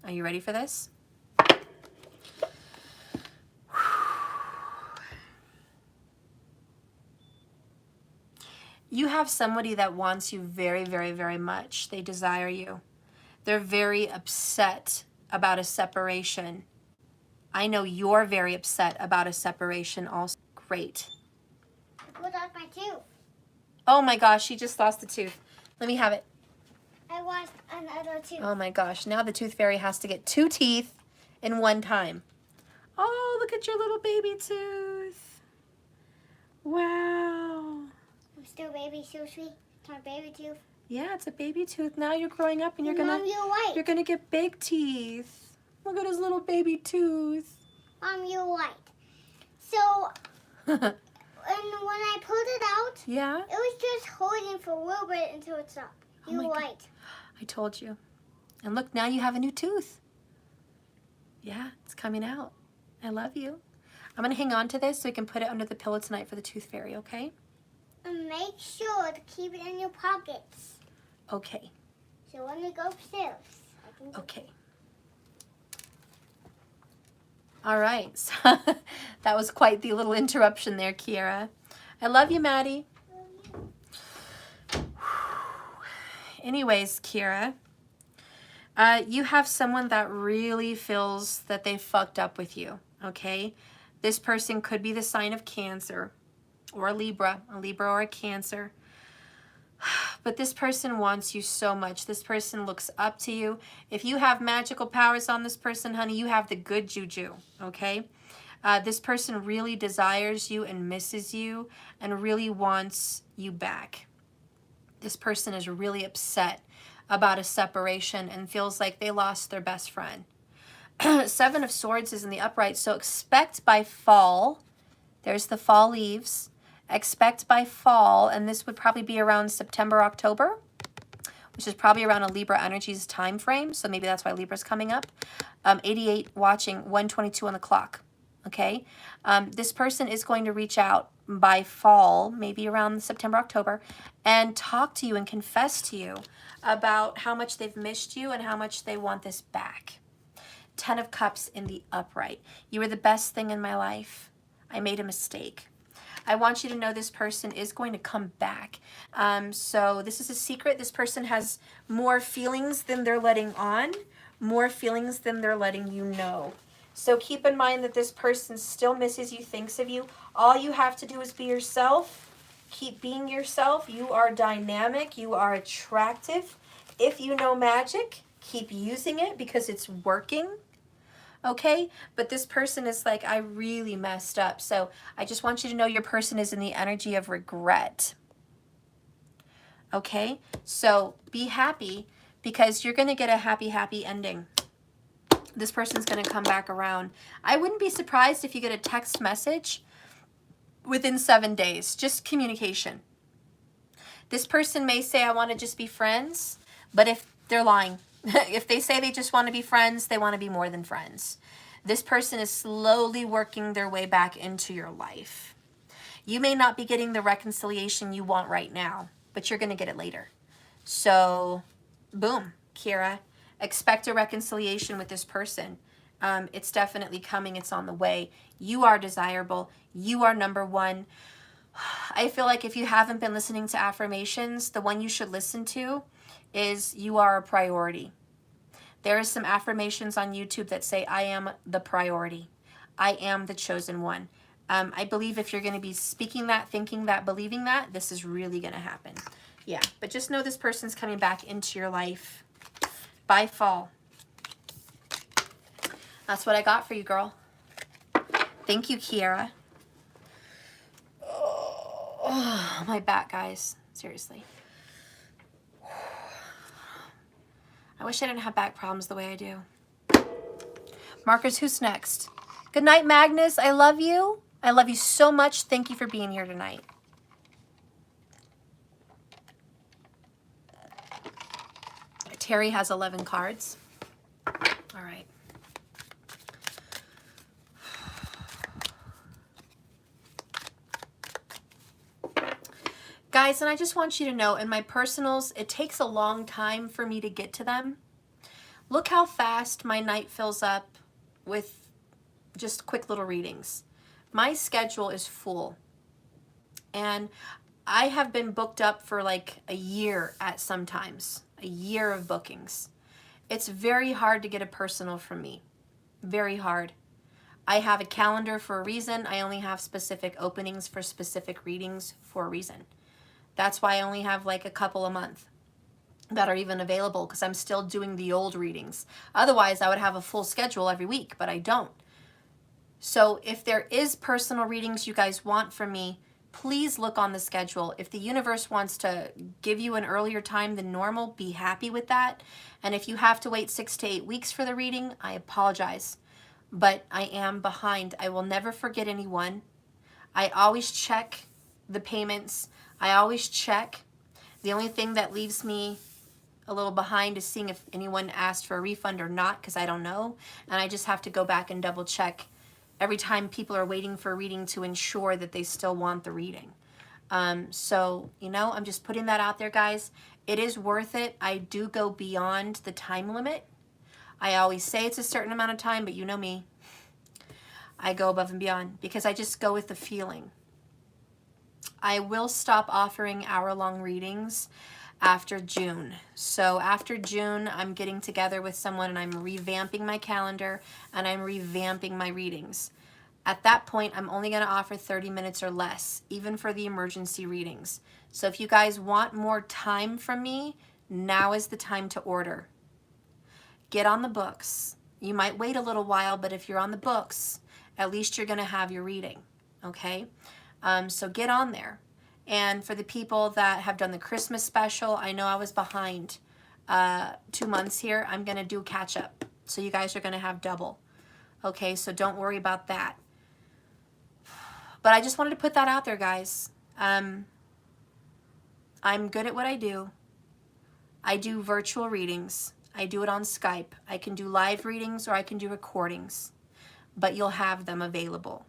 are you ready for this? You have somebody that wants you very, very, very much. They desire you. They're very upset about a separation. I know you're very upset about a separation also. Great. I pulled out my tooth. Oh my gosh, she just lost the tooth. Let me have it. I lost another tooth. Oh my gosh, now the tooth fairy has to get 2 teeth in one time. Oh, look at your little baby tooth. Wow. I'm still baby, so sweet. It's my baby tooth. Yeah, it's a baby tooth. Now you're growing up and Mom, you're right. you're gonna get big teeth. Look at his little baby tooth. Mom, you're right. So, and when I pulled it out, Yeah? it was just holding for a little bit until it's up. Oh You're my God. right. I told you. And look, now you have a new tooth. Yeah, it's coming out. I love you. I'm gonna hang on to this so we can put it under the pillow tonight for the tooth fairy, okay? And make sure to keep it in your pockets. Okay, So when you go upstairs, I can okay. All right, so that was quite the little interruption there, Kiara. I love you, Maddie. Anyways, Kiara, you have someone that really feels that they fucked up with you, okay? This person could be the sign of Cancer or a Libra or a Cancer. But this person wants you so much. This person looks up to you. If you have magical powers on this person, honey, you have the good juju, okay? This person really desires you and misses you and really wants you back. This person is really upset about a separation and feels like they lost their best friend. 7 of Swords is in the upright, so expect by fall, there's the fall leaves, expect by fall, and this would probably be around September, October, which is probably around a Libra energies time frame, so maybe that's why Libra's coming up. 88 watching, 122 on the clock, okay? This person is going to reach out by fall, maybe around September, October, and talk to you and confess to you about how much they've missed you and how much they want this back. 10 of Cups in the upright. You were the best thing in my life. I made a mistake. I want you to know this person is going to come back. So this is a secret. This person has more feelings than they're letting on, more feelings than they're letting you know. So keep in mind that this person still misses you, thinks of you. All you have to do is be yourself. Keep being yourself. You are dynamic. You are attractive. If you know magic, keep using it because it's working. Okay? But this person is like, I really messed up. So I just want you to know your person is in the energy of regret. Okay? So be happy because you're going to get a happy, happy ending. This person's going to come back around. I wouldn't be surprised if you get a text message within 7 days. Just communication. This person may say, I want to just be friends, but if they're lying, if they say they just want to be friends, they want to be more than friends. This person is slowly working their way back into your life. You may not be getting the reconciliation you want right now, but you're going to get it later. So, boom, Kiara, expect a reconciliation with this person. It's definitely coming. It's on the way. You are desirable. You are number one. I feel like if you haven't been listening to affirmations, the one you should listen to is you are a priority. There are some affirmations on YouTube that say, I am the priority. I am the chosen one. I believe if you're going to be speaking that, thinking that, believing that, this is really going to happen. Yeah, but just know this person's coming back into your life by fall. That's what I got for you, girl. Thank you, Kiara. Oh, my back, guys. Seriously. I wish I didn't have back problems the way I do. Markers, who's next? Good night, Magnus. I love you. I love you so much. Thank you for being here tonight. Terry has 11 cards. All right. Guys, and I just want you to know, in my personals, it takes a long time for me to get to them. Look how fast my night fills up with just quick little readings. My schedule is full. And I have been booked up for like a year at sometimes. A year of bookings. It's very hard to get a personal from me. Very hard. I have a calendar for a reason. I only have specific openings for specific readings for a reason. That's why I only have like a couple a month that are even available, because I'm still doing the old readings. Otherwise, I would have a full schedule every week, but I don't. So if there is personal readings you guys want from me, please look on the schedule. If the universe wants to give you an earlier time than normal, be happy with that. And if you have to wait 6 to 8 weeks for the reading, I apologize. But I am behind. I will never forget anyone. I always check the payments. I always check. The only thing that leaves me a little behind is seeing if anyone asked for a refund or not, because I don't know. And I just have to go back and double check every time people are waiting for a reading to ensure that they still want the reading. So, you know, I'm just putting that out there, guys. It is worth it. I do go beyond the time limit. I always say it's a certain amount of time, but you know me. I go above and beyond because I just go with the feeling. I will stop offering hour-long readings after June. So after June, I'm getting together with someone and I'm revamping my calendar and I'm revamping my readings. At that point, I'm only going to offer 30 minutes or less, even for the emergency readings. So if you guys want more time from me, now is the time to order. Get on the books. You might wait a little while, but if you're on the books, at least you're going to have your reading, okay? So get on there. And for the people that have done the Christmas special, I know I was behind 2 months here. I'm going to do catch up. So you guys are going to have double. Okay, so don't worry about that. But I just wanted to put that out there, guys. I'm good at what I do. I do virtual readings. I do it on Skype. I can do live readings or I can do recordings. But you'll have them available.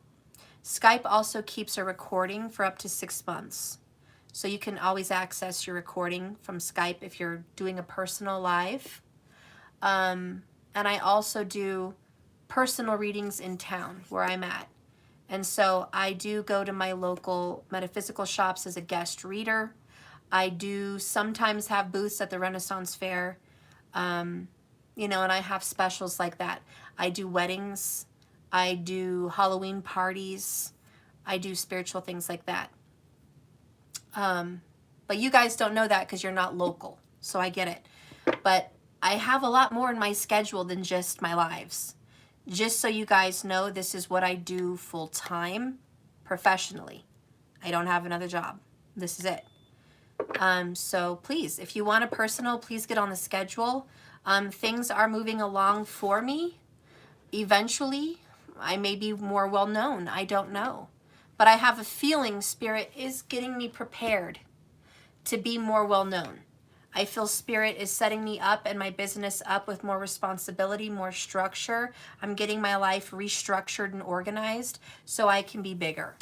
Skype also keeps a recording for up to 6 months. So you can always access your recording from Skype if you're doing a personal live. And I also do personal readings in town where I'm at. And so I do go to my local metaphysical shops as a guest reader. I do sometimes have booths at the Renaissance Fair, you know, and I have specials like that. I do weddings. I do Halloween parties. I do spiritual things like that. But you guys don't know that because you're not local. So I get it. But I have a lot more in my schedule than just my lives. Just so you guys know, this is what I do full time, professionally. I don't have another job. This is it. So please, if you want a personal, please get on the schedule. Things are moving along for me. Eventually, I may be more well known. I don't know. But I have a feeling Spirit is getting me prepared to be more well known. I feel Spirit is setting me up and my business up with more responsibility, more structure. I'm getting my life restructured and organized so I can be bigger.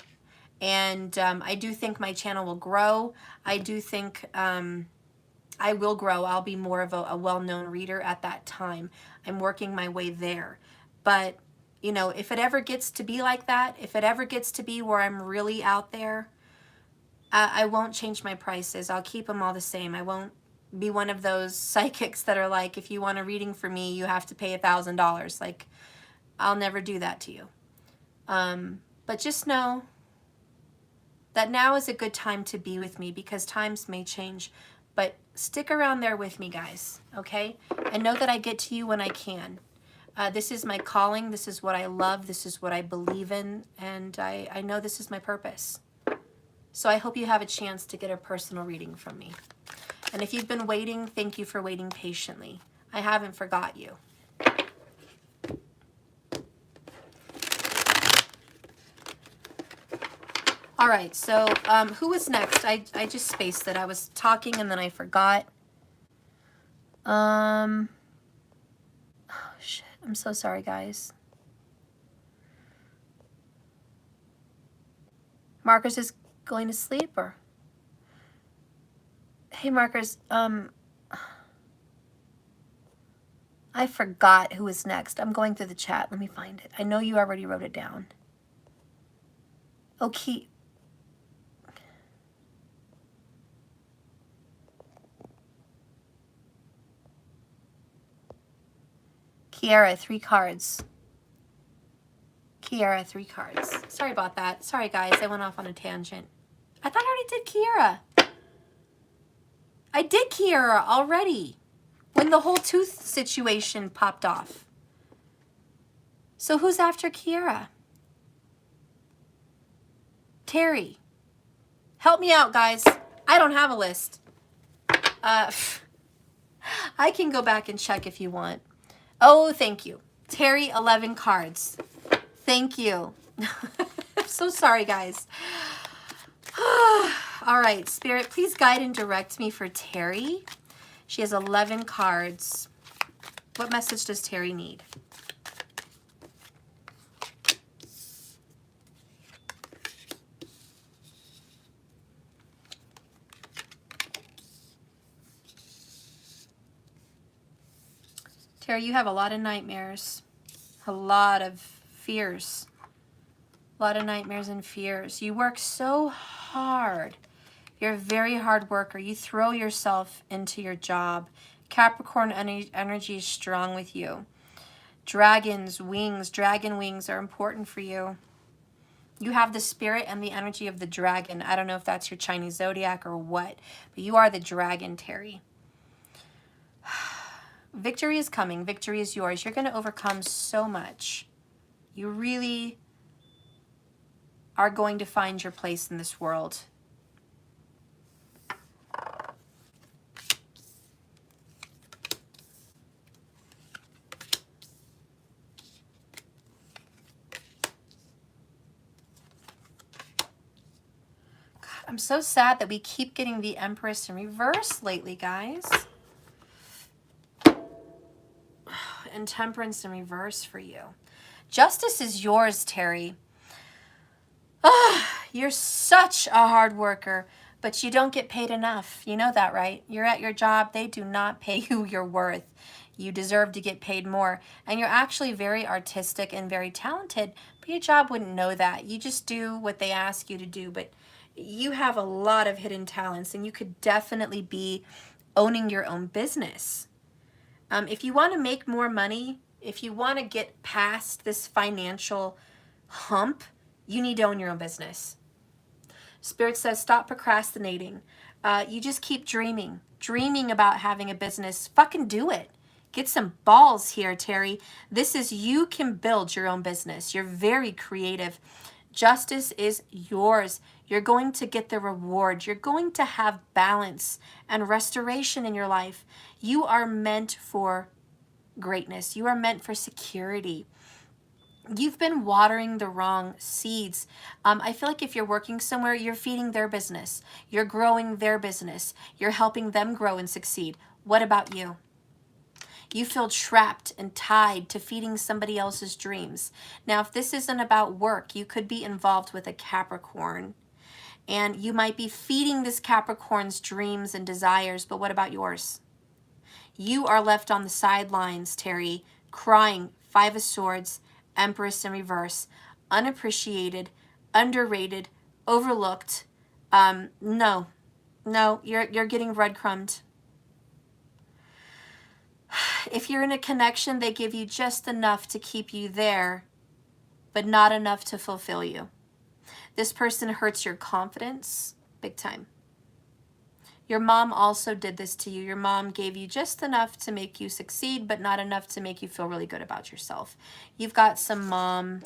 And I do think my channel will grow. I do think I will grow. I'll be more of a well-known reader at that time. I'm working my way there. But, you know, if it ever gets to be like that, if it ever gets to be where I'm really out there, I won't change my prices. I'll keep them all the same. I won't be one of those psychics that are like, if you want a reading for me, you have to pay $1,000. Like, I'll never do that to you. But just know that now is a good time to be with me because times may change. But stick around there with me, guys, okay? And know that I get to you when I can. This is my calling. This is what I love. This is what I believe in. And I know this is my purpose. So I hope you have a chance to get a personal reading from me. And if you've been waiting, thank you for waiting patiently. I haven't forgot you. All right, so who was next? I just spaced it. I was talking and then I forgot. Oh, shit. I'm so sorry, guys. Marcus is going to sleep, or? Hey, Marcus, I forgot who was next. I'm going through the chat. Let me find it. I know you already wrote it down. Okay. Kiara, 3 cards. Kiara, 3 cards. Sorry about that. Sorry, guys. I went off on a tangent. I thought I already did Kiara. I did Kiara already when the whole tooth situation popped off. So who's after Kiara? Terry. Help me out, guys. I don't have a list. I can go back and check if you want. Oh, thank you. Terry, 11 cards. Thank you. I'm so sorry, guys. All right, Spirit, please guide and direct me for Terry. She has 11 cards. What message does Terry need? Terry, you have a lot of nightmares, a lot of fears, a lot of nightmares and fears. You work so hard. You're a very hard worker. You throw yourself into your job. Capricorn energy is strong with you. Dragon wings are important for you. You have the spirit and the energy of the dragon. I don't know if that's your Chinese zodiac or what, but you are the dragon, Terry. Victory is coming. Victory is yours. You're going to overcome so much. You really are going to find your place in this world. God, I'm so sad that we keep getting the Empress in reverse lately, guys. And Temperance in reverse for you. Justice is yours, Terry. You're such a hard worker, but you don't get paid enough. You know that, right? You're at your job. They do not pay you your worth. You deserve to get paid more. And you're actually very artistic and very talented, but your job wouldn't know that. You just do what they ask you to do, but you have a lot of hidden talents, and you could definitely be owning your own business. If you want to make more money, if you want to get past this financial hump, you need to own your own business. Spirit says stop procrastinating. You just keep dreaming about having a business. Fucking do it. Get some balls here, Terry. This is, you can build your own business. You're very creative. Justice is yours. You're going to get the reward. You're going to have balance and restoration in your life. You are meant for greatness. You are meant for security. You've been watering the wrong seeds. I feel like if you're working somewhere, you're feeding their business. You're growing their business. You're helping them grow and succeed. What about you? You feel trapped and tied to feeding somebody else's dreams. Now, if this isn't about work, you could be involved with a Capricorn, and you might be feeding this Capricorn's dreams and desires, but what about yours? You are left on the sidelines, Terry, crying. 5 of Swords, Empress in reverse, unappreciated, underrated, overlooked. No, you're getting breadcrumbed. If you're in a connection, they give you just enough to keep you there, but not enough to fulfill you. This person hurts your confidence big time. Your mom also did this to you. Your mom gave you just enough to make you succeed, but not enough to make you feel really good about yourself. You've got some mom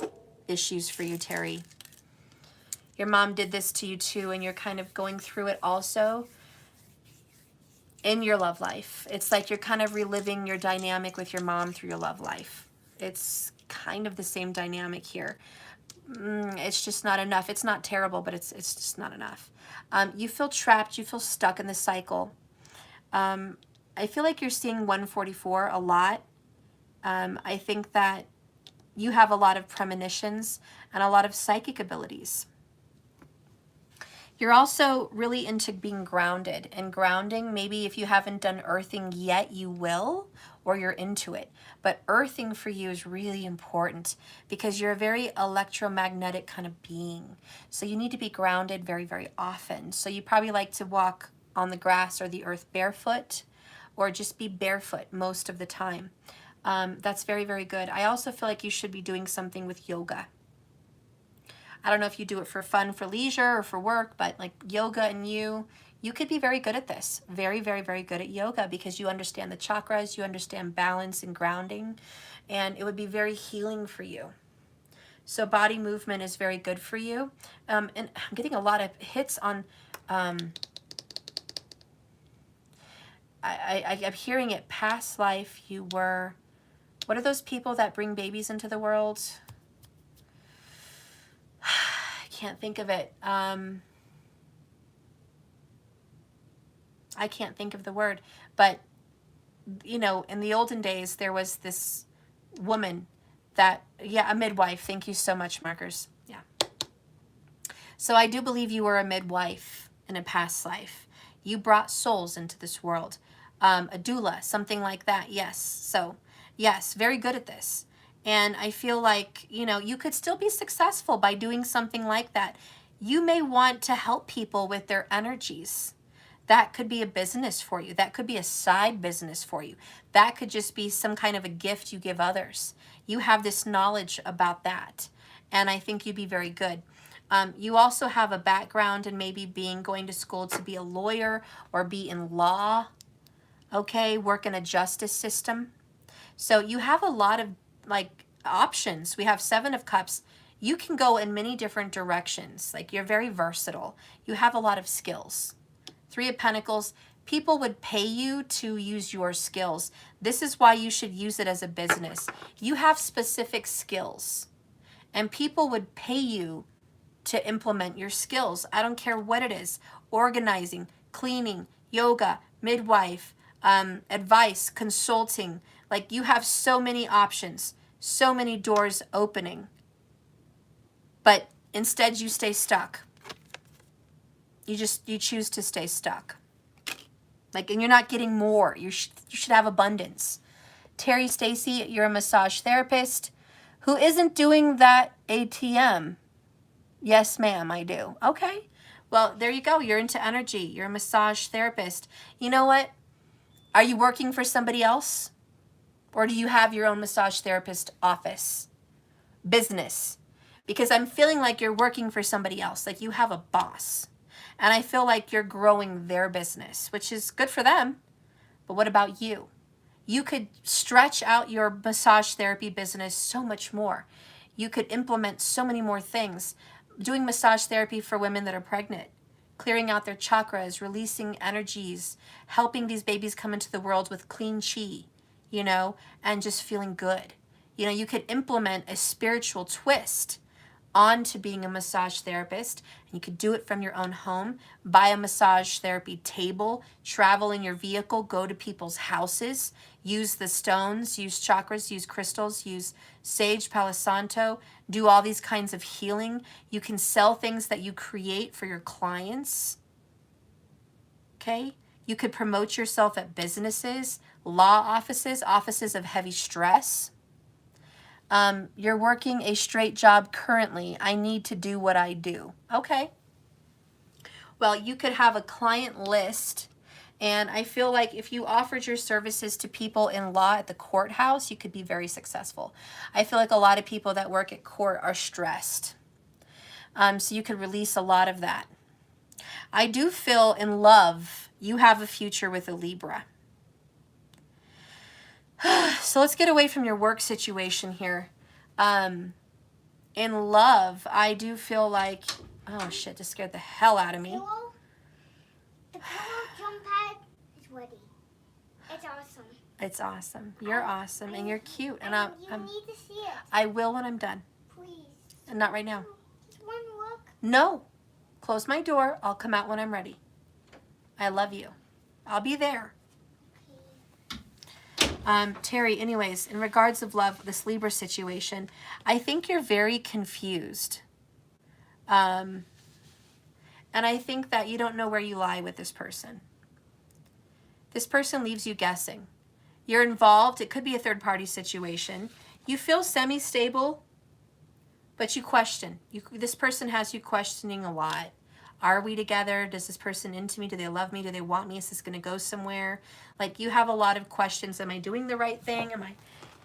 issues for you, Terry. Your mom did this to you too, and you're kind of going through it also in your love life. It's like you're kind of reliving your dynamic with your mom through your love life. It's kind of the same dynamic here. It's just not enough. It's not terrible, but it's just not enough. You feel trapped. You feel stuck in the cycle. I feel like you're seeing 144 a lot. I think that you have a lot of premonitions and a lot of psychic abilities. You're also really into being grounded, and grounding, maybe if you haven't done earthing yet, you will, or you're into it. But earthing for you is really important because you're a very electromagnetic kind of being. So you need to be grounded very, very often. So you probably like to walk on the grass or the earth barefoot, or just be barefoot most of the time. That's very, very good. I also feel like you should be doing something with yoga. I don't know if you do it for fun, for leisure, or for work, but like yoga and you could be very good at this. Very, very, very good at yoga because you understand the chakras, you understand balance and grounding, and it would be very healing for you. So body movement is very good for you. And I'm getting a lot of hits on, I'm hearing it, past life you were, what are those people that bring babies into the world? I can't think of it. I can't think of the word, but you know, in the olden days, there was this woman that, yeah, a midwife. Thank you so much, Markers. Yeah. So I do believe you were a midwife in a past life. You brought souls into this world. A doula, something like that. Yes. So yes, very good at this. And I feel like, you know, you could still be successful by doing something like that. You may want to help people with their energies. That could be a business for you. That could be a side business for you. That could just be some kind of a gift you give others. You have this knowledge about that. And I think you'd be very good. You also have a background in maybe going to school to be a lawyer or be in law. Okay, work in a justice system. So you have a lot of like options. We have 7 of Cups. You can go in many different directions. Like you're very versatile. You have a lot of skills. 3 of Pentacles. People would pay you to use your skills. This is why you should use it as a business. You have specific skills and people would pay you to implement your skills. I don't care what it is. Organizing, cleaning, yoga, midwife, advice, consulting. Like you have so many options, so many doors opening. But instead you stay stuck. You choose to stay stuck. Like, and you're not getting more. You should have abundance. Terry Stacy, you're a massage therapist who isn't doing that ATM. Yes, ma'am, I do. Okay. Well, there you go. You're into energy. You're a massage therapist. You know what? Are you working for somebody else? Or do you have your own massage therapist office? Business? Because I'm feeling like you're working for somebody else. Like you have a boss. And I feel like you're growing their business, which is good for them. But what about you? You could stretch out your massage therapy business so much more. You could implement so many more things. Doing massage therapy for women that are pregnant, clearing out their chakras, releasing energies, helping these babies come into the world with clean chi, you know, and just feeling good. You know, you could implement a spiritual twist onto being a massage therapist, and you could do it from your own home, buy a massage therapy table, travel in your vehicle, go to people's houses, use the stones, use chakras, use crystals, use sage, Palo Santo, do all these kinds of healing. You can sell things that you create for your clients. Okay? You could promote yourself at businesses, law offices, offices of heavy stress. You're working a straight job currently. I need to do what I do. Okay. Well, you could have a client list, and I feel like if you offered your services to people in law at the courthouse, you could be very successful. I feel like a lot of people that work at court are stressed. So you could release a lot of that. I do feel in love, you have a future with a Libra. So let's get away from your work situation here. In love, I do feel like, oh shit, this scared the hell out of me. The pillow jump pad is ready. It's awesome. It's awesome. You're awesome and you're cute. And you need to see it. I will when I'm done. Please. And not right now. Just one look. No. Close my door. I'll come out when I'm ready. I love you. I'll be there. Terry, anyways, in regards of love, this Libra situation, I think you're very confused. And I think that you don't know where you lie with this person. This person leaves you guessing. You're involved. It could be a third-party situation. You feel semi-stable, but you question. This person has you questioning a lot. Are we together? Does this person into me? Do they love me? Do they want me? Is this going to go somewhere? Like you have a lot of questions. Am I doing the right thing?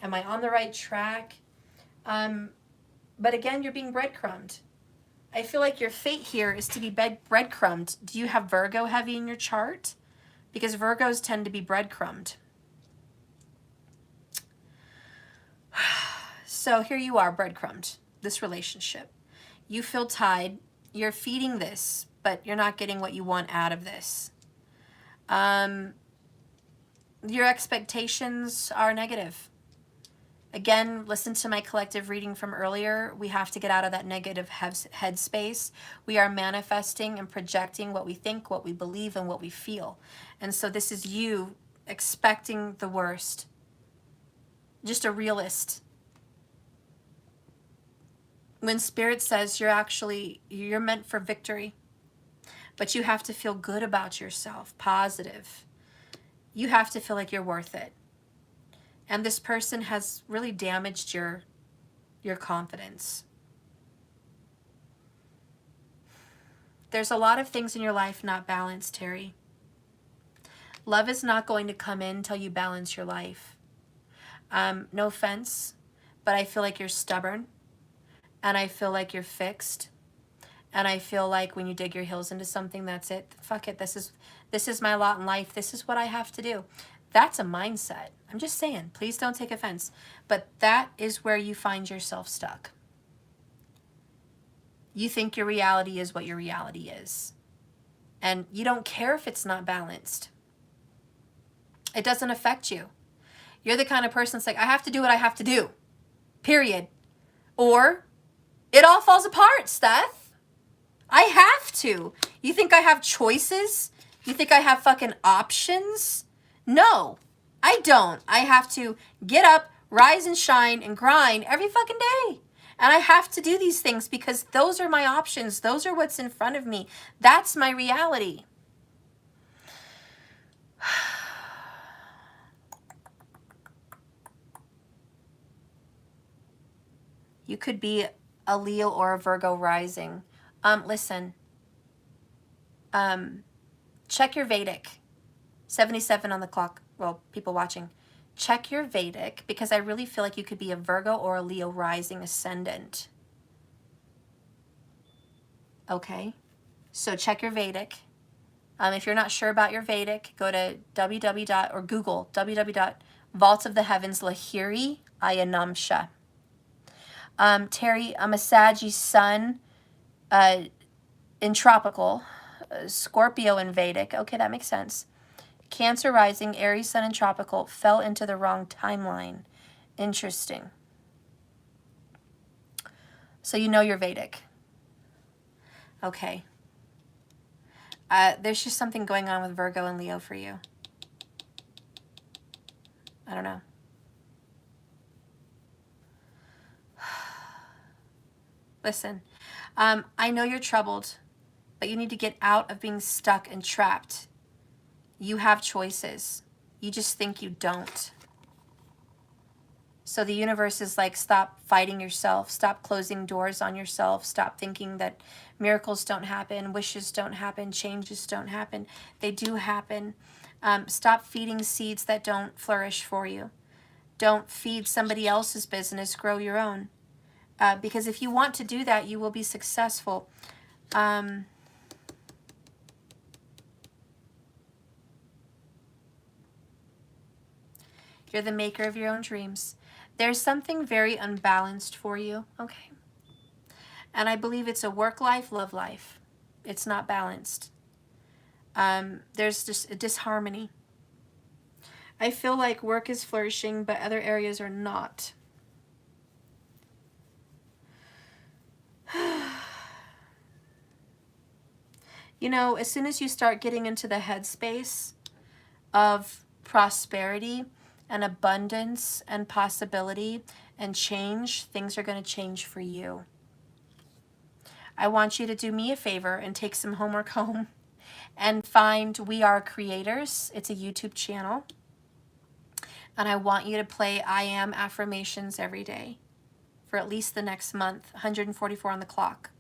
Am I on the right track? But again, you're being breadcrumbed. I feel like your fate here is to be breadcrumbed. Do you have Virgo heavy in your chart? Because Virgos tend to be breadcrumbed. So here you are, breadcrumbed, this relationship. You feel tied. You're feeding this, but you're not getting what you want out of this. Your expectations are negative. Again, listen to my collective reading from earlier. We have to get out of that negative headspace. We are manifesting and projecting what we think, what we believe, and what we feel. And so this is you expecting the worst. Just a realist. When Spirit says you're meant for victory, but you have to feel good about yourself, positive. You have to feel like you're worth it. And this person has really damaged your confidence. There's a lot of things in your life not balanced, Terry. Love is not going to come in until you balance your life. No offense, but I feel like you're stubborn. And I feel like you're fixed. And I feel like when you dig your heels into something, that's it. Fuck it. This is my lot in life. This is what I have to do. That's a mindset. I'm just saying, please don't take offense. But that is where you find yourself stuck. You think your reality is what your reality is. And you don't care if it's not balanced. It doesn't affect you. You're the kind of person that's like, I have to do what I have to do. Period. Or it all falls apart, Steph. I have to. You think I have choices? You think I have fucking options? No, I don't. I have to get up, rise and shine and grind every fucking day. And I have to do these things because those are my options. Those are what's in front of me. That's my reality. You could be a Leo or a Virgo rising. Listen. Check your Vedic. 77 on the clock. Well, people watching. Check your Vedic because I really feel like you could be a Virgo or a Leo rising ascendant. Okay. So check your Vedic. If you're not sure about your Vedic, go to or Google www.Vaults of the Heavens Lahiri Ayanamsha. Terry, I'm a Sagittarius sun in tropical, Scorpio in Vedic. Okay, that makes sense. Cancer rising, Aries sun in tropical, fell into the wrong timeline. Interesting. So you know your Vedic. Okay. There's just something going on with Virgo and Leo for you. I don't know. Listen, I know you're troubled, but you need to get out of being stuck and trapped. You have choices. You just think you don't. So the universe is like, stop fighting yourself. Stop closing doors on yourself. Stop thinking that miracles don't happen, wishes don't happen, changes don't happen. They do happen. Stop feeding seeds that don't flourish for you. Don't feed somebody else's business. Grow your own. Because if you want to do that, you will be successful. You're the maker of your own dreams. There's something very unbalanced for you, okay? And I believe it's a work life, love life. It's not balanced. There's just a disharmony. I feel like work is flourishing, but other areas are not. You know, as soon as you start getting into the headspace of prosperity and abundance and possibility and change, things are going to change for you. I want you to do me a favor and take some homework home and find We Are Creators. It's a YouTube channel. And I want you to play I Am affirmations every day for at least the next month, 144 on the clock.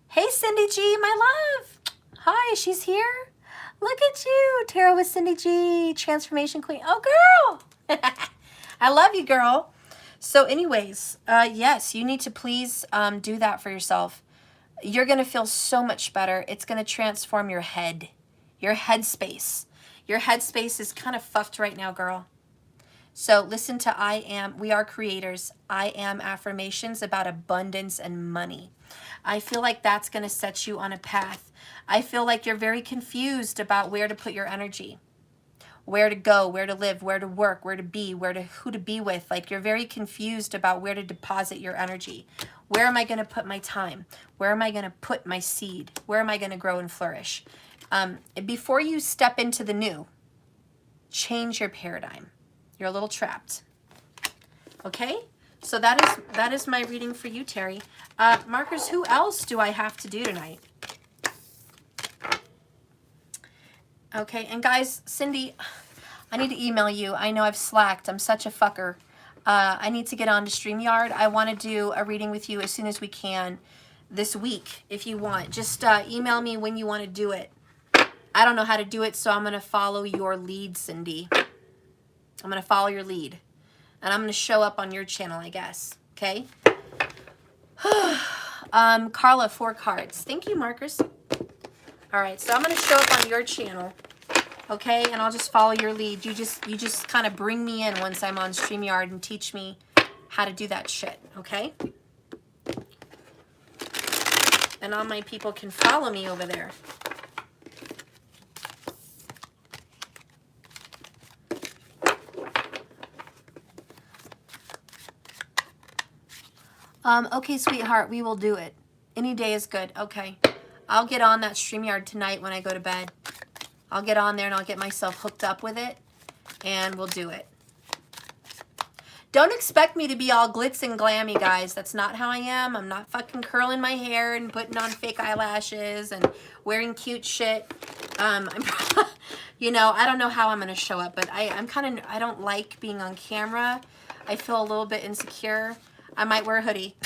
Hey, Cindy G, my love. Hi, she's here. Look at you. Tarot with Cindy G, Transformation Queen. Oh, girl. I love you, girl. So anyways, yes, you need to please do that for yourself. You're going to feel so much better. It's going to transform your head, your headspace. Your headspace is kind of fucked right now, girl. So listen to we are creators. I am affirmations about abundance and money. I feel like that's going to set you on a path. I feel like you're very confused about where to put your energy, where to go, where to live, where to work, where to be, who to be with. Like, you're very confused about where to deposit your energy. Where am I going to put my time? Where am I going to put my seed? Where am I going to grow and flourish? Before you step into the new, change your paradigm. You're a little trapped. Okay? So that is my reading for you, Terry. Markers, who else do I have to do tonight? Okay, and guys, Cindy, I need to email you. I know I've slacked. I'm such a fucker. I need to get on to StreamYard. I want to do a reading with you as soon as we can this week, if you want. Just email me when you want to do it. I don't know how to do it, so I'm going to follow your lead, Cindy. I'm going to follow your lead. And I'm going to show up on your channel, I guess. Okay? Carla, 4 cards. Thank you, Marcus. All right, so I'm going to show up on your channel. Okay? And I'll just follow your lead. You just kind of bring me in once I'm on StreamYard and teach me how to do that shit. Okay? And all my people can follow me over there. Okay, sweetheart, we will do it. Any day is good. Okay. I'll get on that StreamYard tonight when I go to bed. I'll get on there and I'll get myself hooked up with it, and we'll do it. Don't expect me to be all glitz and glammy, guys. That's not how I am. I'm not fucking curling my hair and putting on fake eyelashes and wearing cute shit. You know, I don't know how I'm going to show up, but I don't like being on camera. I feel a little bit insecure. I might wear a hoodie.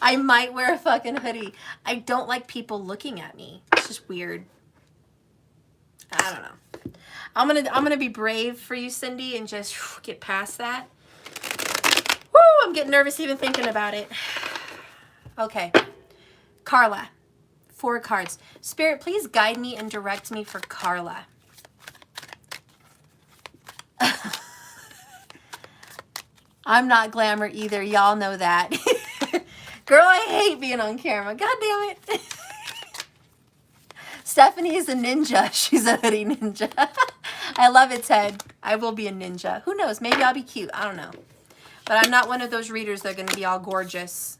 I might wear a fucking hoodie. I don't like people looking at me. It's just weird. I don't know. I'm gonna be brave for you, Cindy, and just get past that. Woo! I'm getting nervous even thinking about it. Okay. Carla. 4 cards. Spirit, please guide me and direct me for Carla. I'm not glamour either. Y'all know that. Girl, I hate being on camera. God damn it. Stephanie is a ninja. She's a hoodie ninja. I love it, Ted. I will be a ninja. Who knows? Maybe I'll be cute. I don't know. But I'm not one of those readers that are going to be all gorgeous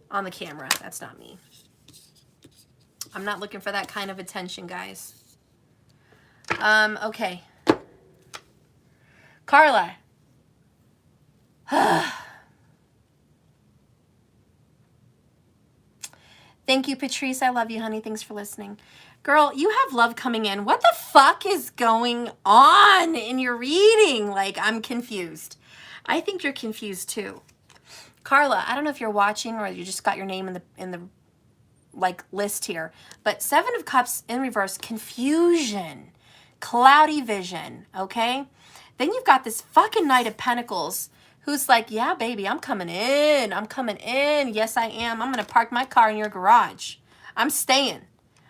on the camera. That's not me. I'm not looking for that kind of attention, guys. Okay. Carla. Thank you, Patrice. I love you, honey. Thanks for listening. Girl, you have love coming in. What the fuck is going on in your reading? Like, I'm confused. I think you're confused too. Carla, I don't know if you're watching or you just got your name in the like list here, but 7 of Cups in reverse, confusion, cloudy vision, okay? Then you've got this fucking Knight of Pentacles who's like, yeah, baby, I'm coming in. I'm coming in. Yes, I am. I'm going to park my car in your garage. I'm staying.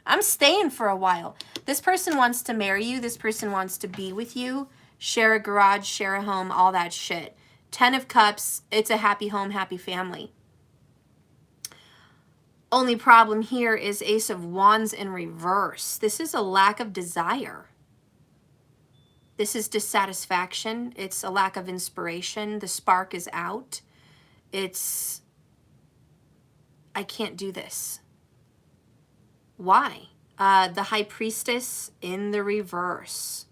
I'm staying for a while. This person wants to marry you. This person wants to be with you. Share a garage, share a home, all that shit. 10 of Cups, it's a happy home, happy family. Only problem here is Ace of Wands in reverse. This is a lack of desire. This is dissatisfaction. It's a lack of inspiration. The spark is out. It's, I can't do this. Why? The High Priestess in the reverse.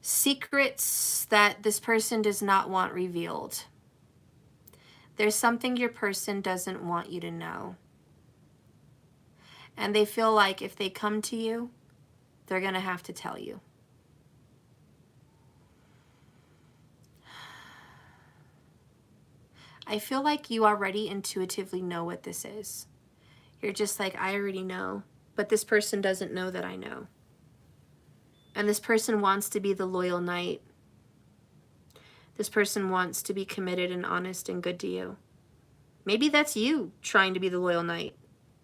Secrets that this person does not want revealed. There's something your person doesn't want you to know. And they feel like if they come to you, they're going to have to tell you. I feel like you already intuitively know what this is. You're just like, I already know, but this person doesn't know that I know. And this person wants to be the loyal knight. This person wants to be committed and honest and good to you. Maybe that's you trying to be the loyal knight,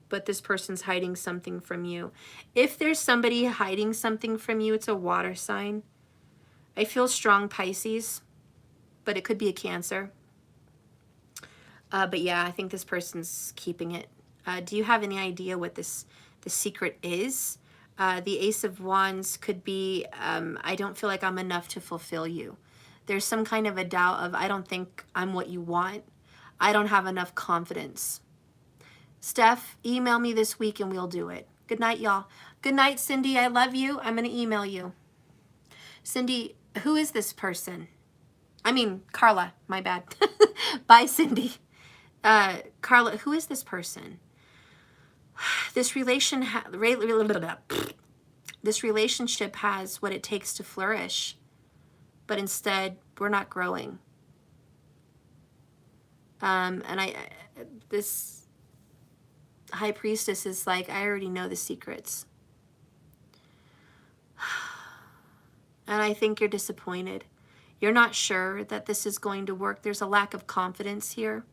but this person's hiding something from you. If there's somebody hiding something from you, it's a water sign. I feel strong Pisces, but it could be a Cancer. But yeah, I think this person's keeping it. Do you have any idea what the secret is? The Ace of Wands could be, I don't feel like I'm enough to fulfill you. There's some kind of a doubt of, I don't think I'm what you want. I don't have enough confidence. Steph, email me this week and we'll do it. Good night, y'all. Good night, Cindy. I love you. I'm going to email you. Cindy, who is this person? I mean, Carla, my bad. Bye, Cindy. Carla, who is this person? This relationship has what it takes to flourish, but instead we're not growing. And this High Priestess is like, I already know the secrets. And I think you're disappointed. You're not sure that this is going to work. There's a lack of confidence here.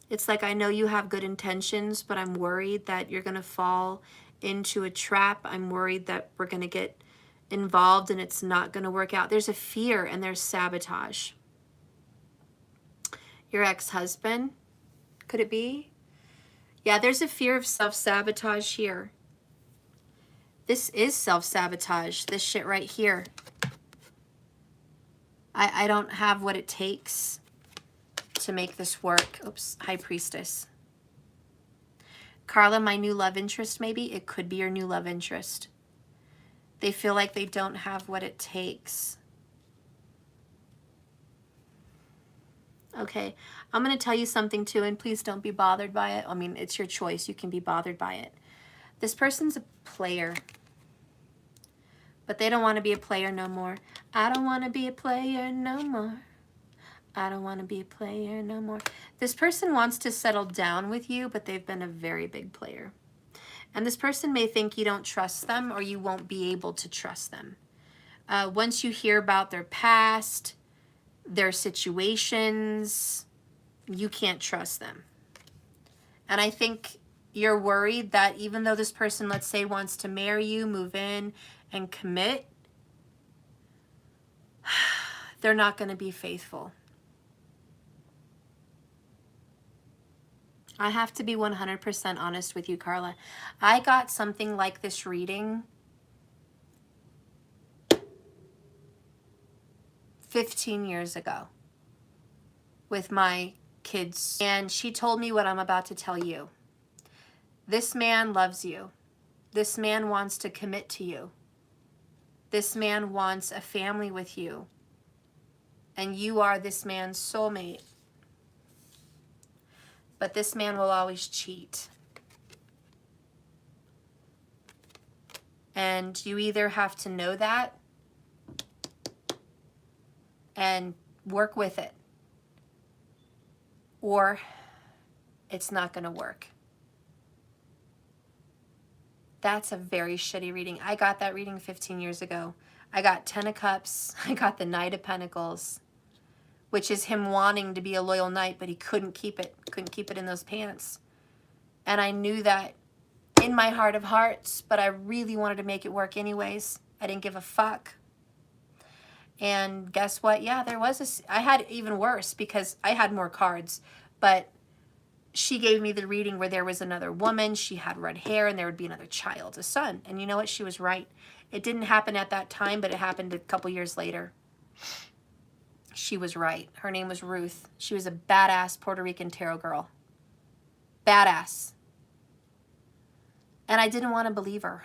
It's like, I know you have good intentions, but I'm worried that you're going to fall into a trap. I'm worried that we're going to get involved and it's not going to work out. There's a fear and there's sabotage. Your ex-husband, could it be? Yeah, there's a fear of self-sabotage here. This is self-sabotage, this shit right here. I don't have what it takes to make this work. Oops, High Priestess. Carla, my new love interest, maybe? It could be your new love interest. They feel like they don't have what it takes. Okay, I'm going to tell you something too, and please don't be bothered by it. I mean, it's your choice. You can be bothered by it. This person's a player, but they don't want to be a player no more. I don't want to be a player no more. I don't want to be a player no more. This person wants to settle down with you, but they've been a very big player. And this person may think you don't trust them or you won't be able to trust them. Once you hear about their past, their situations, you can't trust them. And I think you're worried that even though this person, let's say, wants to marry you, move in, and commit, they're not going to be faithful. I have to be 100% honest with you, Carla. I got something like this reading 15 years ago with my kids, and she told me what I'm about to tell you. This man loves you. This man wants to commit to you. This man wants a family with you, and you are this man's soulmate. But this man will always cheat. And you either have to know that and work with it, or it's not going to work. That's a very shitty reading. I got that reading 15 years ago. I got 10 of Cups. I got the Knight of Pentacles, which is him wanting to be a loyal knight, but he couldn't keep it. Couldn't keep it in those pants. And I knew that in my heart of hearts, but I really wanted to make it work anyways. I didn't give a fuck. And guess what? Yeah, there was I had even worse because I had more cards, but she gave me the reading where there was another woman. She had red hair and there would be another child, a son. And you know what? She was right. It didn't happen at that time, but it happened a couple years later. She was right. Her name was Ruth. She was a badass Puerto Rican tarot girl. Badass. And I didn't want to believe her.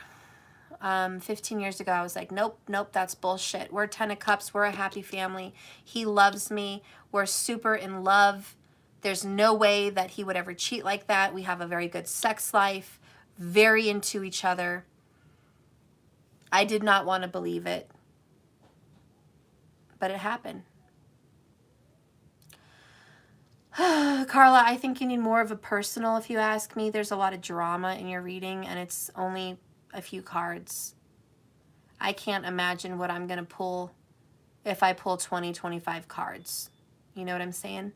15 years ago, I was like, nope, nope, that's bullshit. We're 10 of Cups. We're a happy family. He loves me. We're super in love. There's no way that he would ever cheat like that. We have a very good sex life. Very into each other. I did not want to believe it. But it happened. Carla, I think you need more of a personal, if you ask me. There's a lot of drama in your reading, and it's only a few cards. I can't imagine what I'm going to pull if I pull 20, 25 cards. You know what I'm saying?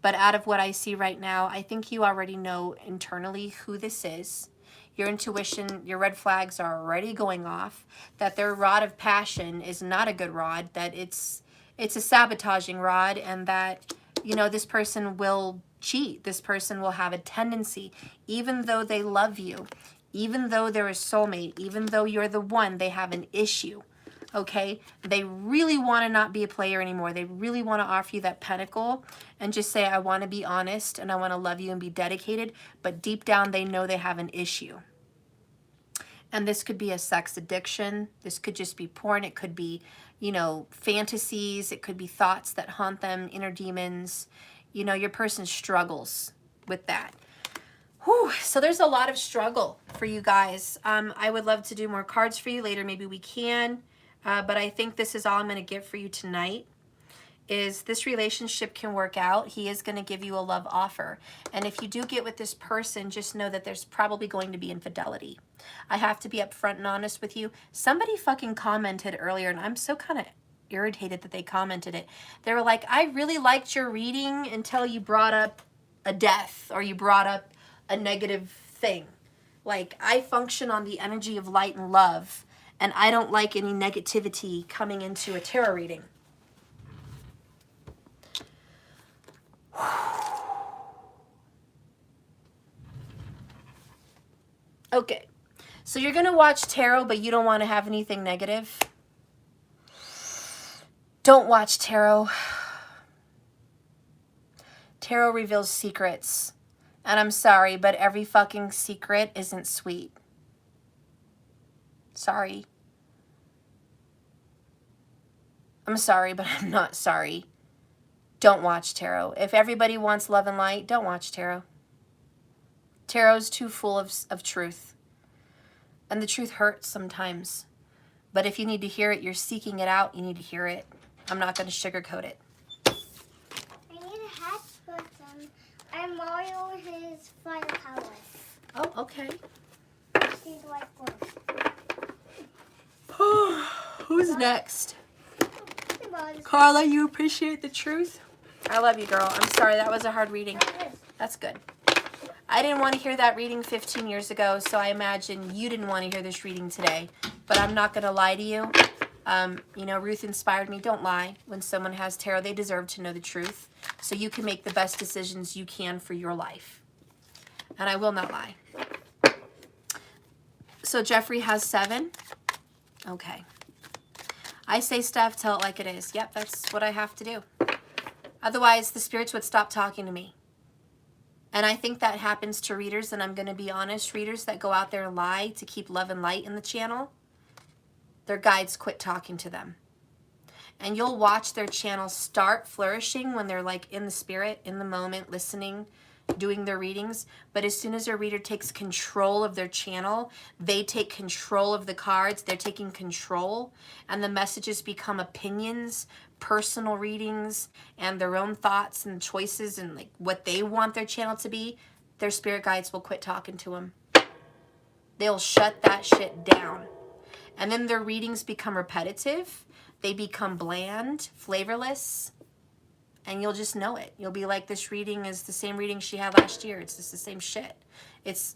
But out of what I see right now, I think you already know internally who this is. Your intuition, your red flags are already going off, that their rod of passion is not a good rod, that it's a sabotaging rod, and that, you know, this person will cheat. This person will have a tendency, even though they love you, even though they're a soulmate, even though you're the one, they have an issue. Okay, they really want to not be a player anymore. They really want to offer you that pentacle and just say, I want to be honest and I want to love you and be dedicated. But deep down, they know they have an issue. And this could be a sex addiction. This could just be porn. It could be, you know, fantasies. It could be thoughts that haunt them, inner demons. You know, your person struggles with that. Whew, so there's a lot of struggle for you guys. I would love to do more cards for you later. Maybe we can. But I think this is all I'm going to give for you tonight, is this relationship can work out. He is going to give you a love offer. And if you do get with this person, just know that there's probably going to be infidelity. I have to be upfront and honest with you. Somebody fucking commented earlier, and I'm so kind of irritated that they commented it. They were like, I really liked your reading until you brought up a death or you brought up a negative thing. Like, I function on the energy of light and love, and I don't like any negativity coming into a tarot reading. Okay, so you're going to watch tarot, but you don't want to have anything negative. Don't watch tarot. Tarot reveals secrets. And I'm sorry, but every fucking secret isn't sweet. Sorry. I'm sorry, but I'm not sorry. Don't watch tarot. If everybody wants love and light, don't watch tarot. Tarot's too full of truth. And the truth hurts sometimes. But if you need to hear it, you're seeking it out, you need to hear it. I'm not going to sugarcoat it. I need a hat, but I'm Mario his final power. Oh, okay. She's like Who's next? Carla, you appreciate the truth? I love you, girl. I'm sorry, that was a hard reading. That's good. I didn't want to hear that reading 15 years ago, so I imagine you didn't want to hear this reading today. But I'm not going to lie to you. You know, Ruth inspired me. Don't lie. When someone has tarot, they deserve to know the truth. So you can make the best decisions you can for your life. And I will not lie. So Jeffrey has 7. Okay. I say stuff, tell it like it is. Yep, that's what I have to do. Otherwise, the spirits would stop talking to me. And I think that happens to readers, and I'm going to be honest, readers that go out there and lie to keep love and light in the channel, their guides quit talking to them. And you'll watch their channel start flourishing when they're like in the spirit, in the moment, listening, doing their readings. But as soon as a reader takes control of their channel, they take control of the cards, they're taking control, and the messages become opinions, personal readings, and their own thoughts and choices and like what they want their channel to be, their spirit guides will quit talking to them. They'll shut that shit down. And then their readings become repetitive. They become bland, flavorless, and you'll just know it. You'll be like, this reading is the same reading she had last year. It's just the same shit. It's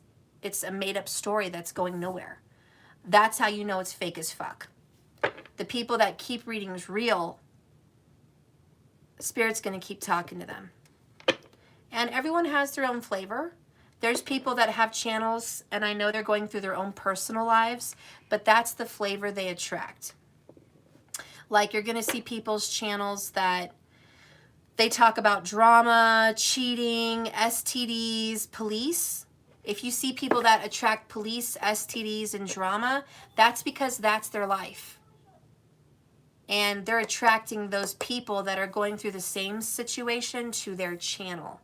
a made-up story that's going nowhere. That's how you know it's fake as fuck. The people that keep readings real, Spirit's going to keep talking to them. And everyone has their own flavor. There's people that have channels, and I know they're going through their own personal lives, but that's the flavor they attract. Like, you're going to see people's channels that they talk about drama, cheating, STDs, police. If you see people that attract police, STDs, and drama, that's because that's their life. And they're attracting those people that are going through the same situation to their channel.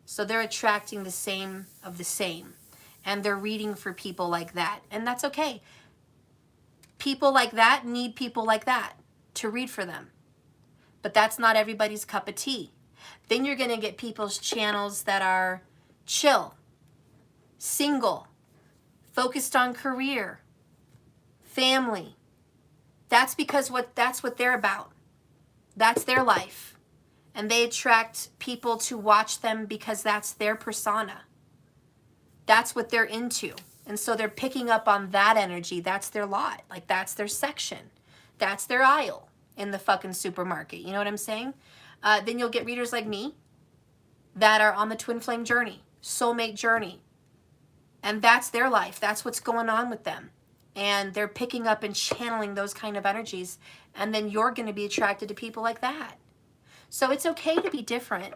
So they're attracting the same of the same. And they're reading for people like that. And that's okay. People like that need people like that to read for them. But that's not everybody's cup of tea. Then you're going to get people's channels that are chill, single, focused on career, family. That's because that's what they're about. That's their life. And they attract people to watch them because that's their persona. That's what they're into. And so they're picking up on that energy. That's their lot. Like, that's their section. That's their aisle in the fucking supermarket. You know what I'm saying? Then you'll get readers like me that are on the twin flame journey, soulmate journey. And that's their life. That's what's going on with them. And they're picking up and channeling those kind of energies. And then you're going to be attracted to people like that. So it's okay to be different,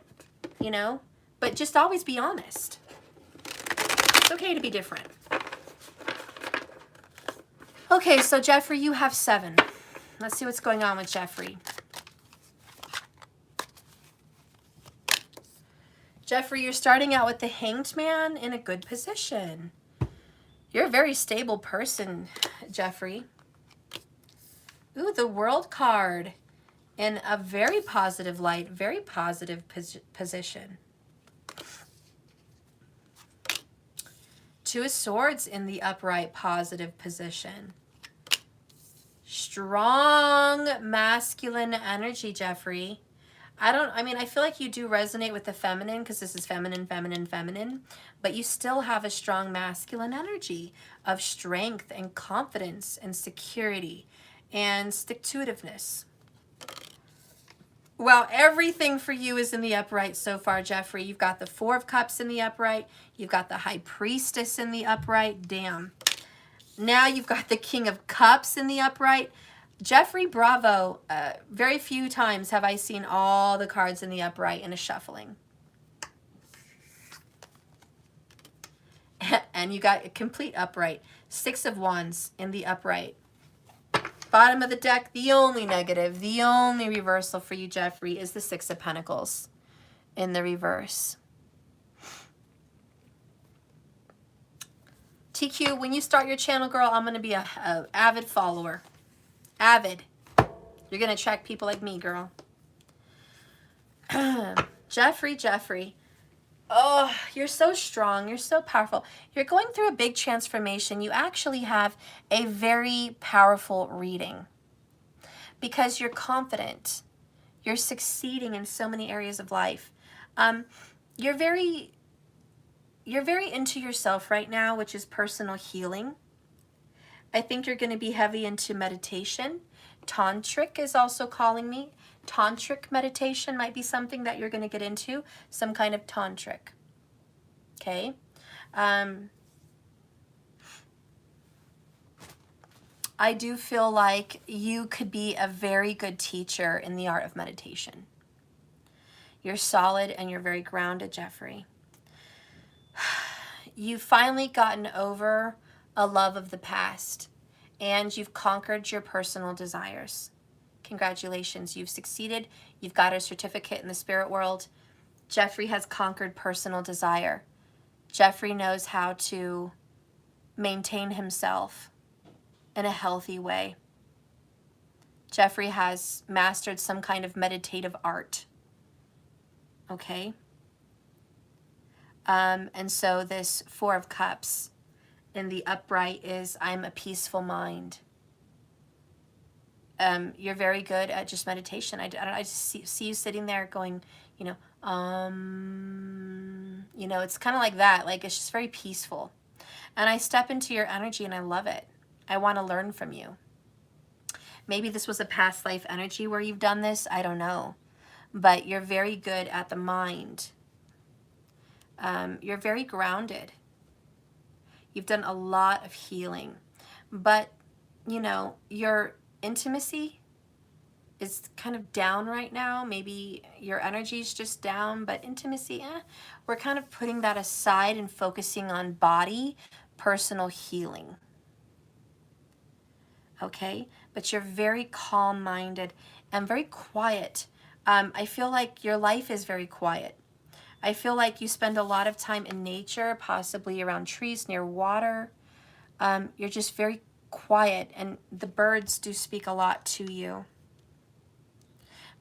you know, but just always be honest. It's okay to be different. Okay, so Jeffrey, you have 7. Let's see what's going on with Jeffrey. Jeffrey, you're starting out with the Hanged Man in a good position. You're a very stable person, Jeffrey. Ooh, the World card in a very positive light, very positive position. 2 of Swords in the upright positive position. Strong masculine energy, Jeffrey. I feel like you do resonate with the feminine because this is feminine, feminine, feminine, but you still have a strong masculine energy of strength and confidence and security and stick-to-itiveness. Well, everything for you is in the upright so far, Jeffrey. You've got the 4 of Cups in the upright. You've got the High Priestess in the upright. Damn. Now you've got the King of Cups in the upright. Jeffrey, bravo. Very few times have I seen all the cards in the upright in a shuffling. And you got a complete upright. 6 of Wands in the upright. Bottom of the deck, the only negative, the only reversal for you, Jeffrey, is the 6 of Pentacles in the reverse. TQ, when you start your channel, girl, I'm going to be a avid follower. Avid. You're going to attract people like me, girl. Jeffrey. Oh, you're so strong. You're so powerful. You're going through a big transformation. You actually have a very powerful reading because you're confident. You're succeeding in so many areas of life. You're very into yourself right now, which is personal healing. I think you're going to be heavy into meditation. Tantric is also calling me. Tantric meditation might be something that you're going to get into. Some kind of tantric. Okay. I do feel like you could be a very good teacher in the art of meditation. You're solid and you're very grounded, Jeffrey. You've finally gotten over a love of the past, and you've conquered your personal desires. Congratulations, you've succeeded. You've got a certificate in the spirit world. Jeffrey has conquered personal desire. Jeffrey knows how to maintain himself in a healthy way. Jeffrey has mastered some kind of meditative art. Okay? And so this 4 of Cups in the upright is, I'm a peaceful mind. You're very good at just meditation. I just see you sitting there going, it's kind of like that. Like, it's just very peaceful. And I step into your energy and I love it. I want to learn from you. Maybe this was a past life energy where you've done this. I don't know. But you're very good at the mind. You're very grounded. You've done a lot of healing. But, your intimacy is kind of down right now. Maybe your energy's just down, but intimacy, we're kind of putting that aside and focusing on body, personal healing. Okay? But you're very calm-minded and very quiet. I feel like your life is very quiet. I feel like you spend a lot of time in nature, possibly around trees, near water. You're just very quiet, and the birds do speak a lot to you.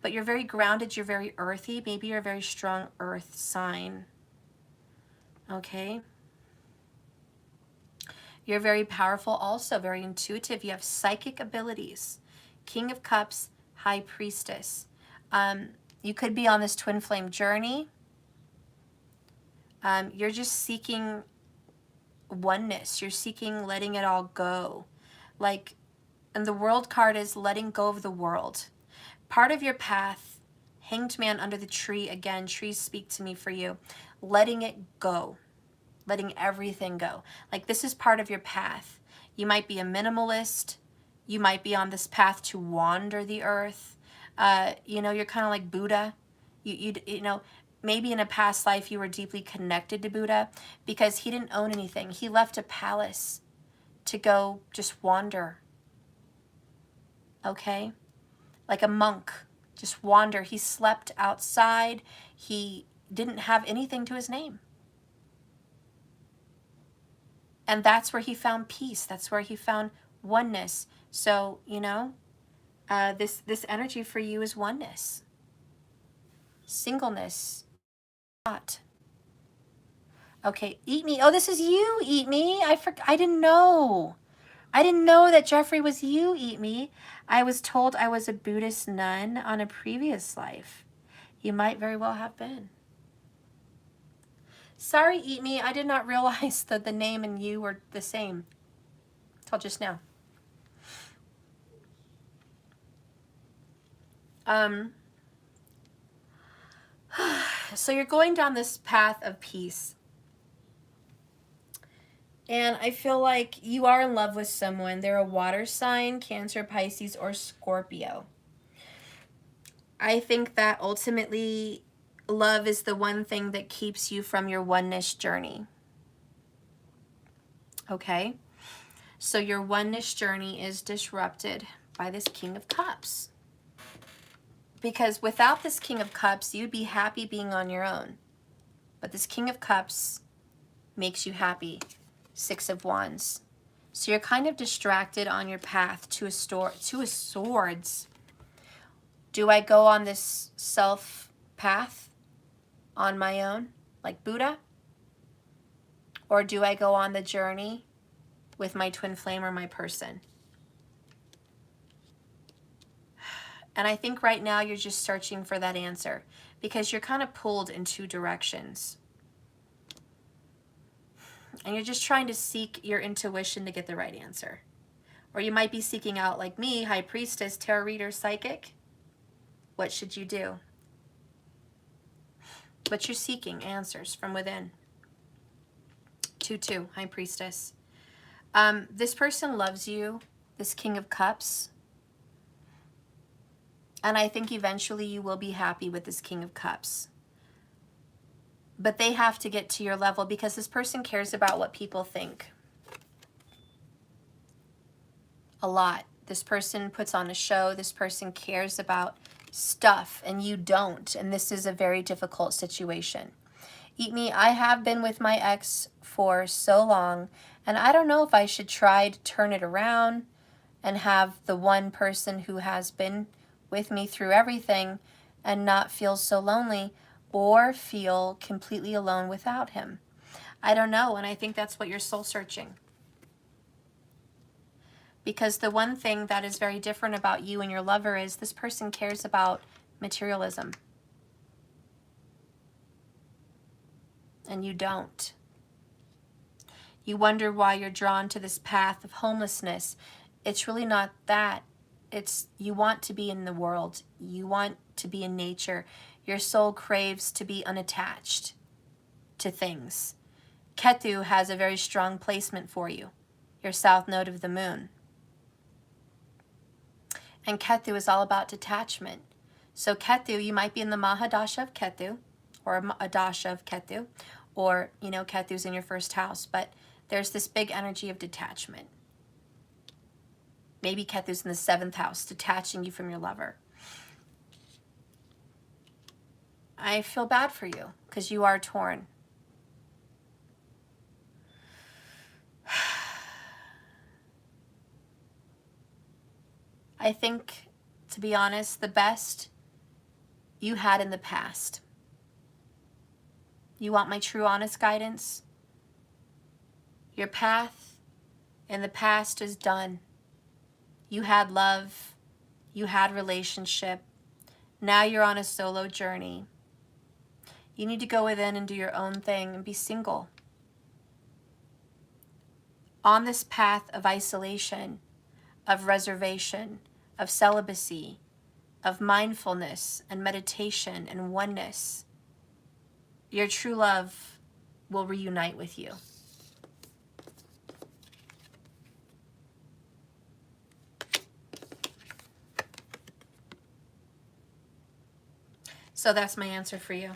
But you're very grounded, you're very earthy. Maybe you're a very strong earth sign. Okay? You're very powerful also, very intuitive. You have psychic abilities. King of Cups, High Priestess. You could be on this twin flame journey. You're just seeking oneness. You're seeking letting it all go. Like, and the World card is letting go of the world. Part of your path, Hanged Man under the tree, again, trees speak to me for you. Letting it go. Letting everything go. Like, this is part of your path. You might be a minimalist. You might be on this path to wander the earth. You know, you're kind of like Buddha. You know, maybe in a past life you were deeply connected to Buddha because he didn't own anything. He left a palace to go just wander. Okay? Like a monk, just wander. He slept outside. He didn't have anything to his name. And that's where he found peace. That's where he found oneness. So, you know, this energy for you is oneness. Singleness. Not. Okay, Eat Me. Oh, this is you, Eat Me. I didn't know. I didn't know that Jeffrey was you, Eat Me. I was told I was a Buddhist nun on a previous life. You might very well have been. Sorry, Eat Me. I did not realize that the name and you were the same till just now. So you're going down this path of peace. And I feel like you are in love with someone. They're a water sign, Cancer, Pisces, or Scorpio. I think that ultimately love is the one thing that keeps you from your oneness journey. Okay? So your oneness journey is disrupted by this King of Cups. Because without this King of Cups, you'd be happy being on your own. But this King of Cups makes you happy. Six of Wands. So you're kind of distracted on your path to a swords. Do I go on this self path on my own, like Buddha? Or do I go on the journey with my twin flame or my person? And I think right now you're just searching for that answer because you're kind of pulled in two directions. And you're just trying to seek your intuition to get the right answer. Or you might be seeking out, like me, High Priestess, Tarot Reader, Psychic. What should you do? But you're seeking answers from within. 2-2, High Priestess. This person loves you, this King of Cups. And I think eventually you will be happy with this King of Cups. But they have to get to your level because this person cares about what people think. A lot. This person puts on a show. This person cares about stuff and you don't. And this is a very difficult situation. Eat Me, I have been with my ex for so long and I don't know if I should try to turn it around and have the one person who has been with me through everything and not feel so lonely or feel completely alone without him. I don't know, and I think that's what you're soul searching. Because the one thing that is very different about you and your lover is this person cares about materialism. And you don't. You wonder why you're drawn to this path of homelessness. It's really not that. It's you want to be in the world. You want to be in nature. Your soul craves to be unattached to things. Ketu has a very strong placement for you, your south node of the moon. And Ketu is all about detachment. So Ketu, you might be in the Mahadasha of Ketu, or a Dasha of Ketu, or, you know, Ketu's in your first house, but there's this big energy of detachment. Maybe Ketu's in the 7th house, detaching you from your lover. I feel bad for you because you are torn. I think, to be honest, the best you had in the past. You want my true, honest guidance? Your path in the past is done. You had love. You had relationship. Now you're on a solo journey. You need to go within and do your own thing and be single. On this path of isolation, of reservation, of celibacy, of mindfulness and meditation and oneness, your true love will reunite with you. So that's my answer for you.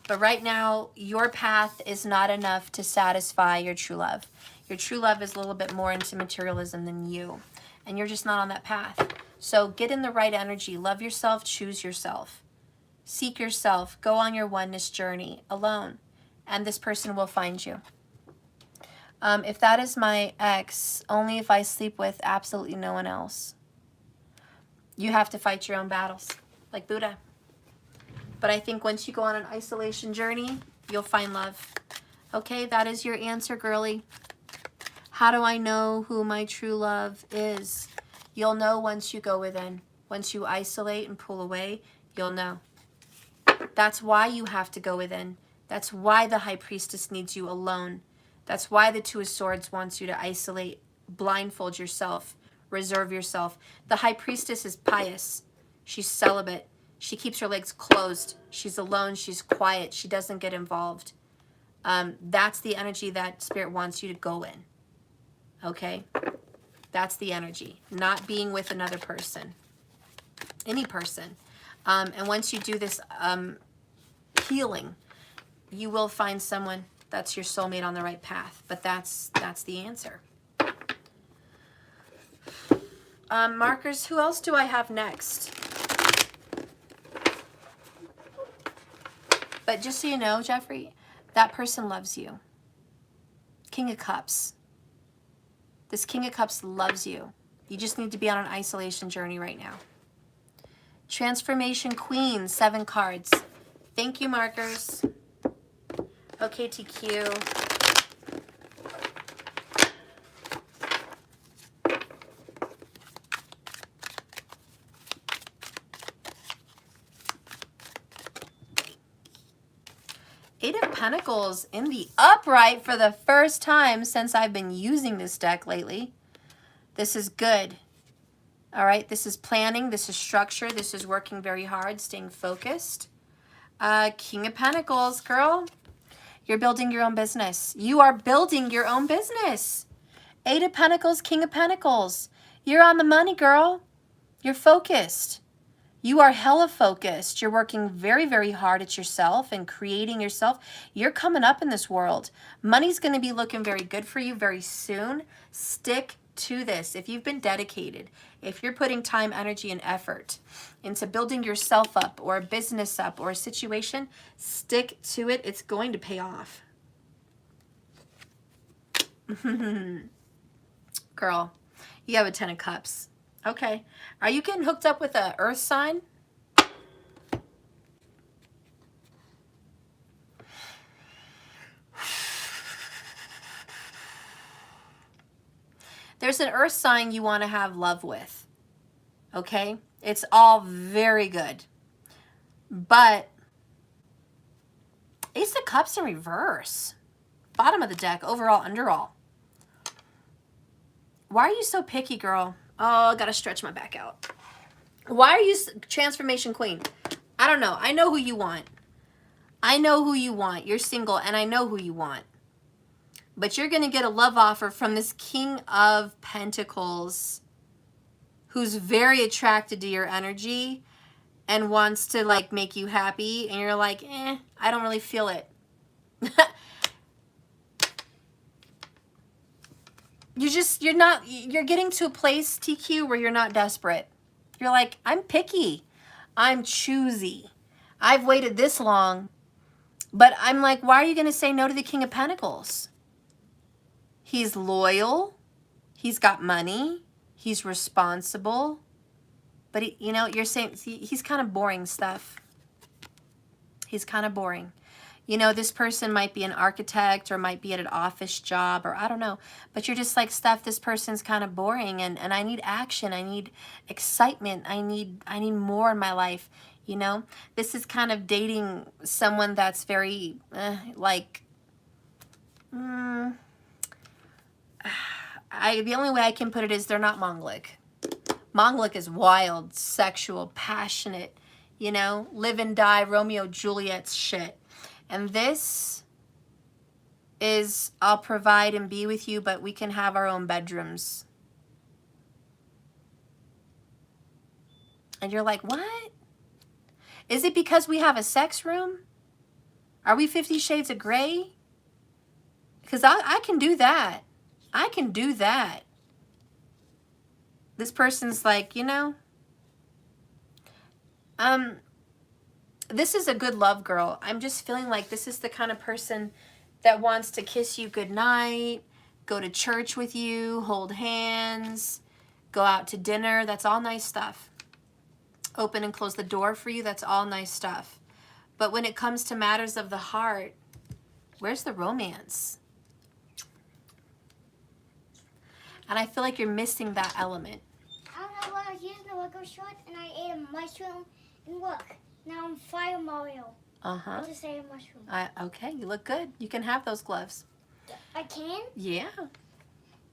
But right now, your path is not enough to satisfy your true love. Your true love is a little bit more into materialism than you. And you're just not on that path. So get in the right energy. Love yourself. Choose yourself. Seek yourself. Go on your oneness journey alone. And this person will find you. If that is my ex, only if I sleep with absolutely no one else. You have to fight your own battles, like Buddha. But I think once you go on an isolation journey, you'll find love. Okay, that is your answer, girly. How do I know who my true love is? You'll know once you go within. Once you isolate and pull away, you'll know. That's why you have to go within. That's why the High Priestess needs you alone. That's why the Two of Swords wants you to isolate, blindfold yourself, reserve yourself. The High Priestess is pious. She's celibate. She keeps her legs closed. She's alone. She's quiet. She doesn't get involved. That's the energy that Spirit wants you to go in. Okay? That's the energy. Not being with another person. Any person. And once you do this healing, you will find someone that's your soulmate on the right path. But that's the answer. Markers, who else do I have next? But just so you know, Jeffrey, that person loves you. King of Cups. This King of Cups loves you. You just need to be on an isolation journey right now. Transformation Queen, 7 cards. Thank you, markers. Okay, TQ. Eight of Pentacles in the upright for the first time since I've been using this deck lately. This is good. All right, this is planning, this is structure, this is working very hard, staying focused. King of Pentacles, girl. You're building your own business. You are building your own business. Eight of Pentacles, King of Pentacles. You're on the money, girl. You're focused. You are hella focused. You're working very, very hard at yourself and creating yourself. You're coming up in this world. Money's going to be looking very good for you very soon. Stick to this. If you've been dedicated, if you're putting time, energy, and effort into building yourself up or a business up or a situation, stick to it. It's going to pay off. Girl, you have a 10 of Cups. Okay. Are you getting hooked up with an earth sign? There's an earth sign you want to have love with. Okay? It's all very good. But Ace of Cups in reverse. Bottom of the deck, overall, underall. Why are you so picky, girl? Oh, I gotta stretch my back out. Why are you Transformation Queen? I don't know. I know who you want. I know who you want. You're single, and I know who you want. But you're going to get a love offer from this King of Pentacles who's very attracted to your energy and wants to, like, make you happy. And you're like, I don't really feel it. You're getting to a place, TQ, where you're not desperate. You're like, I'm picky. I'm choosy. I've waited this long. But I'm like, why are you going to say no to the King of Pentacles? He's loyal. He's got money. He's responsible. But, you're saying he's kind of boring stuff. He's kind of boring. You know, this person might be an architect or might be at an office job, or I don't know. But you're just like, Steph, this person's kind of boring, and I need action. I need excitement. I need more in my life. You know, this is kind of dating someone that's very like, the only way I can put it is they're not Mongolic. Mongolic is wild, sexual, passionate, you know, live and die, Romeo, Juliet shit. And this is, I'll provide and be with you, but we can have our own bedrooms. And you're like, what? Is it because we have a sex room? Are we 50 Shades of Grey? Because I can do that. I can do that. This person's like, you know, this is a good love girl. I'm just feeling like this is the kind of person that wants to kiss you goodnight, go to church with you, hold hands, go out to dinner. That's all nice stuff. Open and close the door for you. That's all nice stuff. But when it comes to matters of the heart, where's the romance? And I feel like you're missing that element. I don't know what I was using the Lego short, and I ate a mushroom, and look, now I'm Fire Mario. Uh-huh. I just ate a mushroom. Okay, you look good. You can have those gloves. I can? Yeah.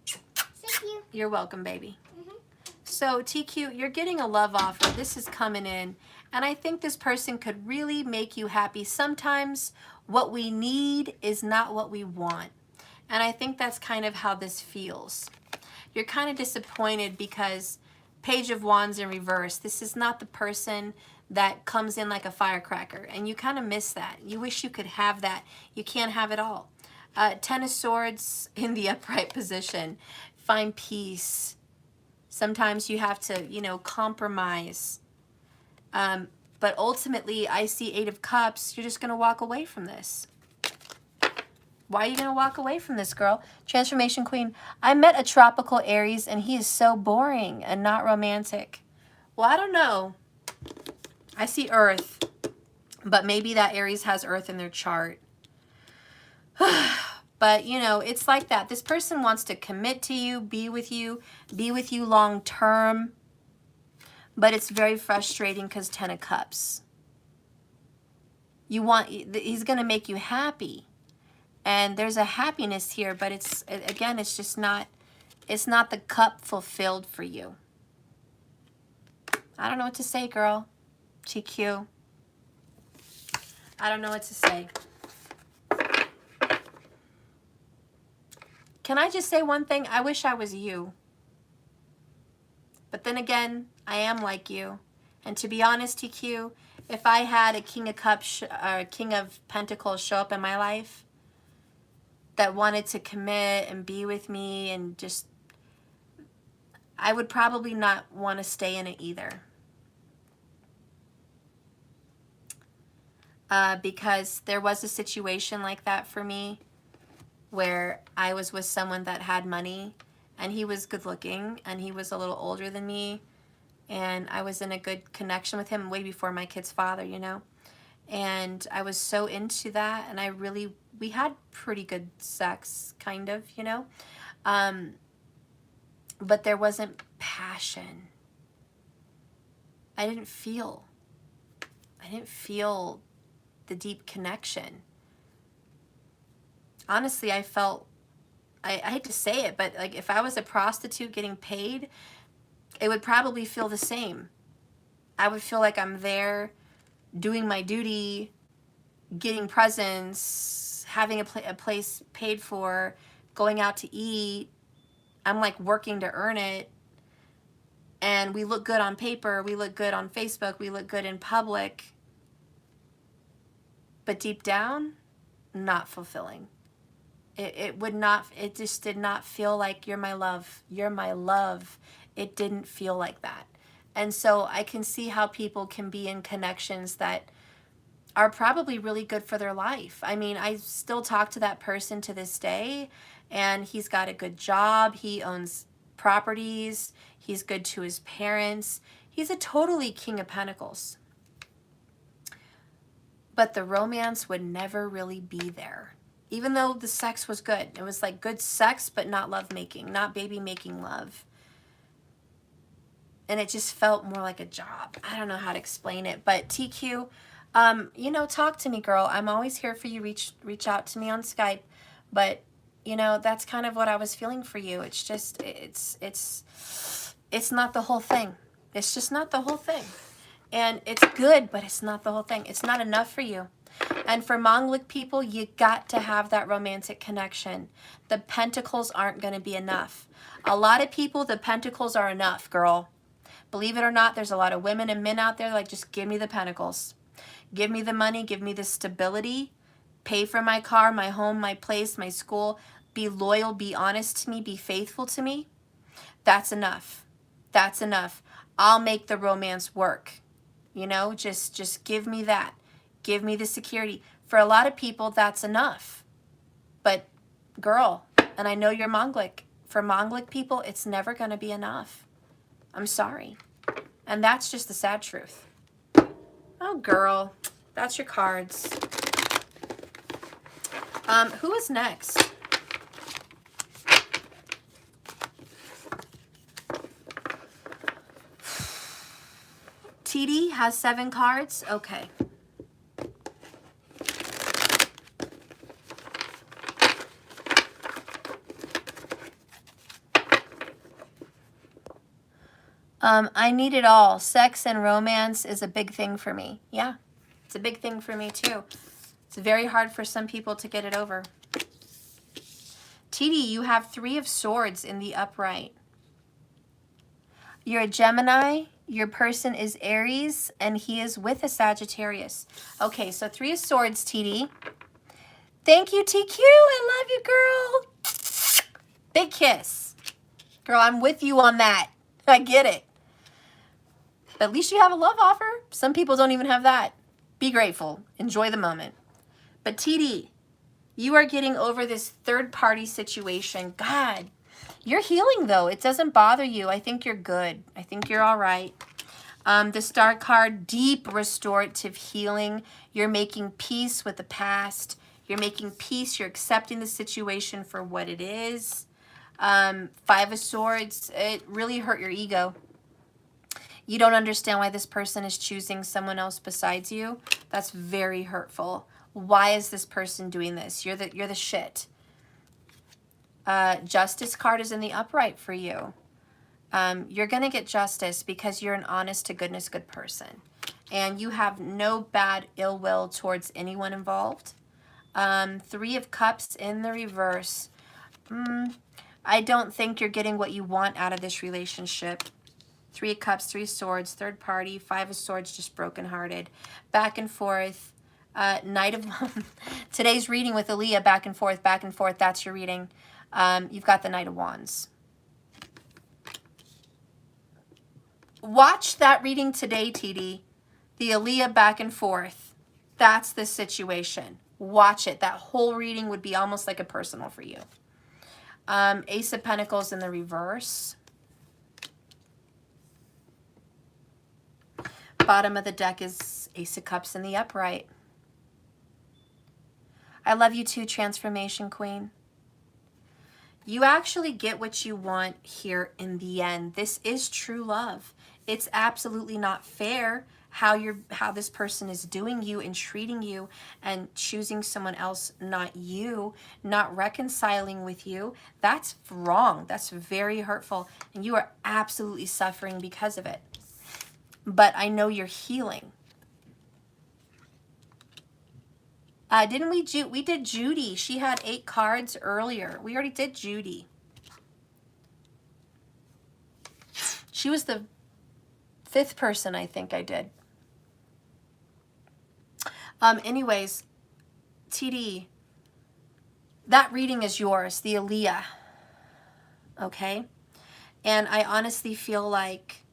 Thank you. You're welcome, baby. So, TQ, you're getting a love offer. This is coming in. And I think this person could really make you happy. Sometimes what we need is not what we want. And I think that's kind of how this feels. You're kind of disappointed because Page of Wands in reverse. This is not the person that comes in like a firecracker. And you kind of miss that. You wish you could have that. You can't have it all. Ten of Swords in the upright position. Find peace. Sometimes you have to, you know, compromise. But ultimately, I see Eight of Cups. You're just going to walk away from this. Why are you going to walk away from this, girl? Transformation Queen. I met a tropical Aries, and he is so boring and not romantic. Well, I don't know. I see Earth. But maybe that Aries has Earth in their chart. But, you know, it's like that. This person wants to commit to you, be with you long term. But it's very frustrating because 10 of Cups. He's going to make you happy. And there's a happiness here, but again, it's just not, it's not the cup fulfilled for you. I don't know what to say, girl. TQ. I don't know what to say. Can I just say one thing? I wish I was you. But then again, I am like you. And to be honest, TQ, if I had a King of Cups or King of Pentacles show up in my life that wanted to commit and be with me and just, I would probably not want to stay in it either. Because there was a situation like that for me where I was with someone that had money, and he was good looking, and he was a little older than me, and I was in a good connection with him way before my kid's father, you know, and I was so into that, and we had pretty good sex, kind of, you know, but there wasn't passion. I didn't feel the deep connection. Honestly, I felt, I hate to say it, but like if I was a prostitute getting paid, it would probably feel the same. I would feel like I'm there doing my duty, getting presents, having a place paid for, going out to eat. I'm like working to earn it. And we look good on paper, we look good on Facebook, we look good in public. But deep down, not fulfilling. It just did not feel like you're my love. You're my love. It didn't feel like that. And so I can see how people can be in connections that are probably really good for their life. I mean, I still talk to that person to this day, and he's got a good job. He owns properties. He's good to his parents. He's a totally King of Pentacles. but the romance would never really be there. Even though the sex was good. It was like good sex, but not love making, not baby making love. And it just felt more like a job. I don't know how to explain it, but TQ, you know, talk to me, girl. I'm always here for you. Reach out to me on Skype. But, you know, that's kind of what I was feeling for you. It's just, it's not the whole thing. It's just not the whole thing. And it's good, but it's not the whole thing. It's not enough for you. And for Mongolic people, you got to have that romantic connection. The pentacles aren't going to be enough. A lot of people, the pentacles are enough, girl. Believe it or not, there's a lot of women and men out there like, just give me the pentacles. Give me the money, give me the stability. Pay for my car, my home, my place, my school. Be loyal, be honest to me, be faithful to me. That's enough. That's enough. I'll make the romance work. You know, just give me that. Give me the security. For a lot of people, that's enough. But girl, and I know you're Mongolic, for Mongolic people, it's never going to be enough. I'm sorry. And that's just the sad truth. Oh, girl, that's your cards. Who is next? TD has 7 cards. Okay. I need it all. Sex and romance is a big thing for me. Yeah, it's a big thing for me too. It's very hard for some people to get it over. TD, you have 3 of Swords in the upright. You're a Gemini. Your person is Aries, and he is with a Sagittarius. Okay, so 3 of Swords, TD. Thank you, TQ. I love you, girl. Big kiss. Girl, I'm with you on that. I get it. But at least you have a love offer. Some people don't even have that. Be grateful. Enjoy the moment. But TD, you are getting over this third-party situation. God, you're healing, though. It doesn't bother you. I think you're good. I think you're all right. The Star card, deep restorative healing. You're making peace with the past. You're making peace. You're accepting the situation for what it is. 5 of Swords, it really hurt your ego. You don't understand why this person is choosing someone else besides you. That's very hurtful. Why is this person doing this? You're the shit. Justice card is in the upright for you. You're going to get justice because you're an honest to goodness good person. And you have no bad ill will towards anyone involved. 3 of Cups in the reverse. I don't think you're getting what you want out of this relationship. 3 of Cups, 3 of Swords, third party, 5 of Swords, just brokenhearted. Back and forth. Knight of today's reading with Aaliyah, back and forth, that's your reading. You've got the Knight of Wands. Watch that reading today, TD. The Aaliyah back and forth. That's the situation. Watch it. That whole reading would be almost like a personal for you. Ace of Pentacles in the reverse. Bottom of the deck is Ace of Cups in the upright. I love you too, Transformation Queen. You actually get what you want here in the end. This is true love. It's absolutely not fair how this person is doing you and treating you and choosing someone else, not you, not reconciling with you. That's wrong. That's very hurtful. And you are absolutely suffering because of it. But I know you're healing. Didn't we did Judy. She had 8 cards earlier. We already did Judy. She was the 5th person I think I did. Anyways, TD, that reading is yours, the Aaliyah. Okay? And I honestly feel like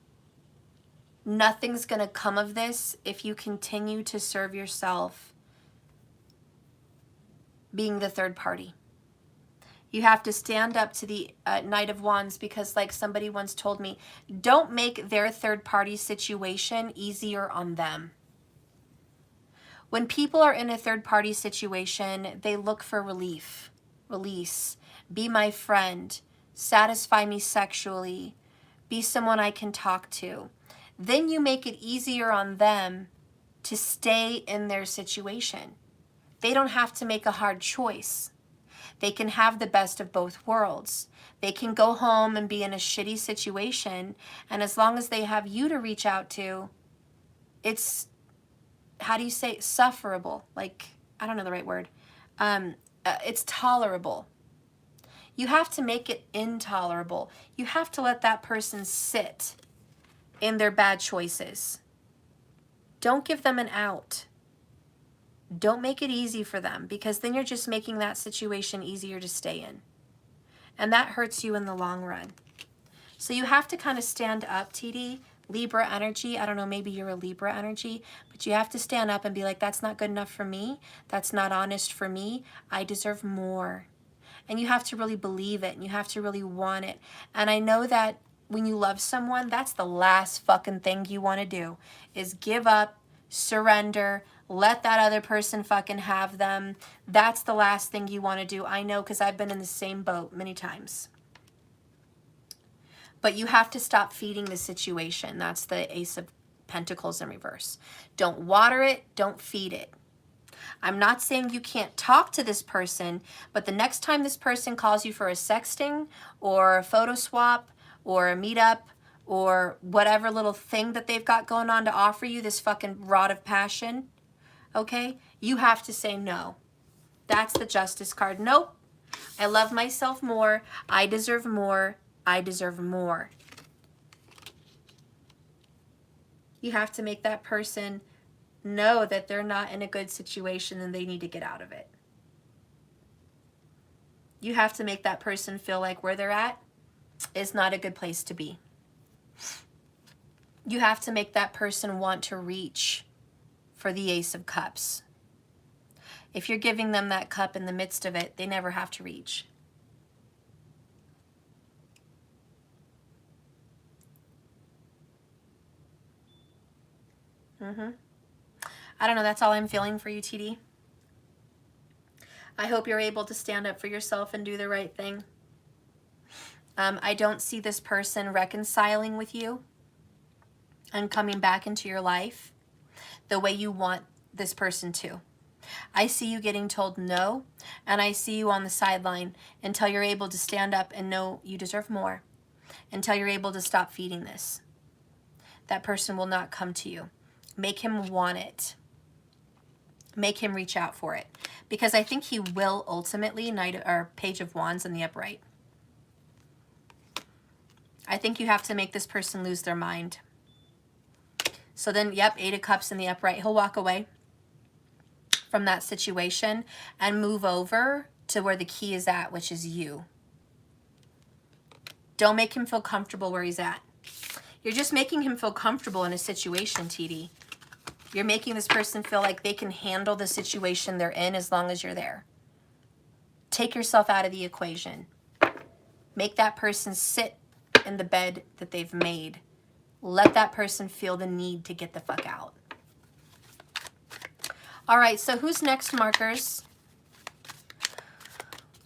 nothing's going to come of this if you continue to serve yourself being the third party. You have to stand up to the Knight of Wands because, like somebody once told me, don't make their third party situation easier on them. When people are in a third-party situation, they look for relief, release, be my friend, satisfy me sexually, be someone I can talk to. Then you make it easier on them to stay in their situation. They don't have to make a hard choice. They can have the best of both worlds. They can go home and be in a shitty situation, and as long as they have you to reach out to, it's, how do you say, sufferable? Like, I don't know the right word. It's tolerable. You have to make it intolerable. You have to let that person sit in their bad choices. Don't give them an out. Don't make it easy for them, because then you're just making that situation easier to stay in. And that hurts you in the long run. So you have to kind of stand up, TD. Libra energy, I don't know, maybe you're a Libra energy, but you have to stand up and be like, that's not good enough for me. That's not honest for me. I deserve more. And you have to really believe it, and you have to really want it. And I know that when you love someone, that's the last fucking thing you want to do, is give up, surrender, let that other person fucking have them. That's the last thing you want to do. I know, because I've been in the same boat many times. But you have to stop feeding the situation. That's the Ace of Pentacles in reverse. Don't water it. Don't feed it. I'm not saying you can't talk to this person, but the next time this person calls you for a sexting or a photo swap or a meetup or whatever little thing that they've got going on to offer you, this fucking rod of passion, okay, you have to say no. That's the Justice card. Nope. I love myself more. I deserve more. I deserve more. You have to make that person know that they're not in a good situation and they need to get out of it. You have to make that person feel like where they're at is not a good place to be. You have to make that person want to reach for the Ace of Cups. If you're giving them that cup in the midst of it, they never have to reach. I don't know, that's all I'm feeling for you, TD. I hope you're able to stand up for yourself and do the right thing. I don't see this person reconciling with you and coming back into your life the way you want this person to. I see you getting told no, and I see you on the sideline until you're able to stand up and know you deserve more, until you're able to stop feeding this. That person will not come to you. Make him want it. Make him reach out for it. Because I think he will ultimately, Page of Wands in the upright. I think you have to make this person lose their mind. So then, yep, 8 of Cups in the upright. He'll walk away from that situation and move over to where the key is at, which is you. Don't make him feel comfortable where he's at. You're just making him feel comfortable in a situation, TD. You're making this person feel like they can handle the situation they're in as long as you're there. Take yourself out of the equation. Make that person sit in the bed that they've made. Let that person feel the need to get the fuck out. All right, so who's next, markers?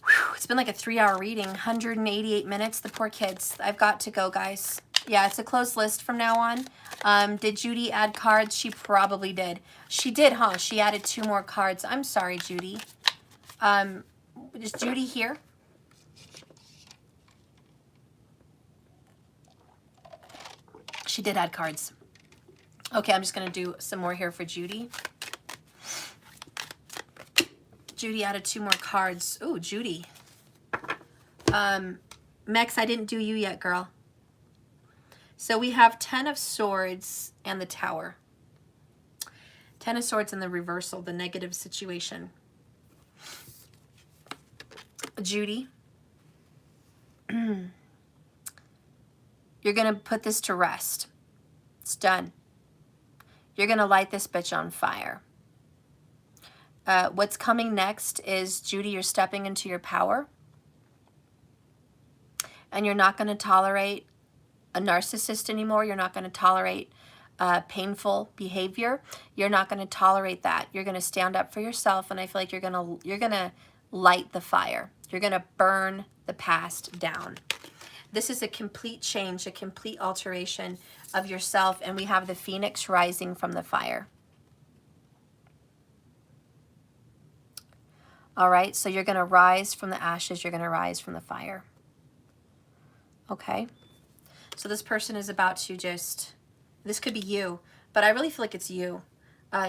Whew, it's been like a 3-hour reading, 188 minutes. The poor kids. I've got to go, guys. Yeah, it's a closed list from now on. Did Judy add cards? She probably did. She did, huh? She added 2 more cards. I'm sorry, Judy. Is Judy here? She did add cards. Okay, I'm just going to do some more here for Judy. Judy added 2 more cards. Ooh, Judy. Mex, I didn't do you yet, girl. So we have 10 of Swords and the Tower. 10 of Swords in the reversal, the negative situation. Judy, you're going to put this to rest. It's done. You're going to light this bitch on fire. What's coming next is, Judy, you're stepping into your power. And you're not going to tolerate a narcissist anymore. You're not going to tolerate painful behavior, you're not going to tolerate that. You're going to stand up for yourself, and I feel like you're going to light the fire. You're going to burn the past down. This is a complete change, a complete alteration of yourself, and we have the phoenix rising from the fire. All right, so you're going to rise from the ashes. You're going to rise from the fire. Okay, so this person is about to just, this could be you, but I really feel like it's you.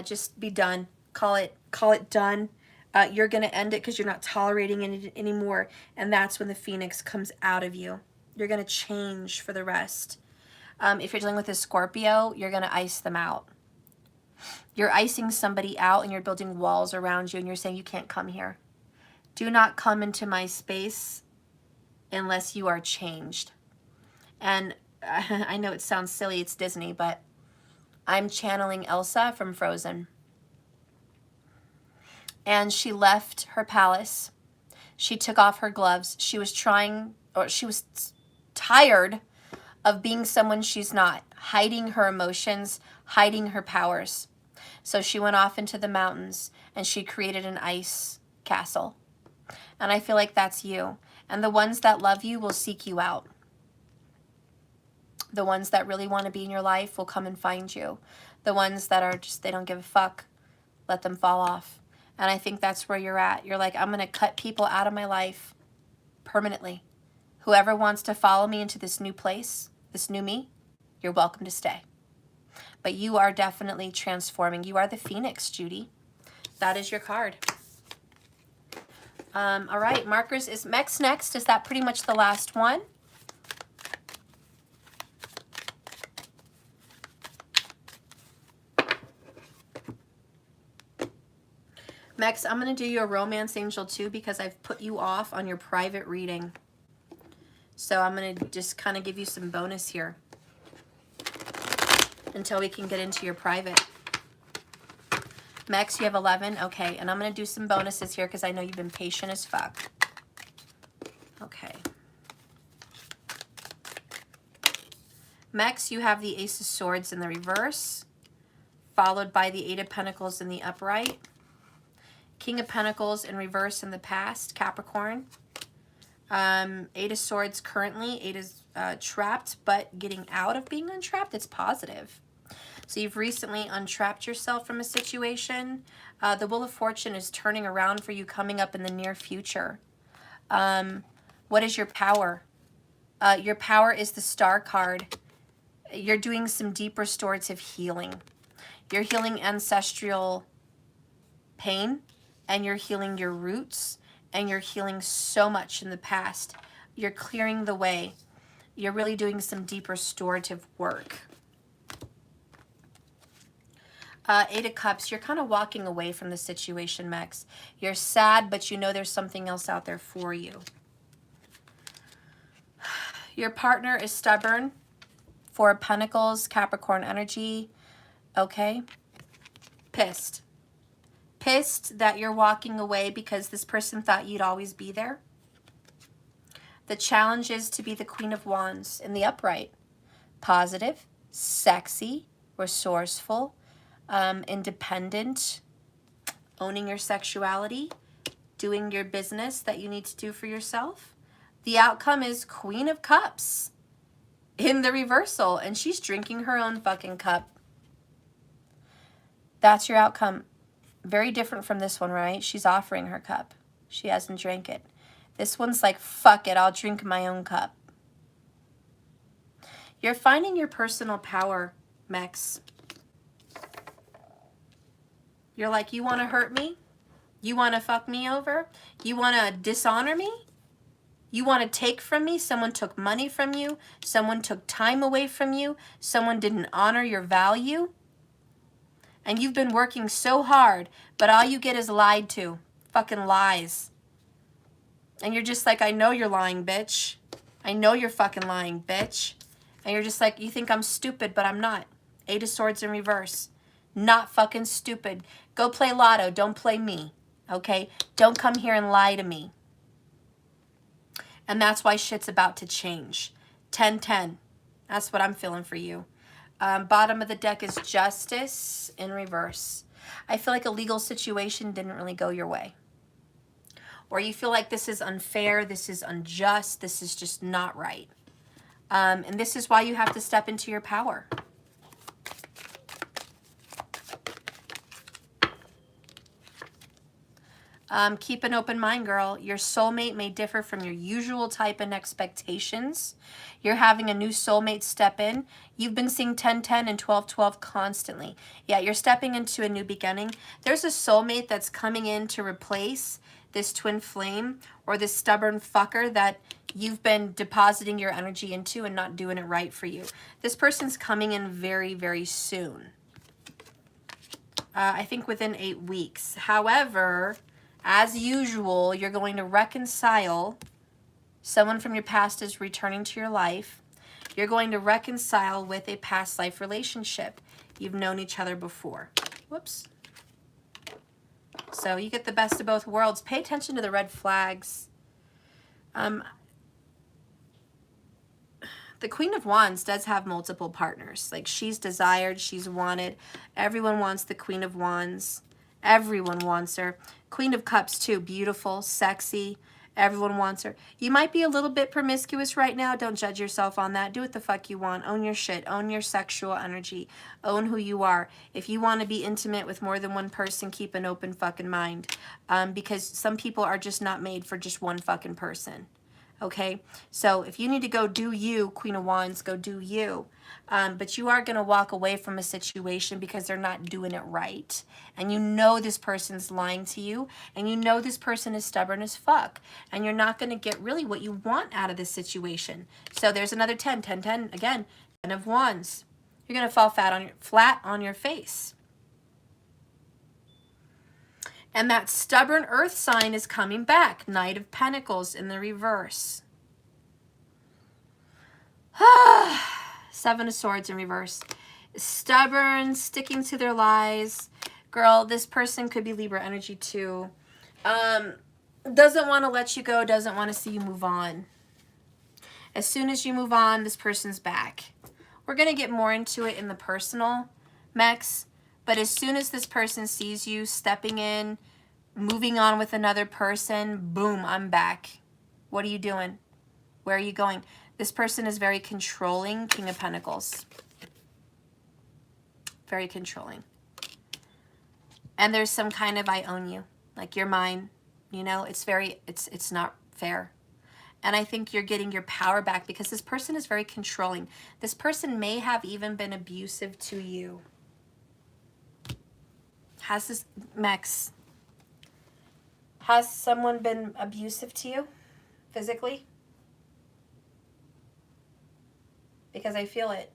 Just be done. Call it done. You're going to end it because you're not tolerating it anymore, and that's when the phoenix comes out of you. You're going to change for the rest. If you're dealing with a Scorpio, you're going to ice them out. You're icing somebody out, and you're building walls around you, and you're saying you can't come here. Do not come into my space unless you are changed. And I know it sounds silly, it's Disney, but I'm channeling Elsa from Frozen. And she left her palace. She took off her gloves. She was tired of being someone she's not, hiding her emotions, hiding her powers. So she went off into the mountains and she created an ice castle. And I feel like that's you. And the ones that love you will seek you out. The ones that really want to be in your life will come and find you. The ones that are just, they don't give a fuck, let them fall off. And I think that's where you're at. You're like, I'm going to cut people out of my life permanently. Whoever wants to follow me into this new place, this new me, you're welcome to stay. But you are definitely transforming. You are the phoenix, Judy. That is your card. All right, markers is Mex next. Is that pretty much the last one? Mex, I'm going to do you a romance angel too because I've put you off on your private reading. So I'm going to just kind of give you some bonus here until we can get into your private. Mex, you have 11. Okay, and I'm going to do some bonuses here because I know you've been patient as fuck. Okay. Mex, you have the Ace of Swords in the reverse, followed by the Eight of Pentacles in the upright. King of Pentacles in reverse in the past, Capricorn. Eight of Swords currently. Eight is trapped, but getting out of being untrapped, it's positive. So you've recently untrapped yourself from a situation. The Wheel of Fortune is turning around for you coming up in the near future. What is your power? Your power is the Star card. You're doing some deep restorative healing. You're healing ancestral pain, and you're healing your roots, and you're healing so much in the past. You're clearing the way. You're really doing some deep restorative work. Eight of Cups, you're kind of walking away from the situation, Mex. You're sad, but you know there's something else out there for you. Your partner is stubborn. Four of Pentacles, Capricorn energy. Okay. Pissed. Pissed that you're walking away because this person thought you'd always be there. The challenge is to be the Queen of Wands in the upright. Positive, sexy, resourceful, independent, owning your sexuality, doing your business that you need to do for yourself. The outcome is Queen of Cups in the reversal, and she's drinking her own fucking cup. That's your outcome. Very different from this one, right? She's offering her cup. She hasn't drank it. This one's like, fuck it, I'll drink my own cup. You're finding your personal power, Mex. You're like, you want to hurt me? You want to fuck me over? You want to dishonor me? You want to take from me? Someone took money from you. Someone took time away from you. Someone didn't honor your value. And you've been working so hard, but all you get is lied to. Fucking lies. And you're just like, I know you're lying, bitch. I know you're fucking lying, bitch. And you're just like, you think I'm stupid, but I'm not. Eight of Swords in reverse. Not fucking stupid. Go play lotto. Don't play me. Okay? Don't come here and lie to me. And that's why shit's about to change. 10-10. That's what I'm feeling for you. Bottom of the deck is justice in reverse. I feel like a legal situation didn't really go your way. Or you feel like this is unfair, this is unjust, this is just not right. And this is why you have to step into your power. Keep an open mind, girl. Your soulmate may differ from your usual type and expectations. You're having a new soulmate step in. You've been seeing 10-10 and 12-12 constantly. Yeah, you're stepping into a new beginning. There's a soulmate that's coming in to replace this twin flame or this stubborn fucker that you've been depositing your energy into and not doing it right for you. This person's coming in very, very soon. I think within 8 weeks. However, as usual, you're going to reconcile. Someone from your past is returning to your life. You're going to reconcile with a past life relationship. You've known each other before. Whoops. So you get the best of both worlds. Pay attention to the red flags. The Queen of Wands does have multiple partners. Like, she's desired, she's wanted. Everyone wants the Queen of Wands. Everyone wants her. Queen of Cups too, beautiful, sexy. Everyone wants her. You might be a little bit promiscuous right now. Don't judge yourself on that. Do what the fuck you want. Own your shit. Own your sexual energy. Own who you are. If you want to be intimate with more than one person, keep an open fucking mind. Because some people are just not made for just one fucking person. Okay? So if you need to go do you, Queen of Wands, go do you. But you are going to walk away from a situation because they're not doing it right. And you know this person's lying to you. And you know this person is stubborn as fuck. And you're not going to get really what you want out of this situation. So there's another 10, 10, 10. Again, 10 of Wands. You're going to fall flat on your face. And that stubborn earth sign is coming back. Knight of Pentacles in the reverse. Seven of Swords in reverse. Stubborn, sticking to their lies. Girl, this person could be Libra energy too. Doesn't want to let you go, doesn't want to see you move on. As soon as you move on, this person's back. We're going to get more into it in the personal, Mex. But as soon as this person sees you stepping in, moving on with another person, boom, I'm back. What are you doing? Where are you going? This person is very controlling, King of Pentacles. Very controlling. And there's some kind of I own you. Like, you're mine. You know, it's not fair. And I think you're getting your power back because this person is very controlling. This person may have even been abusive to you. Has someone been abusive to you physically? Because I feel it.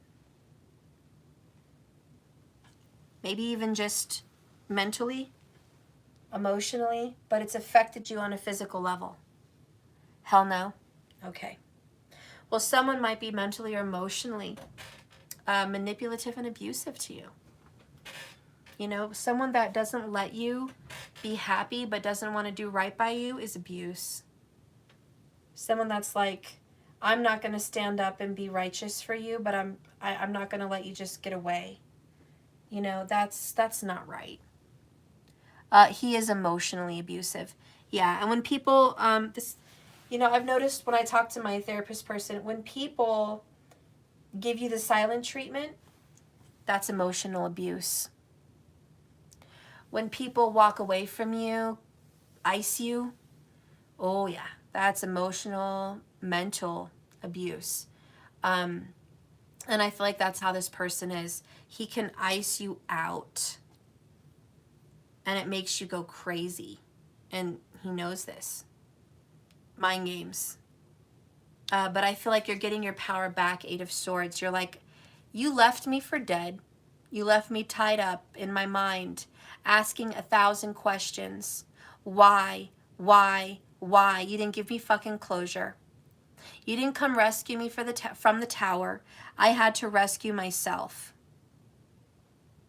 Maybe even just mentally, emotionally, but it's affected you on a physical level. Hell no? Okay. Well, someone might be mentally or emotionally manipulative and abusive to you. You know, someone that doesn't let you be happy but doesn't want to do right by you is abuse. Someone that's like, I'm not going to stand up and be righteous for you, but I'm not going to let you just get away. You know, that's not right. He is emotionally abusive. Yeah, and when people, you know, I've noticed when I talk to my therapist person, when people give you the silent treatment, that's emotional abuse. When people walk away from you, ice you, oh yeah, that's emotional, mental abuse. And I feel like that's how this person is. He can ice you out. And it makes you go crazy. And he knows this. Mind games. But I feel like you're getting your power back, Eight of Swords. You're like, you left me for dead. You left me tied up in my mind, asking 1,000 questions. Why? Why? Why? You didn't give me fucking closure. You didn't come rescue me from the tower. I had to rescue myself.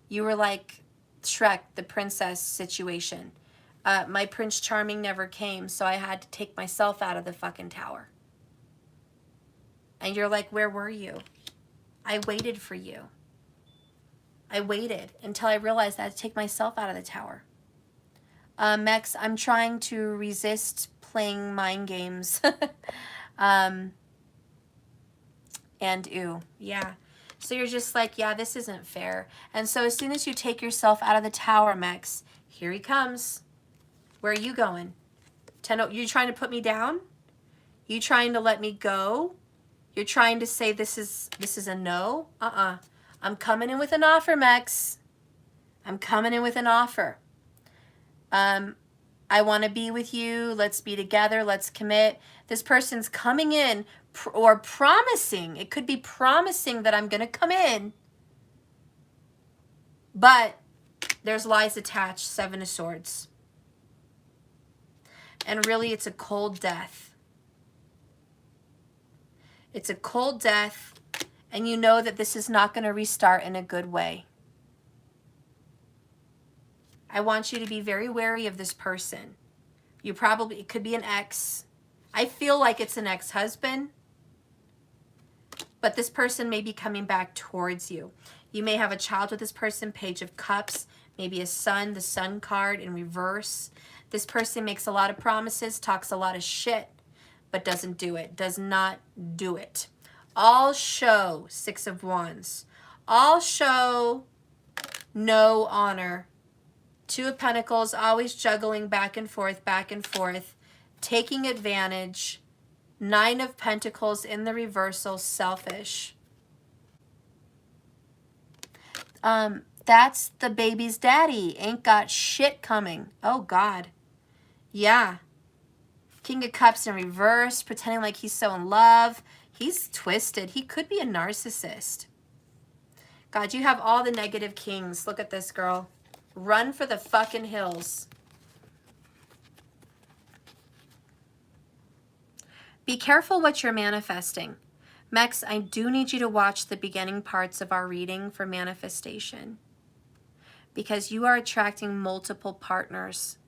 You were like Shrek, the princess situation. My Prince Charming never came, so I had to take myself out of the fucking tower. And you're like, where were you? I waited for you. I waited until I realized I had to take myself out of the tower. Mex, I'm trying to resist playing mind games. And ooh, yeah. So you're just like, yeah, this isn't fair. And so as soon as you take yourself out of the tower, Mex, here he comes. Where are you going? You trying to put me down? You trying to let me go? You're trying to say this is a no? I'm coming in with an offer, Mex. I'm coming in with an offer. I want to be with you. Let's be together. Let's commit. This person's coming in or promising. It could be promising that I'm going to come in. But there's lies attached. 7 of Swords. And really, it's a cold death. It's a cold death. And you know that this is not going to restart in a good way. I want you to be very wary of this person. It could be an ex. I feel like it's an ex-husband. But this person may be coming back towards you. You may have a child with this person, Page of Cups, maybe a son, the Sun card in reverse. This person makes a lot of promises, talks a lot of shit, but doesn't do it, does not do it. All show 6 of Wands. All show no honor. 2 of Pentacles, always juggling back and forth, taking advantage. 9 of Pentacles in the reversal, selfish. That's the baby's daddy. Ain't got shit coming. Oh, God. Yeah. King of Cups in reverse, pretending like he's so in love. He's twisted. He could be a narcissist. God, you have all the negative kings. Look at this, girl. Run for the fucking hills. Be careful what you're manifesting. Mex, I do need you to watch the beginning parts of our reading for manifestation. Because you are attracting multiple partners.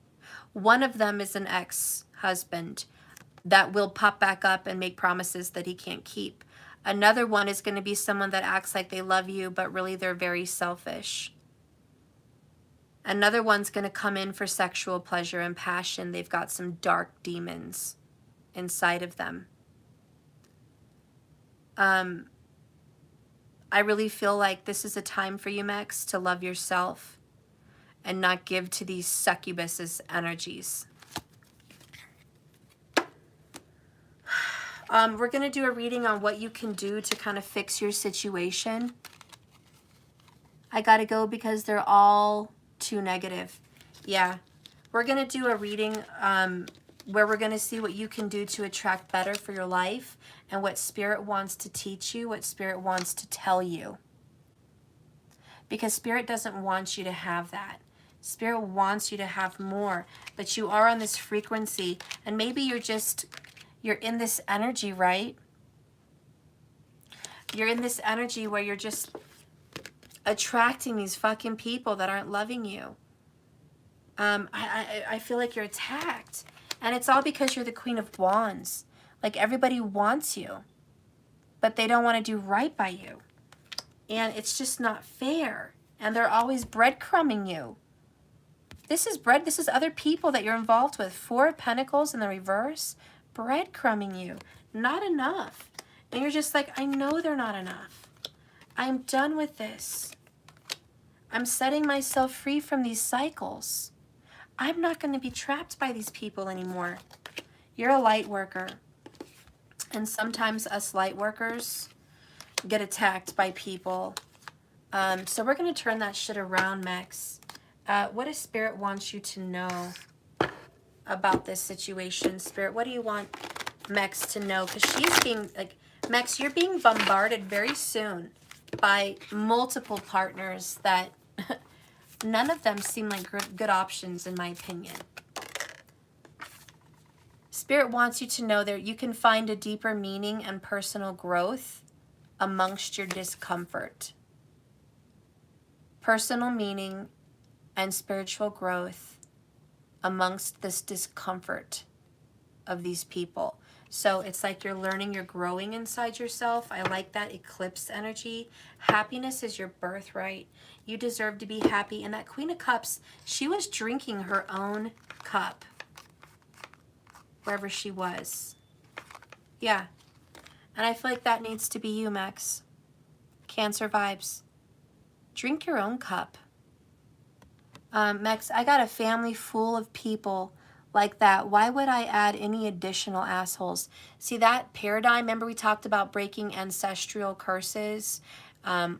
One of them is an ex-husband that will pop back up and make promises that he can't keep. Another one is going to be someone that acts like they love you, but really they're very selfish. Another one's going to come in for sexual pleasure and passion. They've got some dark demons inside of them. I really feel like this is a time for you, Mex, to love yourself and not give to these succubus's energies. We're going to do a reading on what you can do to kind of fix your situation. I got to go because they're all too negative. Yeah. We're going to do a reading where we're going to see what you can do to attract better for your life and what Spirit wants to teach you, what Spirit wants to tell you. Because Spirit doesn't want you to have that. Spirit wants you to have more, but you are on this frequency and maybe you're in this energy, right? You're in this energy where you're just attracting these fucking people that aren't loving you. I feel like you're attacked. And it's all because you're the Queen of Wands. Like everybody wants you, but they don't want to do right by you. And it's just not fair. And they're always breadcrumbing you. This is other people that you're involved with. 4 of Pentacles in the reverse, breadcrumbing you. Not enough. And you're just like, I know they're not enough. I'm done with this. I'm setting myself free from these cycles. I'm not going to be trapped by these people anymore. You're a light worker. And sometimes us light workers get attacked by people. So we're going to turn that shit around, Mex. What does Spirit want you to know about this situation? Spirit, what do you want Mex to know? Because she's being, like, Mex, you're being bombarded very soon by multiple partners that none of them seem like good options, in my opinion. Spirit wants you to know that you can find a deeper meaning and personal growth amongst your discomfort. Personal meaning and spiritual growth amongst this discomfort of these people. So it's like you're learning, you're growing inside yourself. I like that eclipse energy. Happiness is your birthright. You deserve to be happy. And that Queen of Cups, she was drinking her own cup wherever she was. Yeah. And I feel like that needs to be you, Max. Cancer vibes. Drink your own cup. Max, I got a family full of people like that. Why would I add any additional assholes? See that paradigm? Remember we talked about breaking ancestral curses,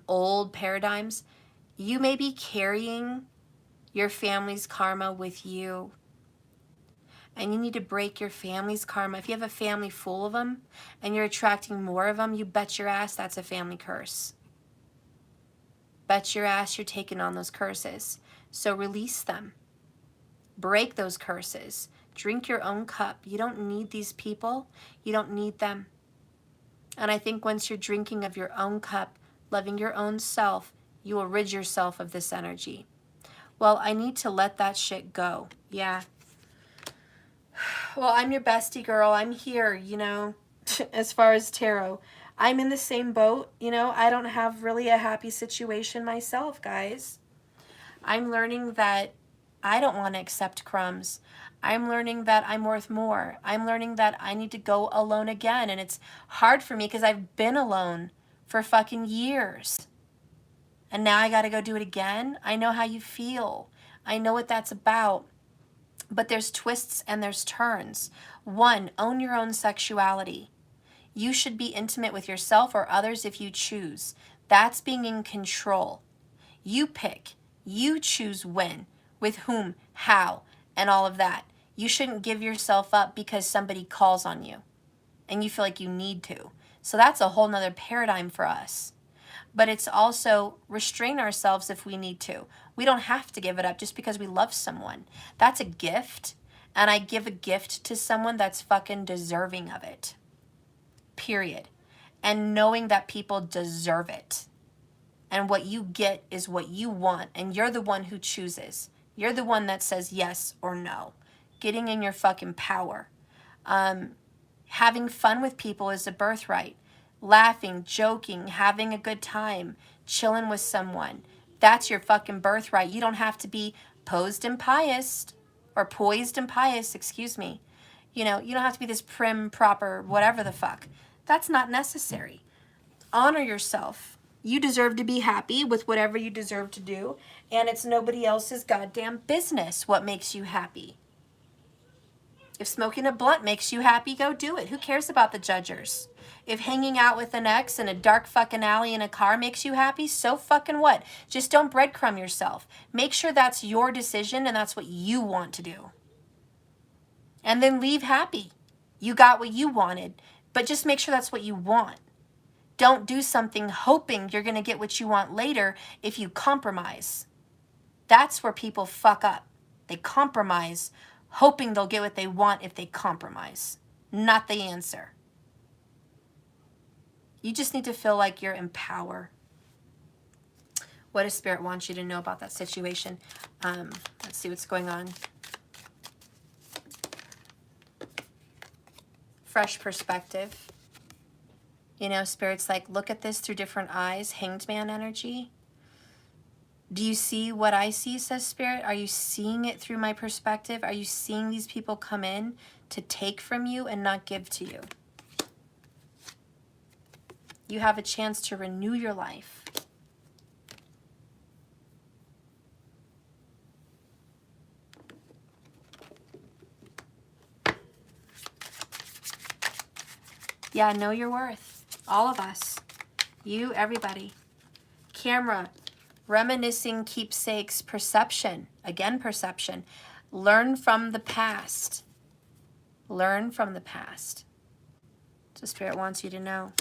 old paradigms? You may be carrying your family's karma with you. And you need to break your family's karma. If you have a family full of them and you're attracting more of them, you bet your ass that's a family curse. Bet your ass you're taking on those curses. So release them. Break those curses. Drink your own cup. You don't need these people. You don't need them. And I think once you're drinking of your own cup, loving your own self, you will rid yourself of this energy. Well, I need to let that shit go. Yeah. Well, I'm your bestie girl. I'm here, you know, as far as tarot. I'm in the same boat, you know. I don't have really a happy situation myself, guys. I'm learning that I don't want to accept crumbs. I'm learning that I'm worth more. I'm learning that I need to go alone again. And it's hard for me because I've been alone for fucking years. And now I got to go do it again. I know how you feel. I know what that's about. But there's twists and there's turns. 1, own your own sexuality. You should be intimate with yourself or others if you choose. That's being in control. You pick. You choose when, with whom, how, and all of that. You shouldn't give yourself up because somebody calls on you and you feel like you need to. So that's a whole nother paradigm for us. But it's also restrain ourselves if we need to. We don't have to give it up just because we love someone. That's a gift, and I give a gift to someone that's fucking deserving of it. Period. And knowing that people deserve it. And what you get is what you want, and you're the one who chooses. You're the one that says yes or no. Getting in your fucking power. Having fun with people is a birthright. Laughing, joking, having a good time, chilling with someone. That's your fucking birthright. You don't have to be posed and pious, or poised and pious, excuse me. You know, you don't have to be this prim, proper, whatever the fuck. That's not necessary. Honor yourself. You deserve to be happy with whatever you deserve to do, and it's nobody else's goddamn business what makes you happy. If smoking a blunt makes you happy, go do it. Who cares about the judgers? If hanging out with an ex in a dark fucking alley in a car makes you happy, so fucking what? Just don't breadcrumb yourself. Make sure that's your decision and that's what you want to do. And then leave happy. You got what you wanted, but just make sure that's what you want. Don't do something hoping you're going to get what you want later if you compromise. That's where people fuck up. They compromise, hoping they'll get what they want if they compromise. Not the answer. You just need to feel like you're in power. What does Spirit want you to know about that situation? Let's see what's going on. Fresh perspective. You know, Spirit's like, look at this through different eyes. Hanged Man energy. Do you see what I see, says Spirit? Are you seeing it through my perspective? Are you seeing these people come in to take from you and not give to you? You have a chance to renew your life. Yeah, know your worth. All of us. You, everybody. Camera. Reminiscing keepsakes. Perception. Again, perception. Learn from the past. Learn from the past. So Spirit wants you to know.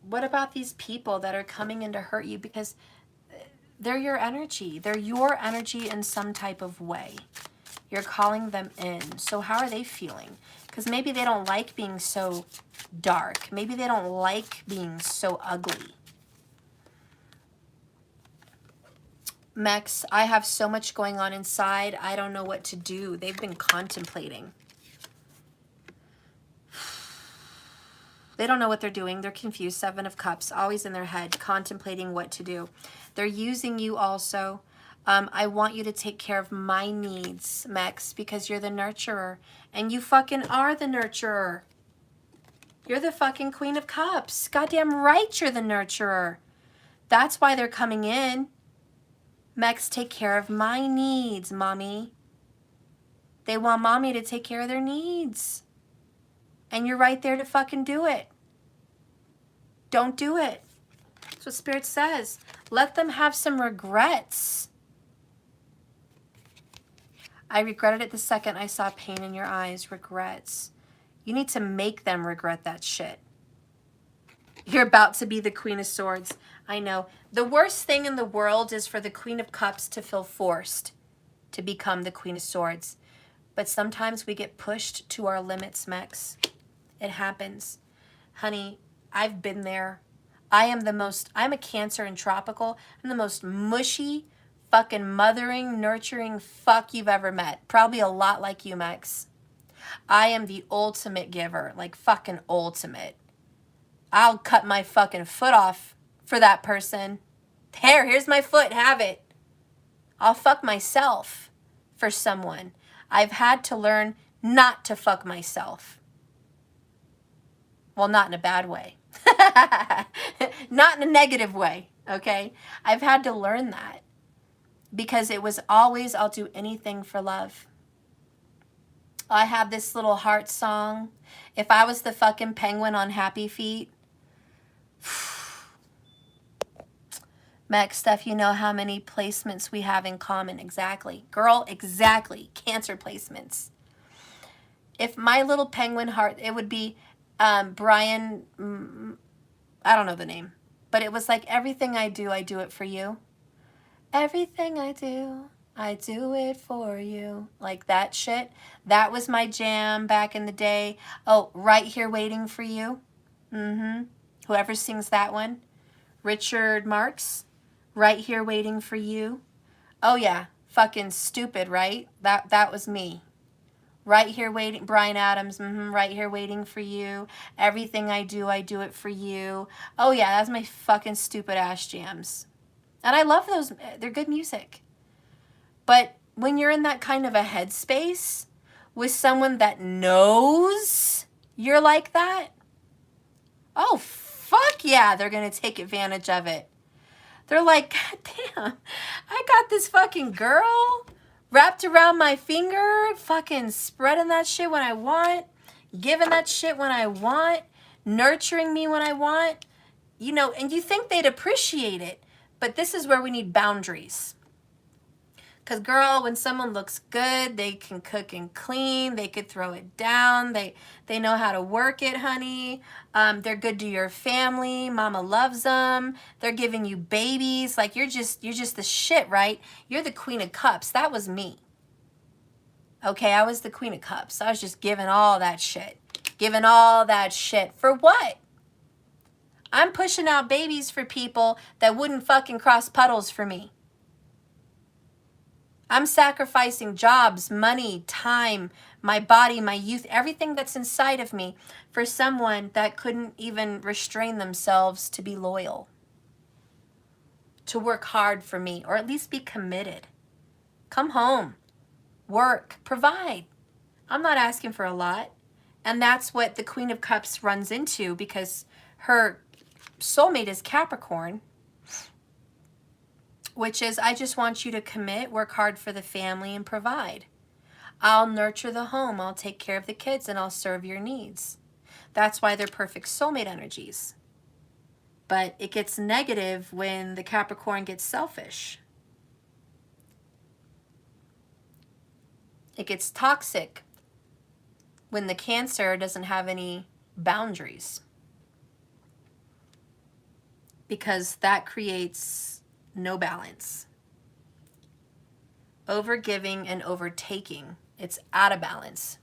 What about these people that are coming in to hurt you? Because they're your energy. They're your energy in some type of way. You're calling them in. So how are they feeling? Because maybe they don't like being so dark. Maybe they don't like being so ugly. Mex, I have so much going on inside. I don't know what to do. They've been contemplating. They don't know what they're doing. They're confused. 7 of Cups, always in their head, contemplating what to do. They're using you also. I want you to take care of my needs, Mex, because you're the nurturer. And you fucking are the nurturer. You're the fucking Queen of Cups. Goddamn right you're the nurturer. That's why they're coming in. Mex, take care of my needs, mommy. They want mommy to take care of their needs. And you're right there to fucking do it. Don't do it. That's what Spirit says. Let them have some regrets. I regretted it the second I saw pain in your eyes. Regrets. You need to make them regret that shit. You're about to be the Queen of Swords. I know. The worst thing in the world is for the Queen of Cups to feel forced to become the Queen of Swords. But sometimes we get pushed to our limits, Mex. It happens. Honey, I've been there. I'm a Cancer in tropical. I'm the most mushy, fucking mothering, nurturing fuck you've ever met. Probably a lot like you, Mex. I am the ultimate giver. Like fucking ultimate. I'll cut my fucking foot off for that person. Here's my foot, have it. I'll fuck myself for someone. I've had to learn not to fuck myself. Well, not in a bad way. Not in a negative way, okay? I've had to learn that because it was always, I'll do anything for love. I have this little heart song. If I was the fucking penguin on Happy Feet, Max, Steph, you know how many placements we have in common. Exactly. Girl, exactly. Cancer placements. If my little penguin heart, it would be Brian, I don't know the name, but it was like, everything I do it for you. Everything I do it for you. Like that shit. That was my jam back in the day. Oh, Right Here Waiting for You. Whoever sings that one. Richard Marx. Right Here Waiting for You. Oh yeah, fucking Stupid, right? That was me. Right Here Waiting, Bryan Adams, Right Here Waiting for You. Everything I do it for you. Oh yeah, that's my fucking stupid ass jams. And I love those, they're good music. But when you're in that kind of a headspace with someone that knows you're like that, oh fuck yeah, they're gonna take advantage of it. They're like, God damn, I got this fucking girl wrapped around my finger, fucking spreading that shit when I want, giving that shit when I want, nurturing me when I want, you know, and you think they'd appreciate it. But this is where we need boundaries. Because, girl, when someone looks good, they can cook and clean. They could throw it down. They know how to work it, honey. They're good to your family. Mama loves them. They're giving you babies. Like, you're just the shit, right? You're the Queen of Cups. That was me. Okay, I was the Queen of Cups. I was just giving all that shit. Giving all that shit. For what? I'm pushing out babies for people that wouldn't fucking cross puddles for me. I'm sacrificing jobs, money, time, my body, my youth, everything that's inside of me for someone that couldn't even restrain themselves to be loyal, to work hard for me, or at least be committed. Come home, work, provide. I'm not asking for a lot. And that's what the Queen of Cups runs into because her soulmate is Capricorn, which is, I just want you to commit, work hard for the family, and provide. I'll nurture the home, I'll take care of the kids, and I'll serve your needs. That's why they're perfect soulmate energies. But it gets negative when the Capricorn gets selfish. It gets toxic when the Cancer doesn't have any boundaries. Because that creates no balance. Overgiving and overtaking. It's out of balance.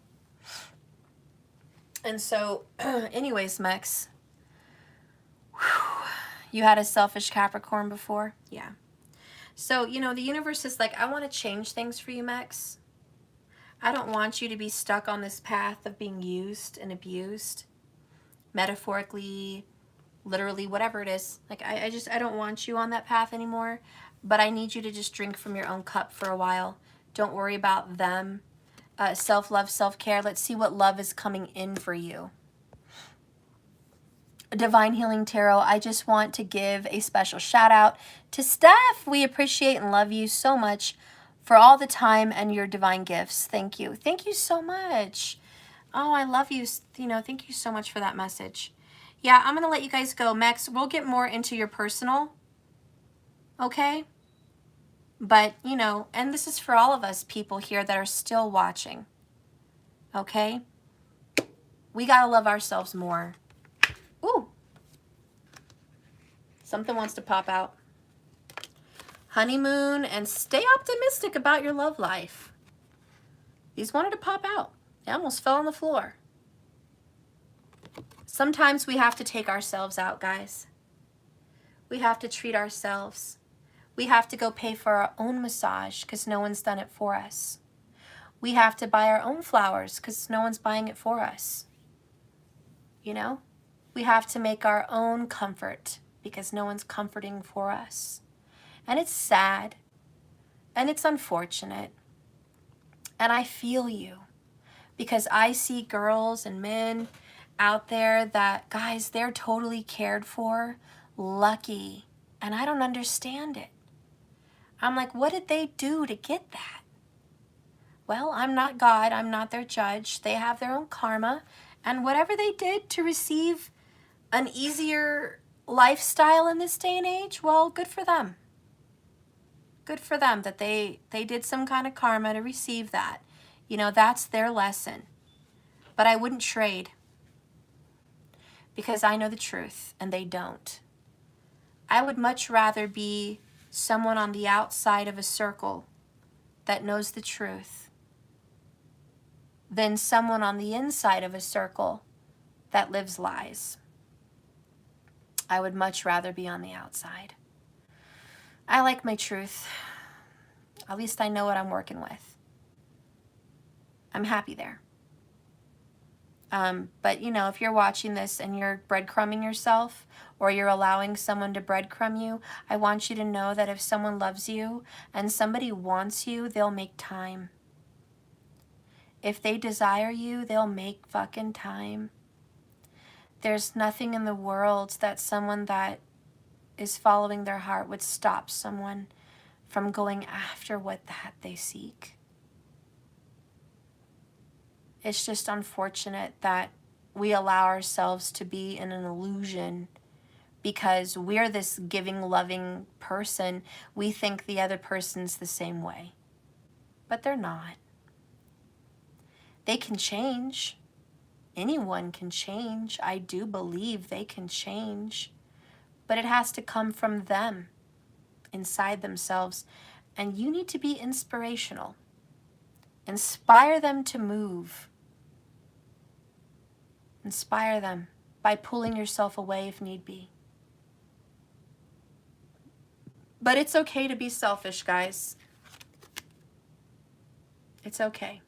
And so, anyways, Mex, you had a selfish Capricorn before? Yeah. So, you know, the universe is like, I want to change things for you, Mex. I don't want you to be stuck on this path of being used and abused. metaphorically, literally, whatever it is. Like, I don't want you on that path anymore, but I need you to just drink from your own cup for a while. Don't worry about them. Self-love, self-care. Let's see what love is coming in for you. Divine Healing Tarot, I just want to give a special shout out to Steph. We appreciate and love you so much for all the time and your divine gifts. Thank you. Thank you so much. Oh, I love you. You know, thank you so much for that message. Yeah, I'm going to let you guys go. Max, we'll get more into your personal, okay? But, you know, and this is for all of us people here that are still watching, okay? We got to love ourselves more. Ooh. Something wants to pop out. Honeymoon, and stay optimistic about your love life. These wanted to pop out. They almost fell on the floor. Sometimes we have to take ourselves out, guys. We have to treat ourselves. We have to go pay for our own massage because no one's done it for us. We have to buy our own flowers because no one's buying it for us. You know? We have to make our own comfort because no one's comforting for us. And it's sad. And it's unfortunate. And I feel you. Because I see girls and men out there that, guys, they're totally cared for, lucky. And I don't understand it. I'm like, what did they do to get that? Well, I'm not God. I'm not their judge. They have their own karma. And whatever they did to receive an easier lifestyle in this day and age, well, good for them. Good for them that they did some kind of karma to receive that. You know, that's their lesson. But I wouldn't trade. Because I know the truth and they don't. I would much rather be someone on the outside of a circle that knows the truth than someone on the inside of a circle that lives lies. I would much rather be on the outside. I like my truth. At least I know what I'm working with. I'm happy there. But, you know, if you're watching this and you're breadcrumbing yourself or you're allowing someone to breadcrumb you, I want you to know that if someone loves you and somebody wants you, they'll make time. If they desire you, they'll make fucking time. There's nothing in the world that someone that is following their heart would stop someone from going after what that they seek. It's just unfortunate that we allow ourselves to be in an illusion because we're this giving, loving person. We think the other person's the same way, but they're not. They can change. Anyone can change. I do believe they can change, but it has to come from them, inside themselves, and you need to be inspirational. Inspire them to move. Inspire them by pulling yourself away if need be. But it's okay to be selfish, guys. It's okay.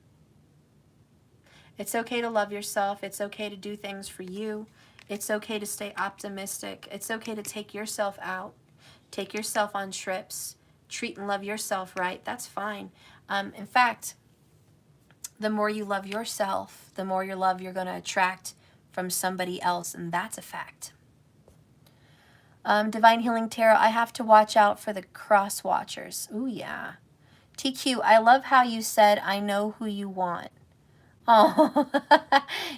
It's okay to love yourself. It's okay to do things for you. It's okay to stay optimistic. It's okay to take yourself out. Take yourself on trips. Treat and love yourself right. That's fine. In fact, the more you love yourself, the more your love you're going to attract from somebody else, and that's a fact. Divine Healing Tarot, I have to watch out for the cross watchers. Ooh, yeah. TQ, I love how you said, I know who you want. Oh,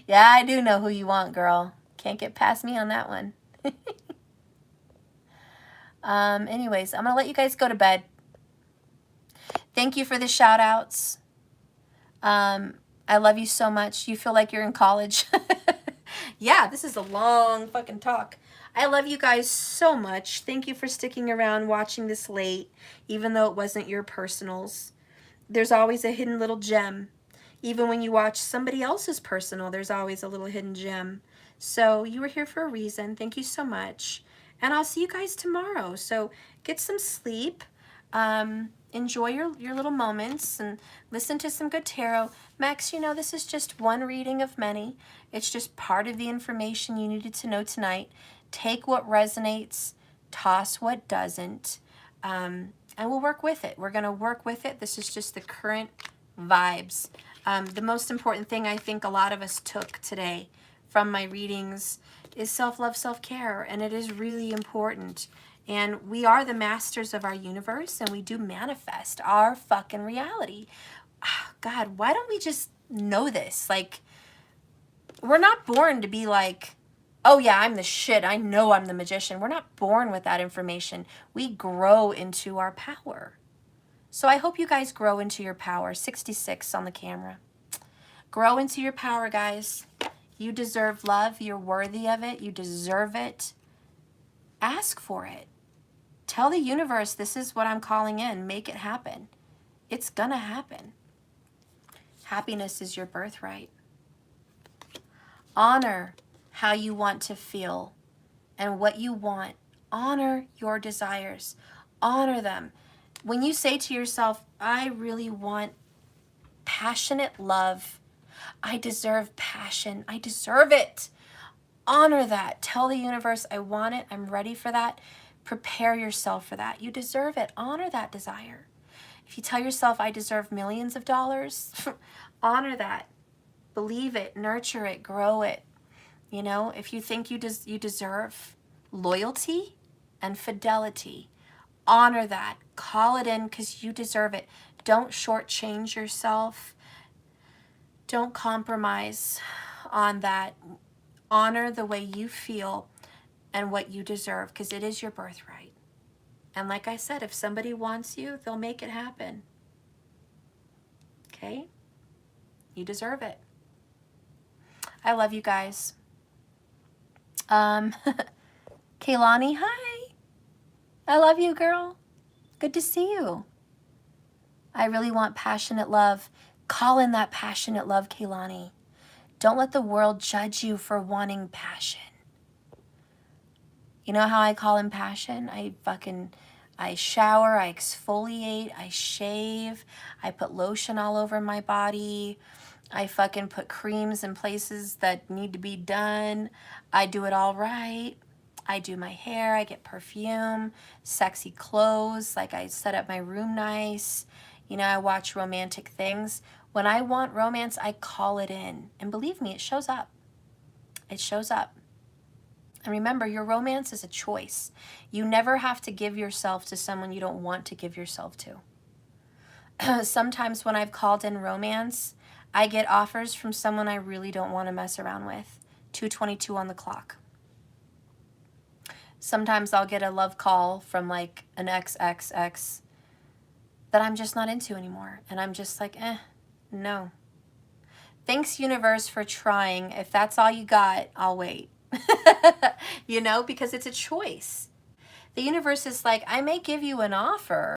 yeah, I do know who you want, girl. Can't get past me on that one. Anyways, I'm going to let you guys go to bed. Thank you for the shout outs. I love you so much. You feel like you're in college. Yeah, this is a long fucking talk. I love you guys so much. Thank you for sticking around watching this late, even though it wasn't your personals. There's always a hidden little gem. Even when you watch somebody else's personal, there's always a little hidden gem. So you were here for a reason. Thank you so much. And I'll see you guys tomorrow. So get some sleep. enjoy your little moments and listen to some good tarot. Max, you know, this is just one reading of many. It's just part of the information you needed to know tonight. Take what resonates, toss what doesn't, and we'll work with it. We're going to work with it. This is just the current vibes. The most important thing I think a lot of us took today from my readings is self-love, self-care, and it is really important. And we are the masters of our universe, and we do manifest our fucking reality. God, why don't we just know this? Like, we're not born to be like, oh yeah, I'm the shit. I know I'm the magician. We're not born with that information. We grow into our power. So I hope you guys grow into your power. 66 on the camera. Grow into your power, guys. You deserve love. You're worthy of it. You deserve it. Ask for it. Tell the universe, this is what I'm calling in. Make it happen. It's gonna happen. Happiness is your birthright. Honor how you want to feel and what you want. Honor your desires. Honor them. When you say to yourself, I really want passionate love. I deserve passion. I deserve it. Honor that. Tell the universe, I want it. I'm ready for that. Prepare yourself for that. You deserve it. Honor that desire. If you tell yourself, I deserve millions of dollars, honor that. Believe it, nurture it, grow it. You know, if you think you deserve loyalty and fidelity, honor that. Call it in because you deserve it. Don't shortchange yourself. Don't compromise on that. Honor the way you feel and what you deserve, because it is your birthright. And like I said, if somebody wants you, they'll make it happen. Okay? You deserve it. I love you guys. Kaylani, hi. I love you, girl. Good to see you. I really want passionate love. Call in that passionate love, Kaylani. Don't let the world judge you for wanting passion. You know how I call in passion? I shower, I exfoliate, I shave, I put lotion all over my body, I fucking put creams in places that need to be done. I do it all right. I do my hair, I get perfume, sexy clothes, like I set up my room nice. You know, I watch romantic things. When I want romance, I call it in. And believe me, it shows up. It shows up. And remember, your romance is a choice. You never have to give yourself to someone you don't want to give yourself to. Sometimes when I've called in romance, I get offers from someone I really don't want to mess around with. 2:22 on the clock. Sometimes I'll get a love call from like an ex that I'm just not into anymore. And I'm just like, no. Thanks, universe, for trying. If that's all you got, I'll wait. You know, because it's a choice. The universe is like, I may give you an offer,